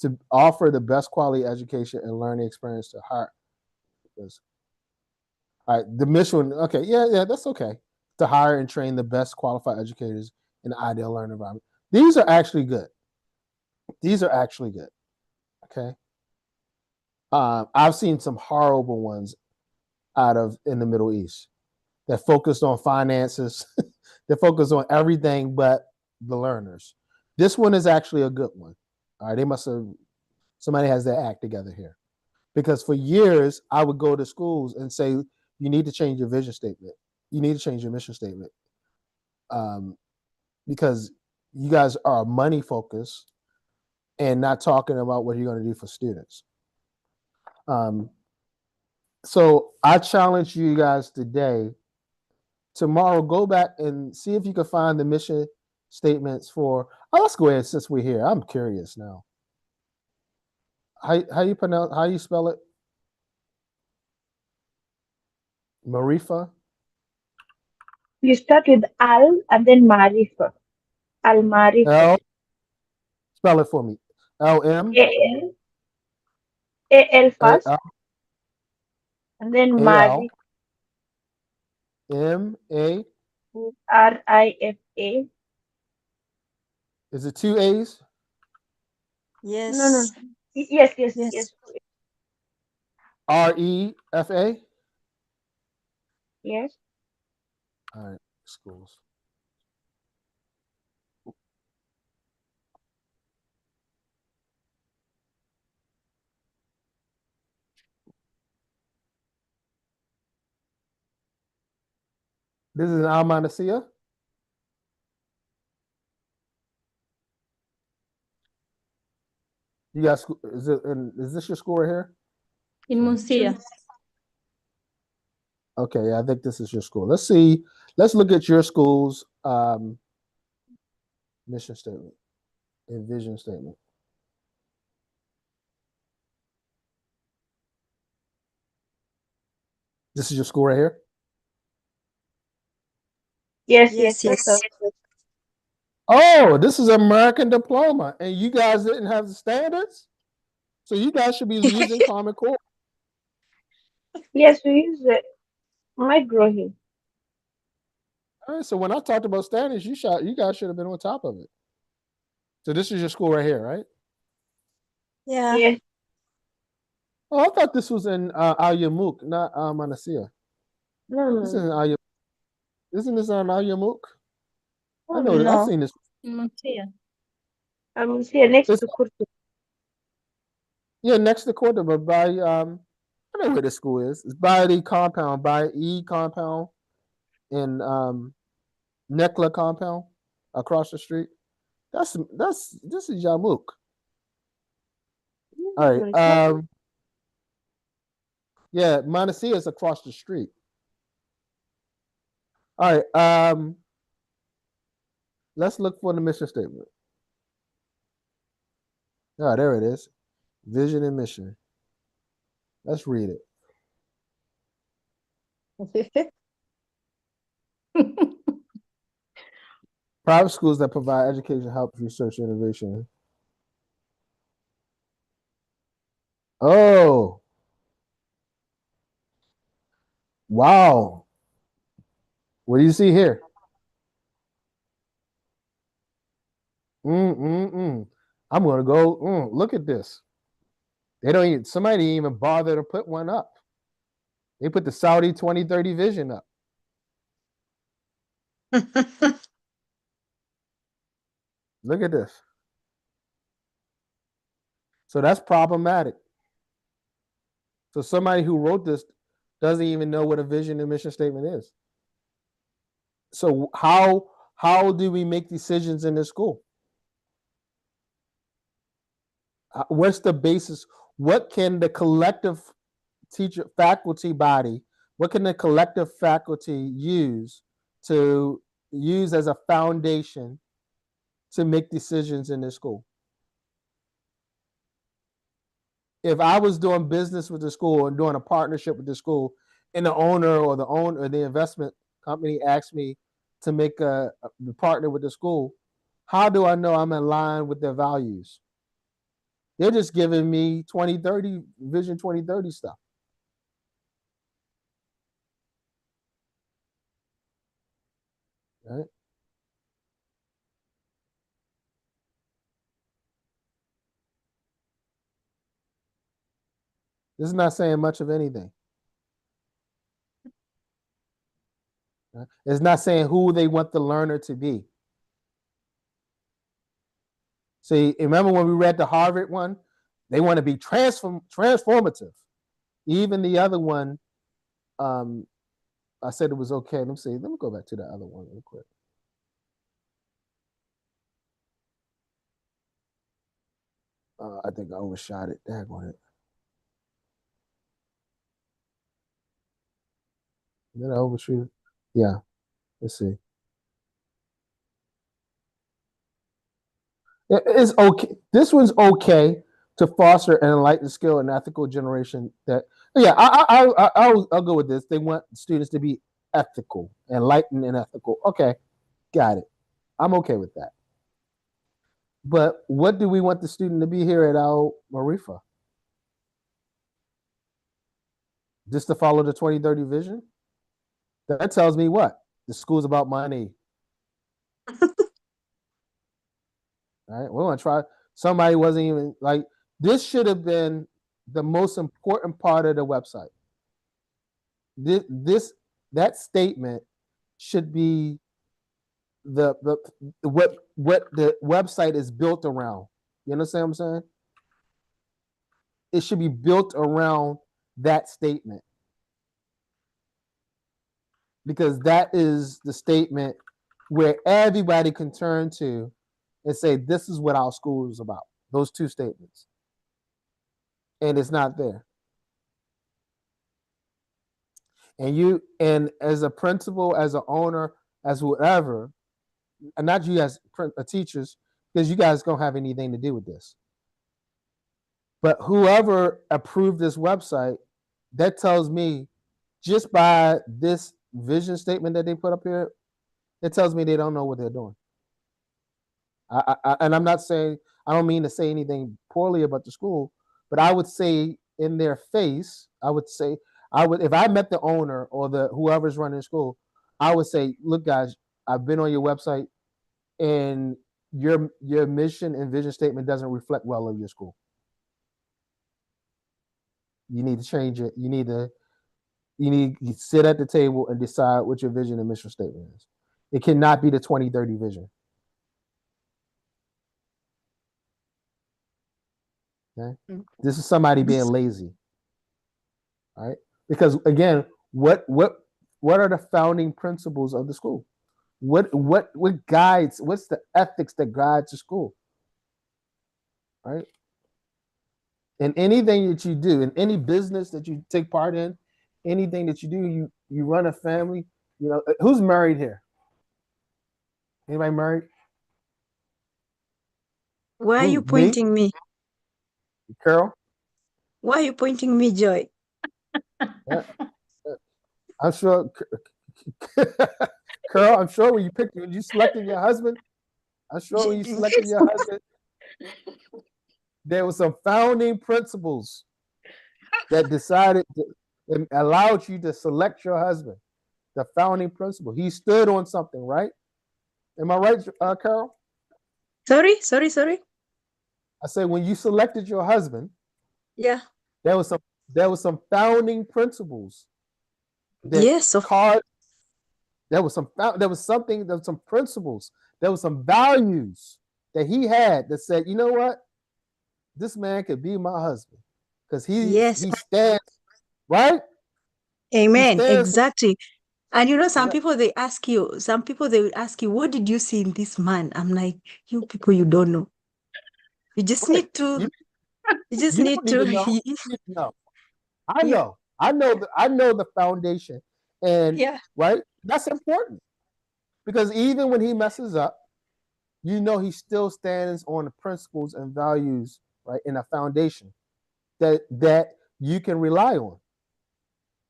To offer the best quality education and learning experience to hire. All right, the mission. Okay, yeah, that's okay. To hire and train the best qualified educators in the ideal learning environment. These are actually good. These are actually good. Okay. I've seen some horrible ones out of in the Middle East that focused on finances. They focused on everything but the learners. This one is actually a good one. All right, they must have somebody has their act together here. Because for years I would go to schools and say, you need to change your vision statement. You need to change your mission statement. Um, because you guys are money focused and not talking about what you're going to do for students. Um, so I challenge you guys today. Tomorrow, go back and see if you can find the mission statements for. Oh, let's go ahead since we're here. I'm curious now. How you pronounce? How you spell it? Marifa. You start with Al and then Marifa. Al Marifa. L. Spell it for me. L M A-L. A-L A first and then A L Marifa. M A. R-I-F-A. Is it two A's? No, no. Yes. Yes, yes, yes, Yes. Refa. yes. All right, schools. This is in Almanacilla. You got school? Is this your school right here? In Muncia. Okay, yeah, I think this is your school. Let's see. Let's look at your school's mission statement and vision statement. This is your school right here. Yes, Yes, yes, yes. sir. Oh, this is American diploma, and you guys didn't have the standards, so you guys should be using Common Core. Yes, we use it. Might grow here. All right, so when I talked about standards, you guys should have been on top of it. So this is your school right here, right? Yeah. Yes. Oh, I thought this was in Al Yamuk, not Manasseh. No, This no, isn't Al Yamuk. Isn't this on Al Yamuk? I no, know. no. I've No. seen this. In Muncia. I'm here next It's to Kurti. yeah, next to Cordoba, but by I know where the school is. It's by the compound, by E compound and Nekla compound across the street. This is Yamuk. All No, right. it's not. Yeah, Montecito is across the street. All right. Let's look for the mission statement. Oh, there it is. Vision and mission. Let's read it. Private schools that provide education, help, research, and innovation. Oh, wow. What do you see here? I'm gonna go. Look at this. They don't even. Somebody didn't even bother to put one up. They put the Saudi 2030 vision up. Look at this. So that's problematic. So somebody who wrote this doesn't even know what a vision and mission statement is. So how do we make decisions in this school? What's the basis? What can the collective teacher faculty body? What can the collective faculty to use as a foundation to make decisions in this school? If I was doing business with the school and doing a partnership with the school, and the owner or the investment company asked me to make a partner with the school, how do I know I'm in line with their values? They're just giving me 2030 vision 2030 stuff. Right? This is not saying much of anything. Right? It's not saying who they want the learner to be. See, remember when we read the Harvard one? They want to be transformative. Even the other one, I said it was okay. Let me see. Let me go back to the other one real quick. I think I overshot it. Daggone it. Did I overshoot it? Yeah. Let's see. It's okay. This one's okay to foster an enlightened, skill, and ethical generation. That yeah, I'll go with this. They want students to be ethical, enlightened, and ethical. Okay, got it. I'm okay with that. But what do we want the student to be here at Al Marifa? Just to follow the 2030 vision? That tells me what? The school's about money. Right? We want to try. Somebody wasn't even like this should have been the most important part of the website. This that statement should be the what the website is built around. You understand what I'm saying? It should be built around that statement. because that is the statement where everybody can turn to and say, this is what our school is about. Those two statements. And it's not there. And as a principal, as an owner, as whatever, and not you as teachers, because you guys don't have anything to do with this. But whoever approved this website, that tells me just by this vision statement that they put up here, it tells me they don't know what they're doing. And I'm not saying, I don't mean to say anything poorly about the school, but I would say in their face, if I met the owner or the whoever's running the school, I would say, look, guys, I've been on your website, and your mission and vision statement doesn't reflect well of your school. You need to change it. You need to sit at the table and decide what your vision and mission statement is. It cannot be the 2030 vision. Okay? This is somebody being lazy. All right? Because again, what are the founding principles of the school? What guides, what's the ethics that guides the school? Right? And anything that you do, in any business that you take part in, anything that you do, you run a family, who's married here? Anybody married? Why are you pointing me? Carol? Why are you pointing me, Joy? Yeah. I'm sure, Carol, I'm sure when you selected your husband, there was some founding principles that allowed you to select your husband. The founding principle. He stood on something, right? Am I right, Carol? Sorry. I say when you selected your husband, Yeah. there was some founding principles. Yes. There was some principles. There was some values that he had that said, you know what? This man could be my husband. Because he stands, right? Amen. Exactly. And some people they would ask you, what did you see in this man? I'm like, you people, you don't know. You just need to. You just need to. know. I know. I know the foundation, and right. That's important because even when he messes up, he still stands on the principles and values, right, in a foundation that you can rely on,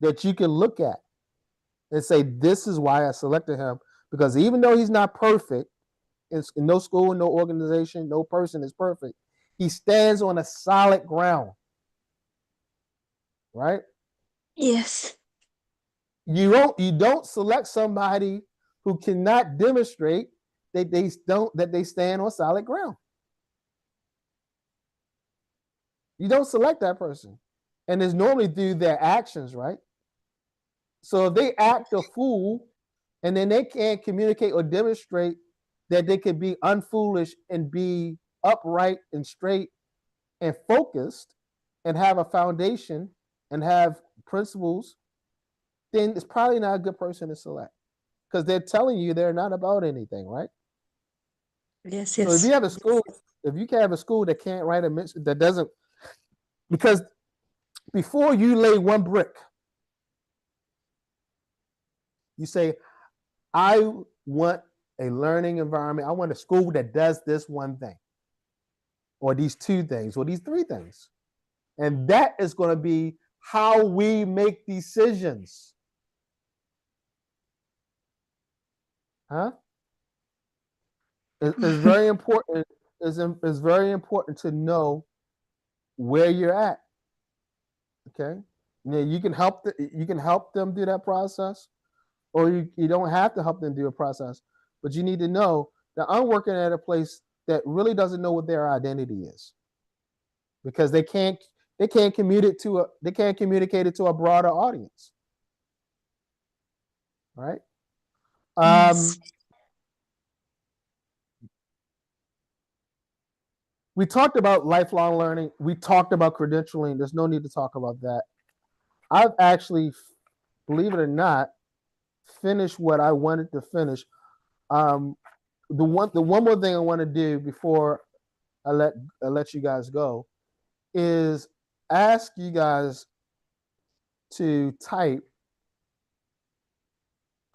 that you can look at and say, this is why I selected him, because even though he's not perfect, in no school, no organization, no person is perfect, he stands on a solid ground, right? Yes. You don't select somebody who cannot demonstrate that they stand on solid ground. You don't select that person. And it's normally through their actions, right? So if they act a fool and then they can't communicate or demonstrate that they could be unfoolish and be upright and straight and focused and have a foundation and have principles, then it's probably not a good person to select because they're telling you they're not about anything, right? Yes. So if you have a school, that can't write a mission, that doesn't, because before you lay one brick, you say, I want a learning environment. I want a school that does this one thing, or these two things, or these three things. And that is going to be how we make decisions. Huh? It's very important. It's very important to know where you're at. Okay. You can help them do that process, or you don't have to help them do a process, but you need to know that I'm working at a place that really doesn't know what their identity is, because they can't communicate it to a broader audience, right? Yes. We talked about lifelong learning. We talked about credentialing. There's no need to talk about that. I've actually, believe it or not, finish what I wanted to finish. The one more thing I want to do before I let you guys go is ask you guys to type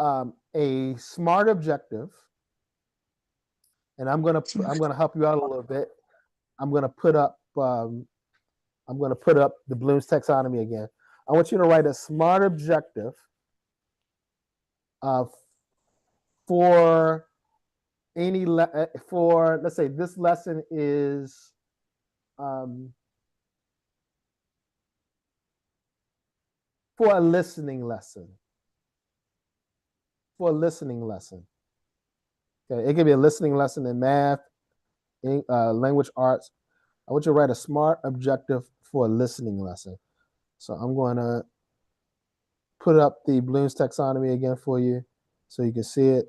a SMART objective, and I'm gonna help you out a little bit. I'm gonna put up the Bloom's taxonomy again. I want you to write a SMART objective for let's say this lesson is for a listening lesson. For a listening lesson. Okay, it could be a listening lesson in math, language arts. I want you to write a SMART objective for a listening lesson. So I'm going to put up the Bloom's taxonomy again for you so you can see it.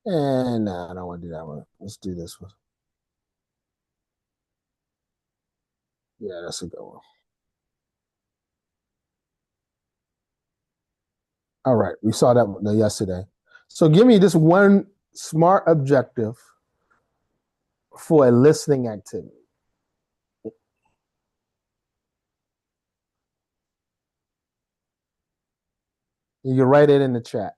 And no, I don't want to do that one. Let's do this one. Yeah, that's a good one. All right, we saw that one yesterday. So give me this one SMART objective for a listening activity. You can write it in the chat.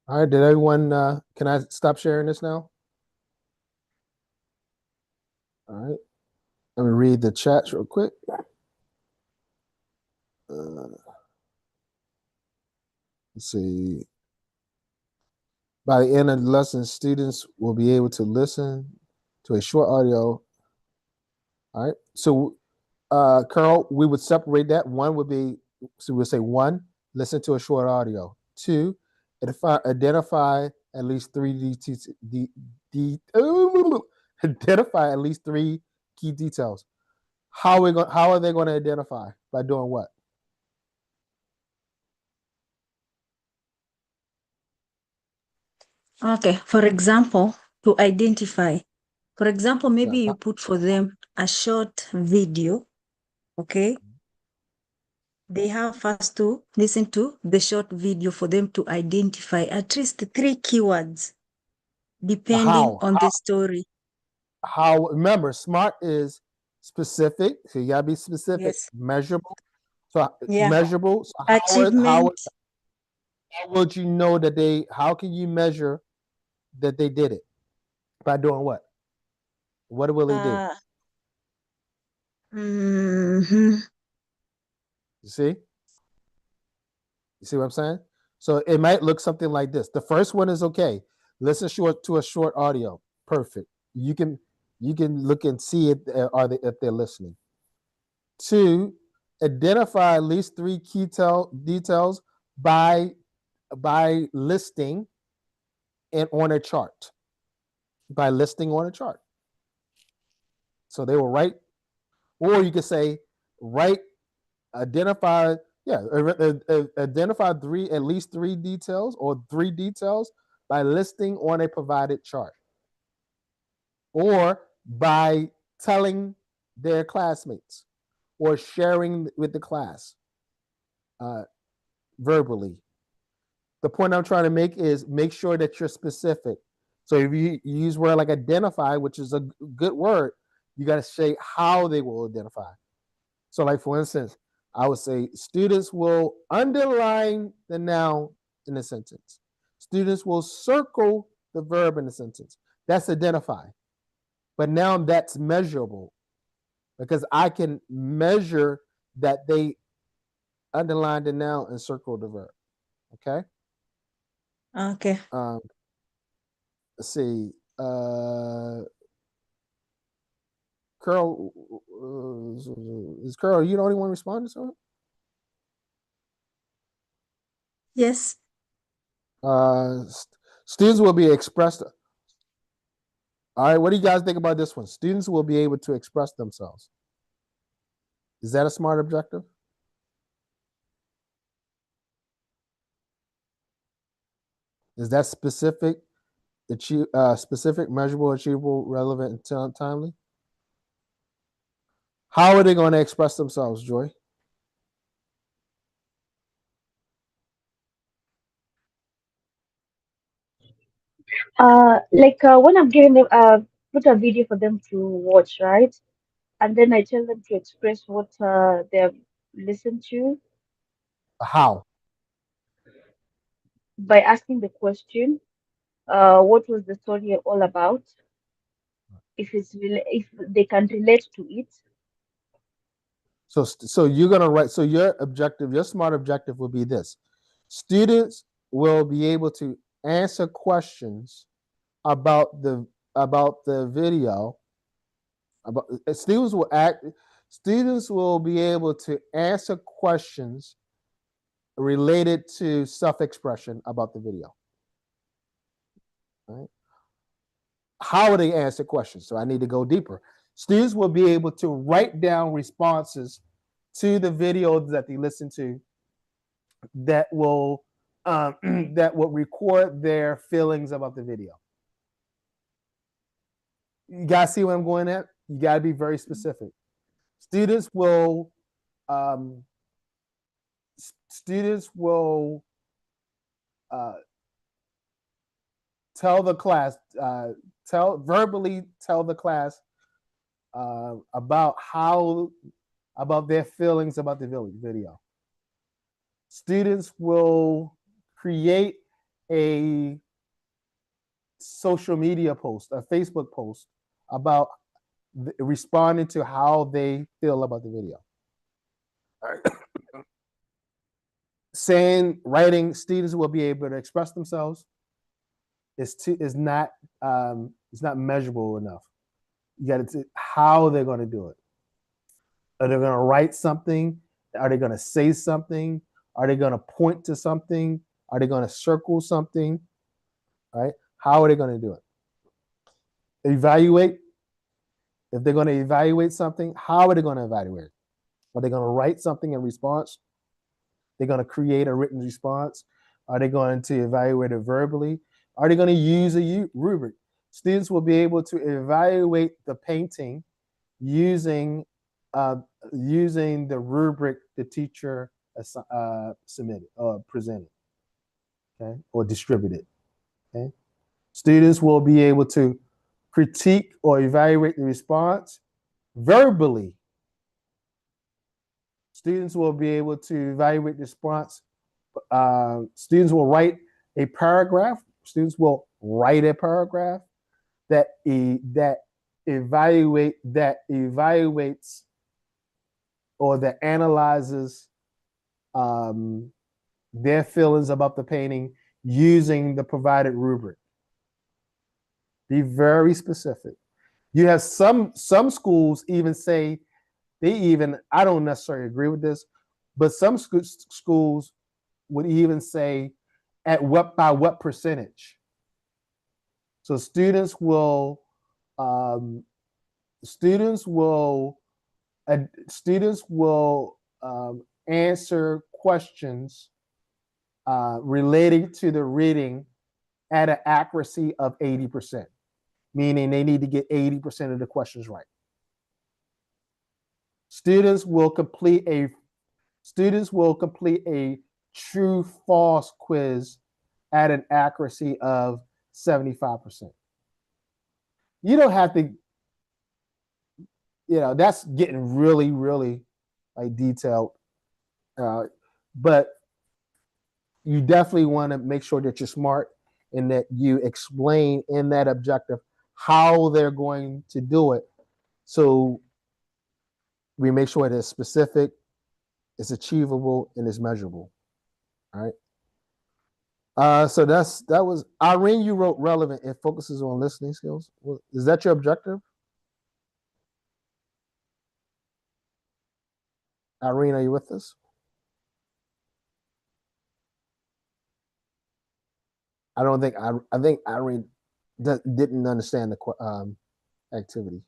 All right, did everyone, can I stop sharing this now? All right, let me read the chats real quick. Let's see. By the end of the lesson, students will be able to listen to a short audio. All right, so Carl, we would separate that. One would be, so we'll say one, listen to a short audio. Two, identify at least identify at least three key details. How are they going to identify? By doing what? Okay, for example, to identify. For example, maybe Yeah. you put for them a short video, okay? They have first to listen to the short video for them to identify at least 3 keywords, depending How? on the story. How? Remember, SMART is specific. So you gotta be specific, Yes. measurable. So Yeah. measurable. So Achievement. how would you know that they? How can you measure that they did it? By doing what? What will they do? Uh, mhm. You see? You see what I'm saying? So it might look something like this. The first one is okay. Listen to a short audio. Perfect. You can look and see it. If they're listening? Two, identify at least three details by listing and on a chart. By listing on a chart. So they will write, or you could say write, identify, yeah, identify at least three details or three details by listing on a provided chart, or by telling their classmates or sharing with the class uh, verbally. The point I'm trying to make is make sure that you're specific. So if you use word like identify, which is a good word, you got to say how they will identify. So, like for instance, I would say students will underline the noun in the sentence. Students will circle the verb in the sentence. That's identify. But now that's measurable because I can measure that they underline the noun and circle the verb. Okay. Okay. Let's see. Curl, is Curl, you the only one responding to it? Yes. Students will be expressed. All right, what do you guys think about this one? Students will be able to express themselves. Is that a smart objective? Is that specific, specific, measurable, achievable, relevant, and timely? How are they going to express themselves, Joy? When I'm giving them put a video for them to watch, right? And then I tell them to express what they've listened to How? by asking the question, what was the story all about? If they can relate to it. So you're going to write. So your objective, your smart objective will be this: students will be able to answer questions about the video. About students will be able to answer questions related to self-expression about the video. Right? How will they answer questions? So I need to go deeper. Students will be able to write down responses to the videos that they listen to that will that will record their feelings about the video. You guys see what I'm going at? You got to be very specific. Students will um, students will uh, tell the class, verbally tell the class about their feelings about the video. Students will create a social media post, a Facebook post about responding to how they feel about the video. Writing, students will be able to express themselves. Is not it's not measurable enough. You got to how they're going to do it. Are they going to write something? Are they going to say something? Are they going to point to something? Are they going to circle something? Right? How are they going to do it? Evaluate. If they're going to evaluate something, how are they going to evaluate? Are they going to write something in response? They're going to create a written response. Are they going to evaluate it verbally? Are they going to use a rubric? Students will be able to evaluate the painting using using the rubric the teacher submitted or presented, okay, or distributed. Okay, students will be able to critique or evaluate the response verbally. Students will be able to evaluate the response. Students will write a paragraph. Students will write a paragraph that evaluates or that analyzes their feelings about the painting using the provided rubric. Be very specific. You have some schools even say I don't necessarily agree with this, but some schools would even say by what percentage. So students will answer questions related to the reading at an accuracy of 80%, meaning they need to get 80% of the questions right. Students will complete a true false quiz at an accuracy of 75%. You don't have to, that's getting really, really like detailed. But you definitely want to make sure that you're smart and that you explain in that objective how they're going to do it. So we make sure that it's specific, it's achievable, and it's measurable. All right. So that was Irene. You wrote relevant. It focuses on listening skills. Is that your objective? Irene, are you with us? I don't think I think Irene didn't understand the activity.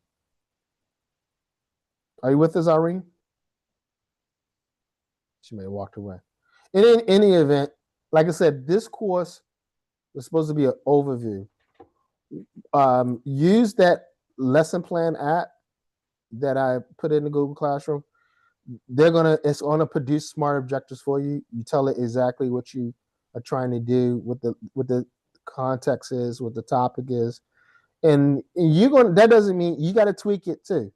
Are you with us, Irene? She may have walked away. In any event, like I said, this course was supposed to be an overview. Use that lesson plan app that I put in the Google Classroom. It's gonna produce smart objectives for you. You tell it exactly what you are trying to do, what the context is, what the topic is, and that doesn't mean you got to tweak it too.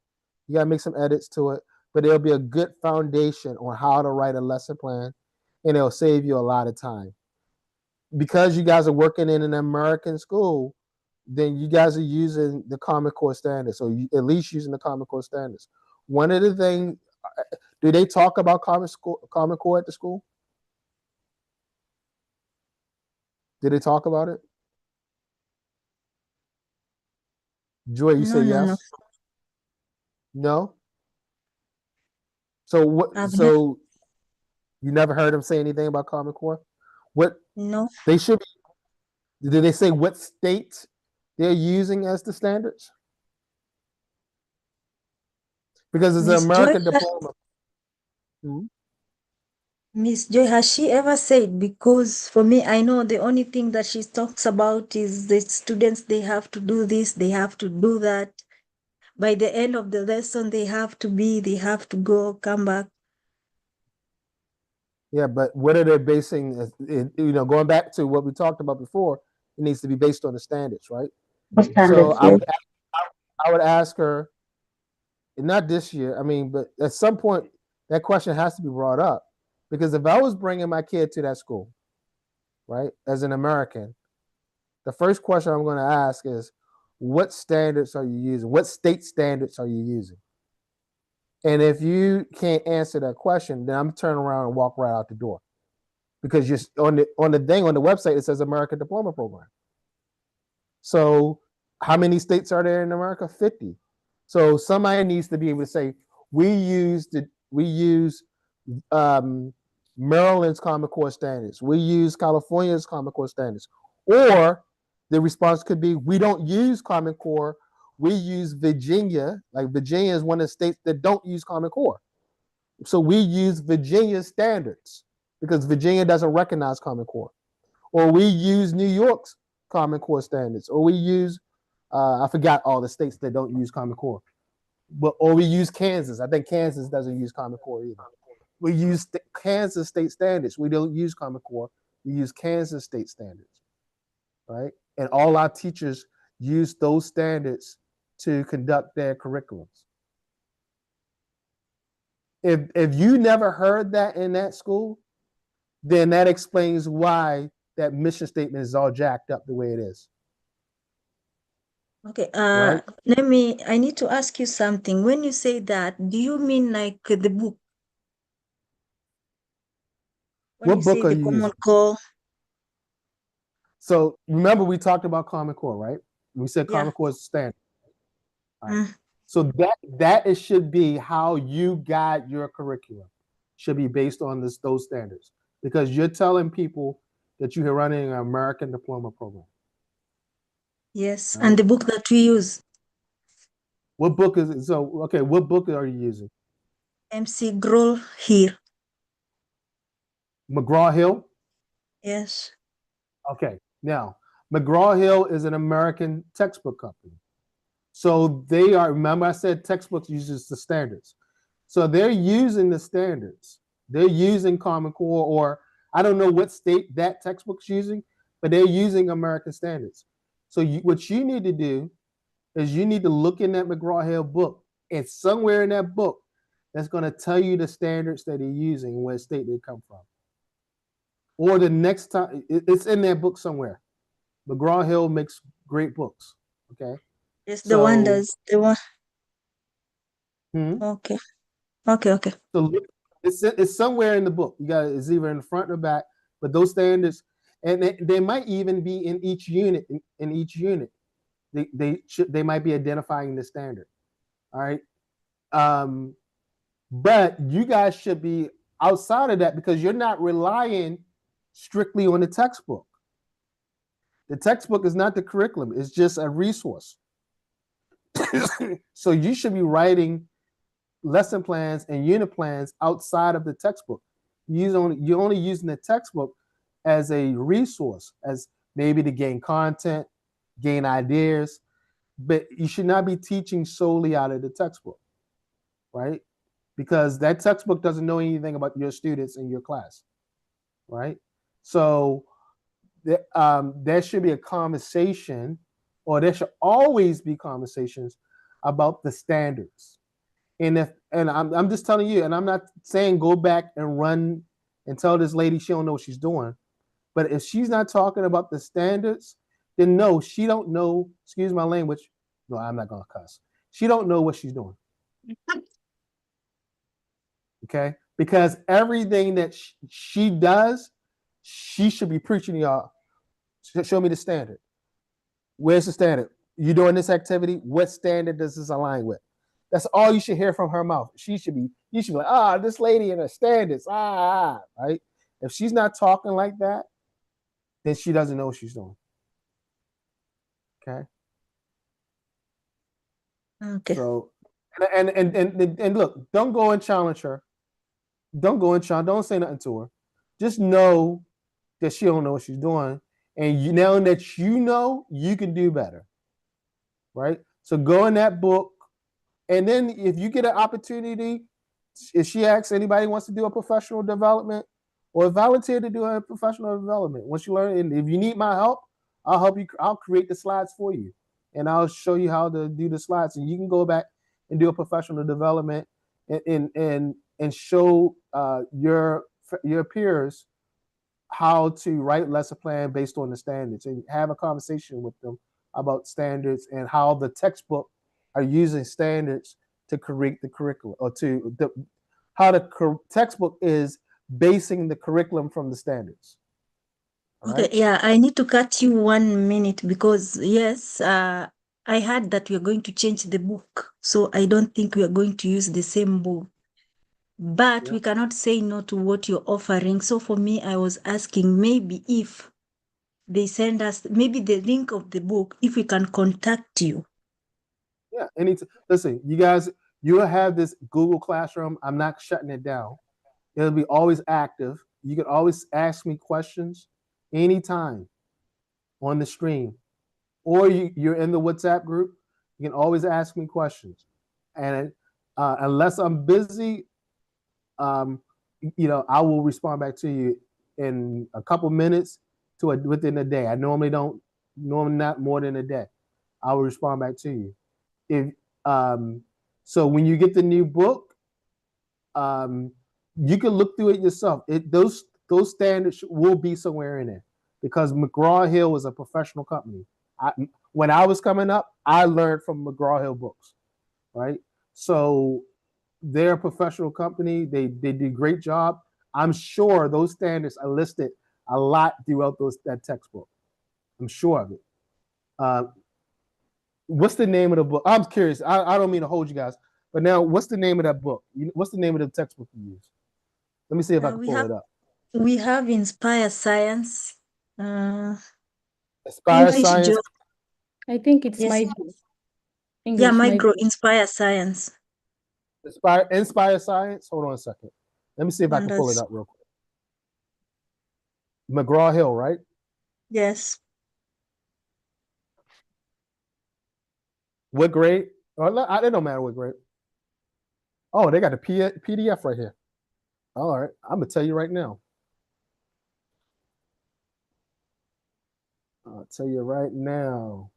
You got to make some edits to it, but it'll be a good foundation on how to write a lesson plan, and it'll save you a lot of time. Because you guys are working in an American school, then you guys are using the Common Core standards, or at least using the Common Core standards. One of the things, do they talk about Common Core at the school? Did they talk about it? Joy, you say yes? No. So what? So you never heard them say anything about Common Core? What? No. They should be. Did they say what state they're using as the standards? Because it's an American diploma. Miss Joy, has she ever said? Because for me, I know the only thing that she talks about is the students, they have to do this, they have to do that. By the end of the lesson, they have to go, come back. Yeah, but what are they basing? Going back to what we talked about before, it needs to be based on the standards, right? So I would ask her, not this year. I mean, but at some point, that question has to be brought up, because if I was bringing my kid to that school, right, as an American, the first question I'm going to ask is, what standards are you using? What state standards are you using? And if you can't answer that question, then I'm turning around and walk right out the door, because you're on the website, it says American Diploma Program. So how many states are there in America? 50. So somebody needs to be able to say, we use Maryland's Common Core standards. We use California's Common Core standards. Or the response could be, we don't use Common Core. We use Virginia. Like Virginia is one of the states that don't use Common Core. So we use Virginia standards because Virginia doesn't recognize Common Core. Or we use New York's Common Core standards, or we use I forgot all the states that don't use Common Core, but or we use Kansas. I think Kansas doesn't use Common Core either. We use Kansas state standards. We don't use Common Core. We use Kansas state standards, right? And all our teachers use those standards to conduct their curriculums. If you never heard that in that school, then that explains why that mission statement is all jacked up the way it is. Okay, Right? I need to ask you something. When you say that, do you mean like the book? When you What say book are the you Common using? Core, So remember we talked about Common Core, right? We said yeah. Common Core is standard. Right? Mm. So that it should be how you guide your curriculum. Should be based on those standards. Because you're telling people that you're running an American diploma program. Yes, Right? and the book that we use, What book is it? So okay, what book are you using? MC Grohl here. McGraw-Hill? Yes. Okay. Now, McGraw-Hill is an American textbook company. So they are, remember I said textbooks uses the standards. So they're using the standards. They're using Common Core, or I don't know what state that textbook's using, but they're using American standards. So what you need to do is you need to look in that McGraw-Hill book, and somewhere in that book, that's going to tell you the standards that they're using and what state they come from. Or the next time, it's in that book somewhere. McGraw-Hill makes great books. Okay. Yes, the one So, does the one. hmm? Okay. Okay. So look, it's somewhere in the book. You got it's either in the front or back, but those standards, and they might even be in each unit. In each unit, they might be identifying the standard. All right, but you guys should be outside of that because you're not relying strictly on the textbook. The textbook is not the curriculum; it's just a resource. So you should be writing lesson plans and unit plans outside of the textbook. You're only using the textbook as a resource, as maybe to gain content, gain ideas, but you should not be teaching solely out of the textbook, right? Because that textbook doesn't know anything about your students in your class, right? So there should be a conversation, or there should always be conversations about the standards. And I'm just telling you, and I'm not saying go back and run and tell this lady she don't know what she's doing. But if she's not talking about the standards, then no, she don't know, excuse my language. No, I'm not gonna cuss. She don't know what she's doing. Okay? Because everything that she does, she should be preaching to y'all. Show me the standard. Where's the standard? You doing this activity? What standard does this align with? That's all you should hear from her mouth. You should be like, this lady in her standards, right? If she's not talking like that, then she doesn't know what she's doing. Okay. Okay. So, and look, don't go and challenge her. Don't say nothing to her. Just know that she don't know what she's doing, and now that you know, you can do better, right? So go in that book. And then if you get an opportunity, if she asks anybody wants to do a professional development or volunteer to do a professional development, once you learn, and if you need my help, I'll help you. I'll create the slides for you, and I'll show you how to do the slides, and you can go back and do a professional development and show your peers how to write lesson plan based on the standards, and have a conversation with them about standards and how the textbook are using standards to create the curriculum, or how the textbook is basing the curriculum from the standards. All Okay, right? yeah, I need to cut you 1 minute because yes, I heard that we are going to change the book. So I don't think we are going to use the same book. But Yeah. we cannot say no to what you're offering. So for me, I was asking maybe if they send us maybe the link of the book, if we can contact you. Yeah. Listen, you guys, you'll have this Google Classroom. I'm not shutting it down. It'll be always active. You can always ask me questions anytime. on the stream, or you're in the WhatsApp group. You can always ask me questions, and unless I'm busy, um, I will respond back to you in a couple minutes within a day. I normally not more than a day. I will respond back to you. If so, when you get the new book, you can look through it yourself. Those standards will be somewhere in there because McGraw Hill was a professional company. When I was coming up, I learned from McGraw Hill books, right? So they're a professional company. They do a great job. I'm sure those standards are listed a lot throughout that textbook. I'm sure of it. Uh, what's the name of the book? I'm curious. I don't mean to hold you guys, but now what's the name of that book? What's the name of the textbook you use? Let me see if I can pull it up. We have Inspire Science. Inspire English Science. I think it's Yes. my Yeah, English. my My grow Inspire Science. Inspire Science. Hold on a second. Let me see if I can pull it up real quick. McGraw Hill, right? Yes. What grade? It don't matter what grade. Oh, they got a PDF right here. All right, I'm gonna tell you right now. I'll tell you right now.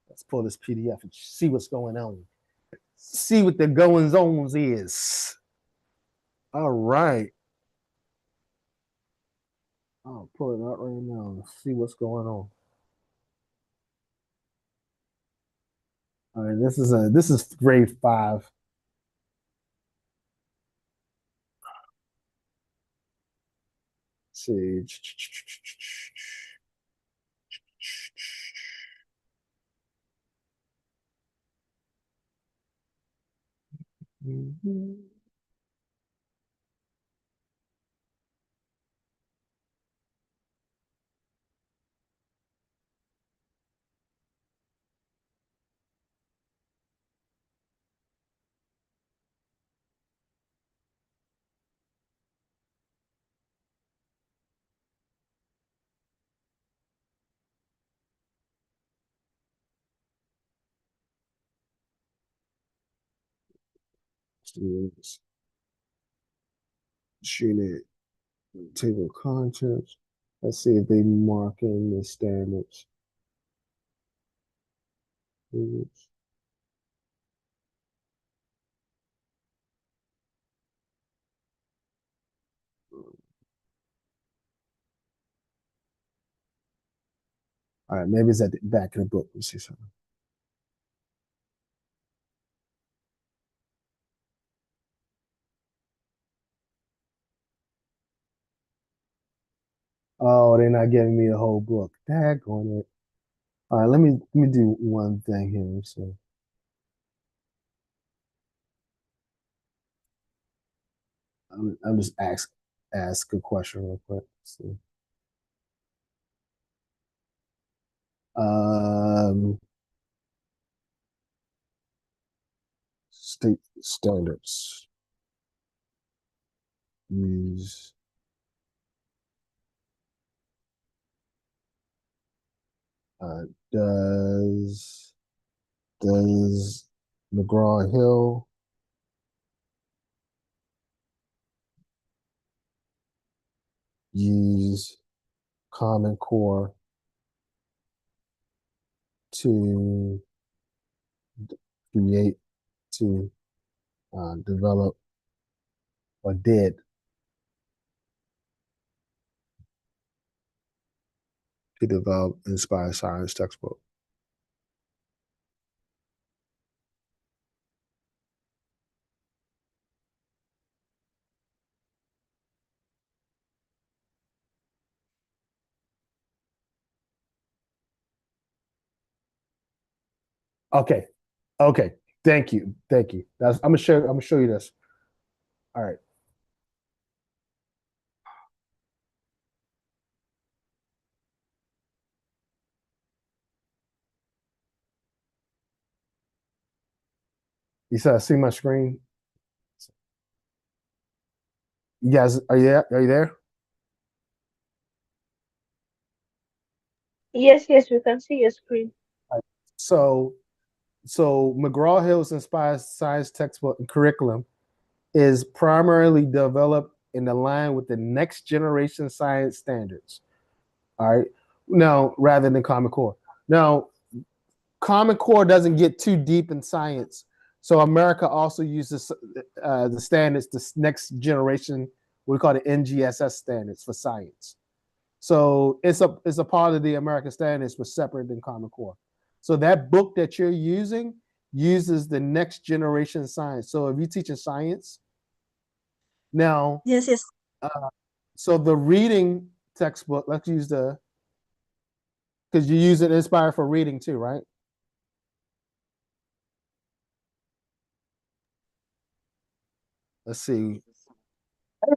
Let's pull this PDF and see what's going on. See what the goings on is. All right. I'll pull it out right now and see what's going on. All right, this is grade 5. Let's see. Mm-hmm. Unit table of contents. Let's see if they mark in the standards. All right, maybe it's at the back of the book. Let's see something. Oh, they're not giving me the whole book. Daggone it. All right, let me do one thing here. So I'm just ask a question real quick. See. Um, state standards. Use uh, does does McGraw Hill use Common Core to create to develop or did to develop Inspire Science textbook? Okay. Okay. Thank you. Thank you. I'm gonna show you this. All right. You said I see my screen. You guys, are you there? Yes, yes, we can see your screen. So, so McGraw-Hill's inspired science textbook and curriculum is primarily developed and aligned with the next generation science standards. All right. Now, rather than Common Core. Now, Common Core doesn't get too deep in science. So America also uses the standards, the next generation, we call it NGSS standards for science. So it's a part of the American standards, but separate than Common Core. So that book that you're using uses the next generation science. So if you're teaching science now, Yes, yes. uh, so the reading textbook, let's use because you use it Inspire for reading too, right? Let's see.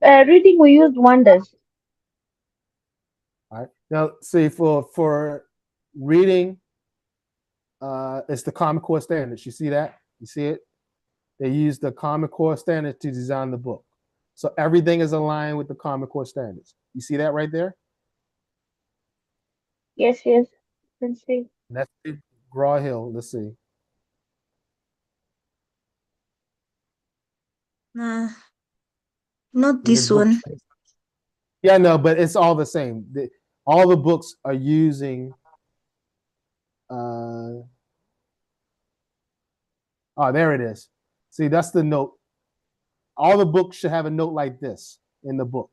Reading, we used wonders. All right. Now, see for reading, it's the Common Core standards. You see that? You see it? They use the Common Core standards to design the book. So everything is aligned with the Common Core standards. You see that right there? Yes, yes, we can see. That's it. Graw Hill. Let's see. Nah, not This this book. one. Yeah, no, but it's all the same. All the books are using. Uh, oh, there it is. See, that's the note. All the books should have a note like this in the book.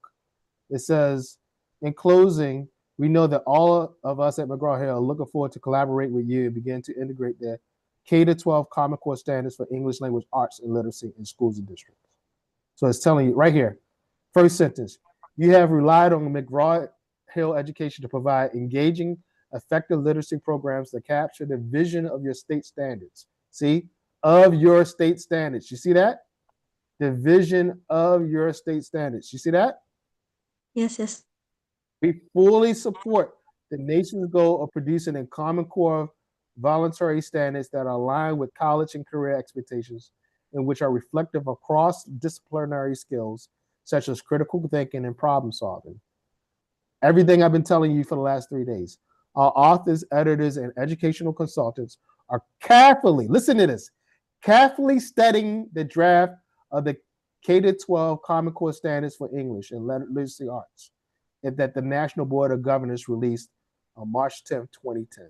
It says, in closing, we know that all of us at McGraw-Hill are looking forward to collaborate with you and begin to integrate the K-12 Common Core standards for English language arts and literacy in schools and districts. So it's telling you right here, first sentence, you have relied on McGraw-Hill education to provide engaging, effective literacy programs that capture the vision of your state standards. See, of your state standards. You see that? The vision of your state standards. You see that? Yes, yes. We fully support the nation's goal of producing a common core voluntary standards that are aligned with college and career expectations and which are reflective of cross-disciplinary skills such as critical thinking and problem solving. Everything I've been telling you for the last 3 days. Our authors, editors, and educational consultants are carefully, listen to this, carefully studying the draft of the K-12 Common Core Standards for English and Literacy Arts that the National Board of Governors released on March 10th, 2010.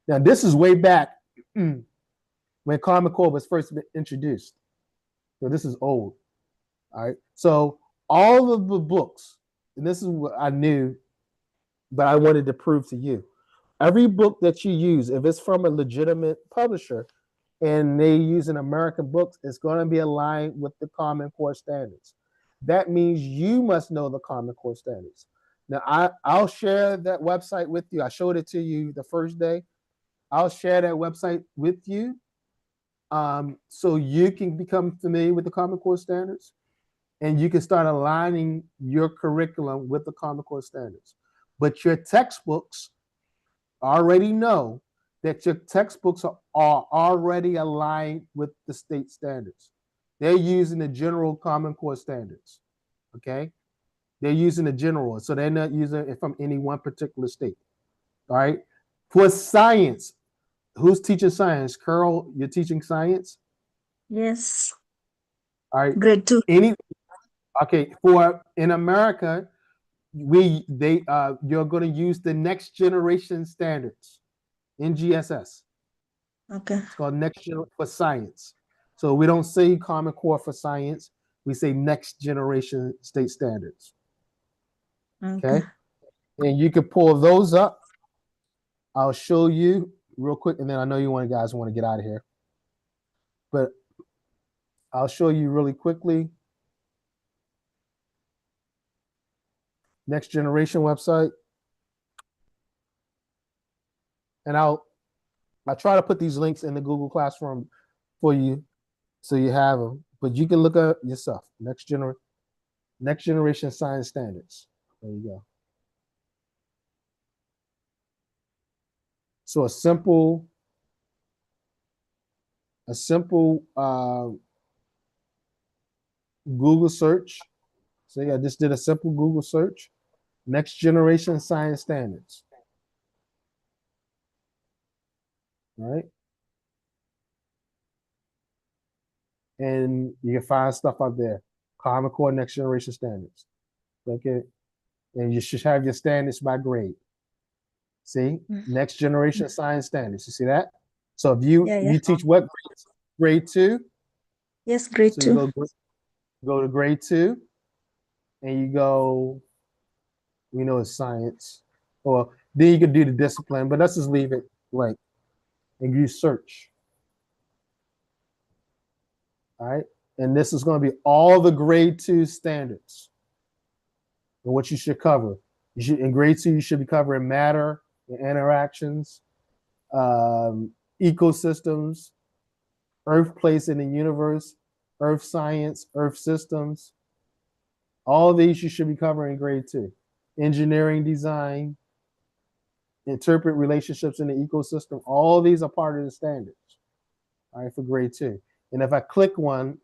Now, this is way back when Common Core was first introduced. So this is old. All right. So all of the books, and this is what I knew, but I wanted to prove to you. Every book that you use, if it's from a legitimate publisher and they use an American books, it's going to be aligned with the Common Core standards. That means you must know the Common Core standards. Now, I'll share that website with you. I showed it to you the first day. I'll share that website with you so you can become familiar with the Common Core standards and you can start aligning your curriculum with the Common Core standards. But your textbooks already know that your textbooks are already aligned with the state standards. They're using the general Common Core standards. Okay? They're using the general, so they're not using it from any one particular state. All right? For science, who's teaching science? Carol, you're teaching science? Yes. All right. Grade 2. Any okay, for in America, you're going to use the next generation standards, NGSS. Okay. It's called next generation for science. So we don't say Common Core for science. We say next generation state standards. Okay. Okay. And you can pull those up. I'll show you real quick, and then I know you guys want to get out of here. But I'll show you really quickly. Next generation website. And I try to put these links in the Google Classroom for you so you have them. But you can look up yourself. Next generation science standards. There you go. So a simple Google search. So yeah, I just did a simple Google search. Next generation science standards. right? And you can find stuff out there. Common Core Next Generation Standards. Okay. And you should have your standards by grade. See? Next Generation Science Standards. You see that? So if Yeah, yeah. you teach what grade 2? Yes, grade So you 2. go to grade 2 and you go, we know it's science. Or then you can do the discipline, but let's just leave it blank and you search. All right. And this is going to be all the grade 2 standards and what you should cover. In grade 2, you should be covering matter and interactions, ecosystems, Earth place in the universe, Earth science, Earth systems. All of these you should be covering in grade 2. Engineering design, interpret relationships in the ecosystem. All of these are part of the standards, all right, for grade 2. And if I click one,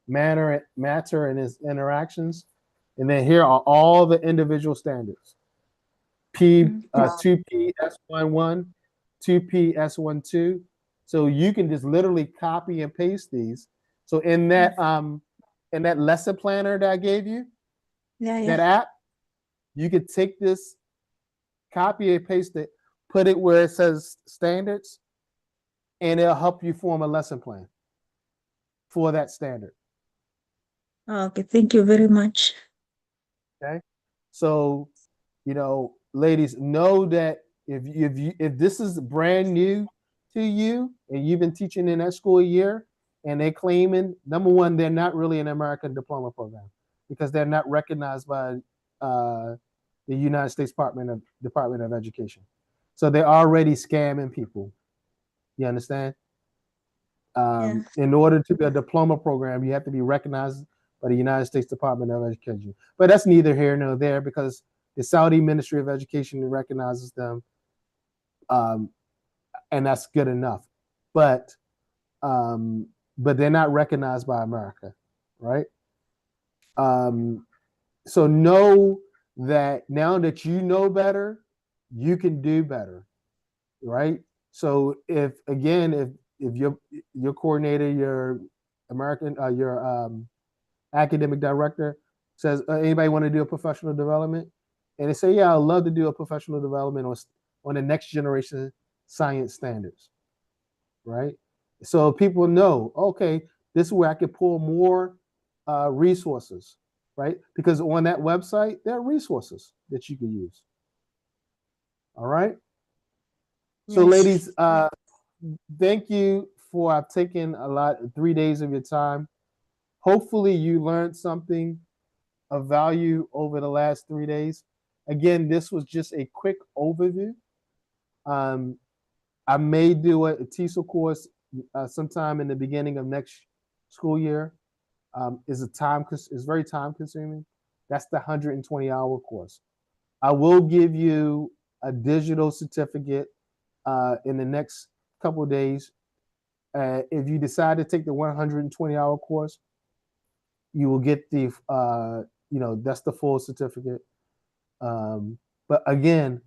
matter and its interactions, and then here are all the individual standards. 2P S11, 2P S12. So you can just literally copy and paste these. So in that lesson planner that I gave you, that app, you could take this, copy and paste it, put it where it says standards, and it'll help you form a lesson plan for that standard. Okay, thank you very much. Okay. So, ladies, know that if this is brand new to you and you've been teaching in that school year and they're claiming, number one, they're not really an American diploma program because they're not recognized by the United States Department of Education. So they're already scamming people. You understand? In order to be a diploma program, you have to be recognized by the United States Department of Education. But that's neither here nor there because the Saudi Ministry of Education recognizes them, and that's good enough. But they're not recognized by America, right? So know that now that you know better, you can do better, right? So if your coordinator, your academic director says, anybody want to do a professional development? And they say, yeah, I'd love to do a professional development on the next generation science standards, right? So people know, okay, this is where I can pull more resources, right? Because on that website, there are resources that you can use. All right. So ladies, thank you for taking 3 days of your time. Hopefully you learned something of value over the last 3 days. Again, this was just a quick overview. I may do a TESOL course sometime in the beginning of next school year. It's very time consuming. That's the 120-hour course. I will give you a digital certificate in the next couple of days. If you decide to take the 120-hour course, you will get the that's the full certificate. But again,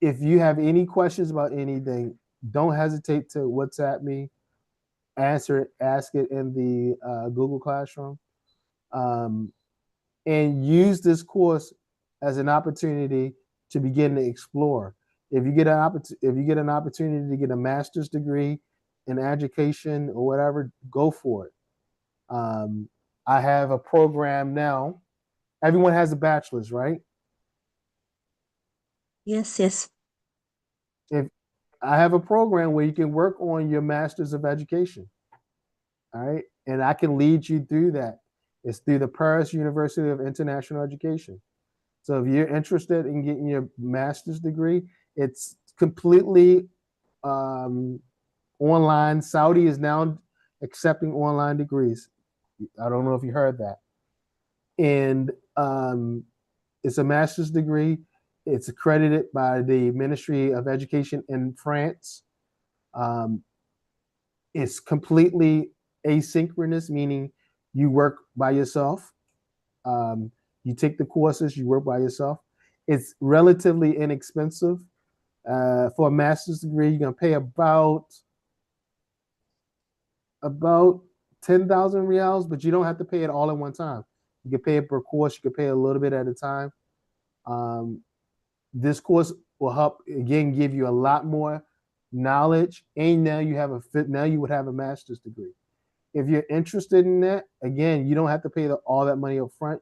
if you have any questions about anything, don't hesitate to WhatsApp me, ask it in the Google Classroom, and use this course as an opportunity to begin to explore. If you get an opportunity to get a master's degree in education or whatever, go for it. I have a program now. Everyone has a bachelor's, right? Yes, yes. If I have a program where you can work on your master's of education, all right, and I can lead you through that. It's through the Paris University of International Education. So if you're interested in getting your master's degree, it's completely online. Saudi is now accepting online degrees. I don't know if you heard that. And it's a master's degree. It's accredited by the Ministry of Education in France. It's completely asynchronous, meaning you work by yourself. You take the courses, you work by yourself. It's relatively inexpensive. For a master's degree, you're gonna pay about 10,000 reals, but you don't have to pay it all at one time. You can pay it per course. You can pay a little bit at a time. This course will help again give you a lot more knowledge, and now you have now you would have a master's degree. If you're interested in that, again, you don't have to pay all that money up front.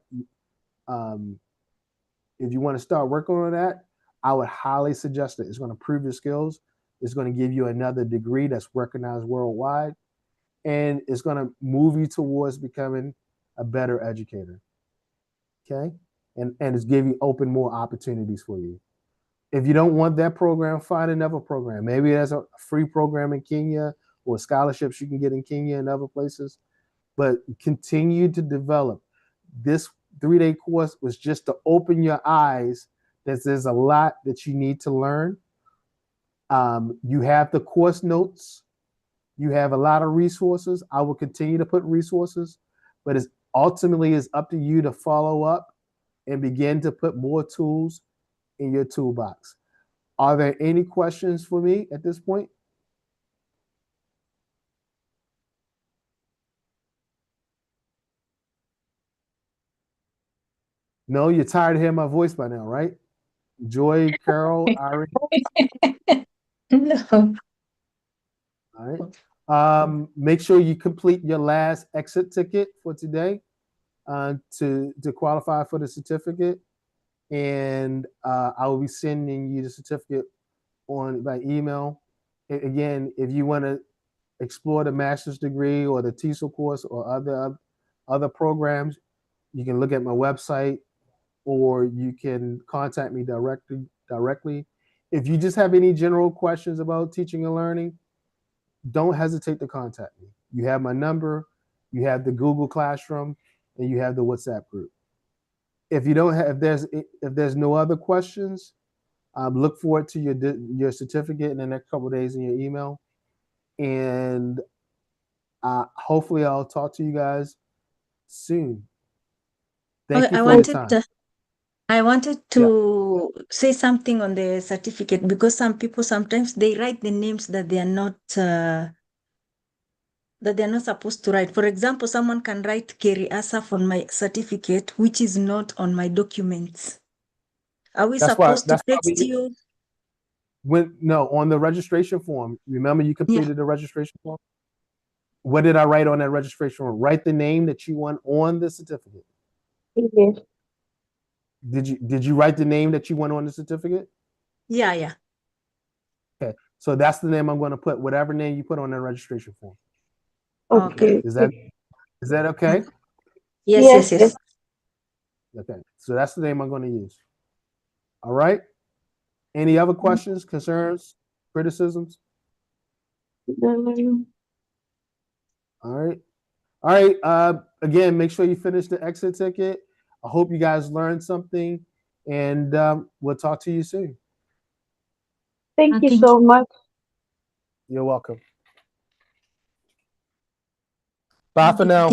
If you want to start working on that, I would highly suggest it. It's going to prove your skills. It's going to give you another degree that's recognized worldwide, and it's going to move you towards becoming a better educator. Okay, and it's give you open more opportunities for you. If you don't want that program, find another program. Maybe there's a free program in Kenya or scholarships you can get in Kenya and other places. But continue to develop. This 3-day course was just to open your eyes that there's a lot that you need to learn. You have the course notes. You have a lot of resources. I will continue to put resources, but it's ultimately is up to you to follow up and begin to put more tools in your toolbox. Are there any questions for me at this point? No, you're tired of hearing my voice by now, right? Joy, Carol, Irene. No. All right. Make sure you complete your last exit ticket for today to qualify for the certificate. And I will be sending you the certificate by email. Again, if you want to explore the master's degree or the TESOL course or other programs, you can look at my website or you can contact me directly. If you just have any general questions about teaching and learning, don't hesitate to contact me. You have my number, you have the Google Classroom, and you have the WhatsApp group. If you don't have, if there's no other questions, look forward to your certificate in the next couple of days in your email, and hopefully I'll talk to you guys soon. Thank you for your time. I wanted to say something on the certificate because some people sometimes they write the names that they are not supposed to write. For example, someone can write Kerry Asaf on my certificate, which is not on my documents. Are we supposed to text you? No, on the registration form. Remember, you completed the registration form. What did I write on that registration form? Write the name that you want on the certificate. Yes. Did you write the name that you want on the certificate? Yeah. Okay, so that's the name I'm going to put. Whatever name you put on that registration form. Okay. Is that okay? Yes. Okay, so that's the name I'm going to use. All right. Any other questions, concerns, criticisms? All right. Again, make sure you finish the exit ticket. I hope you guys learned something, and we'll talk to you soon. Thank you so much. You're welcome. Bye for now.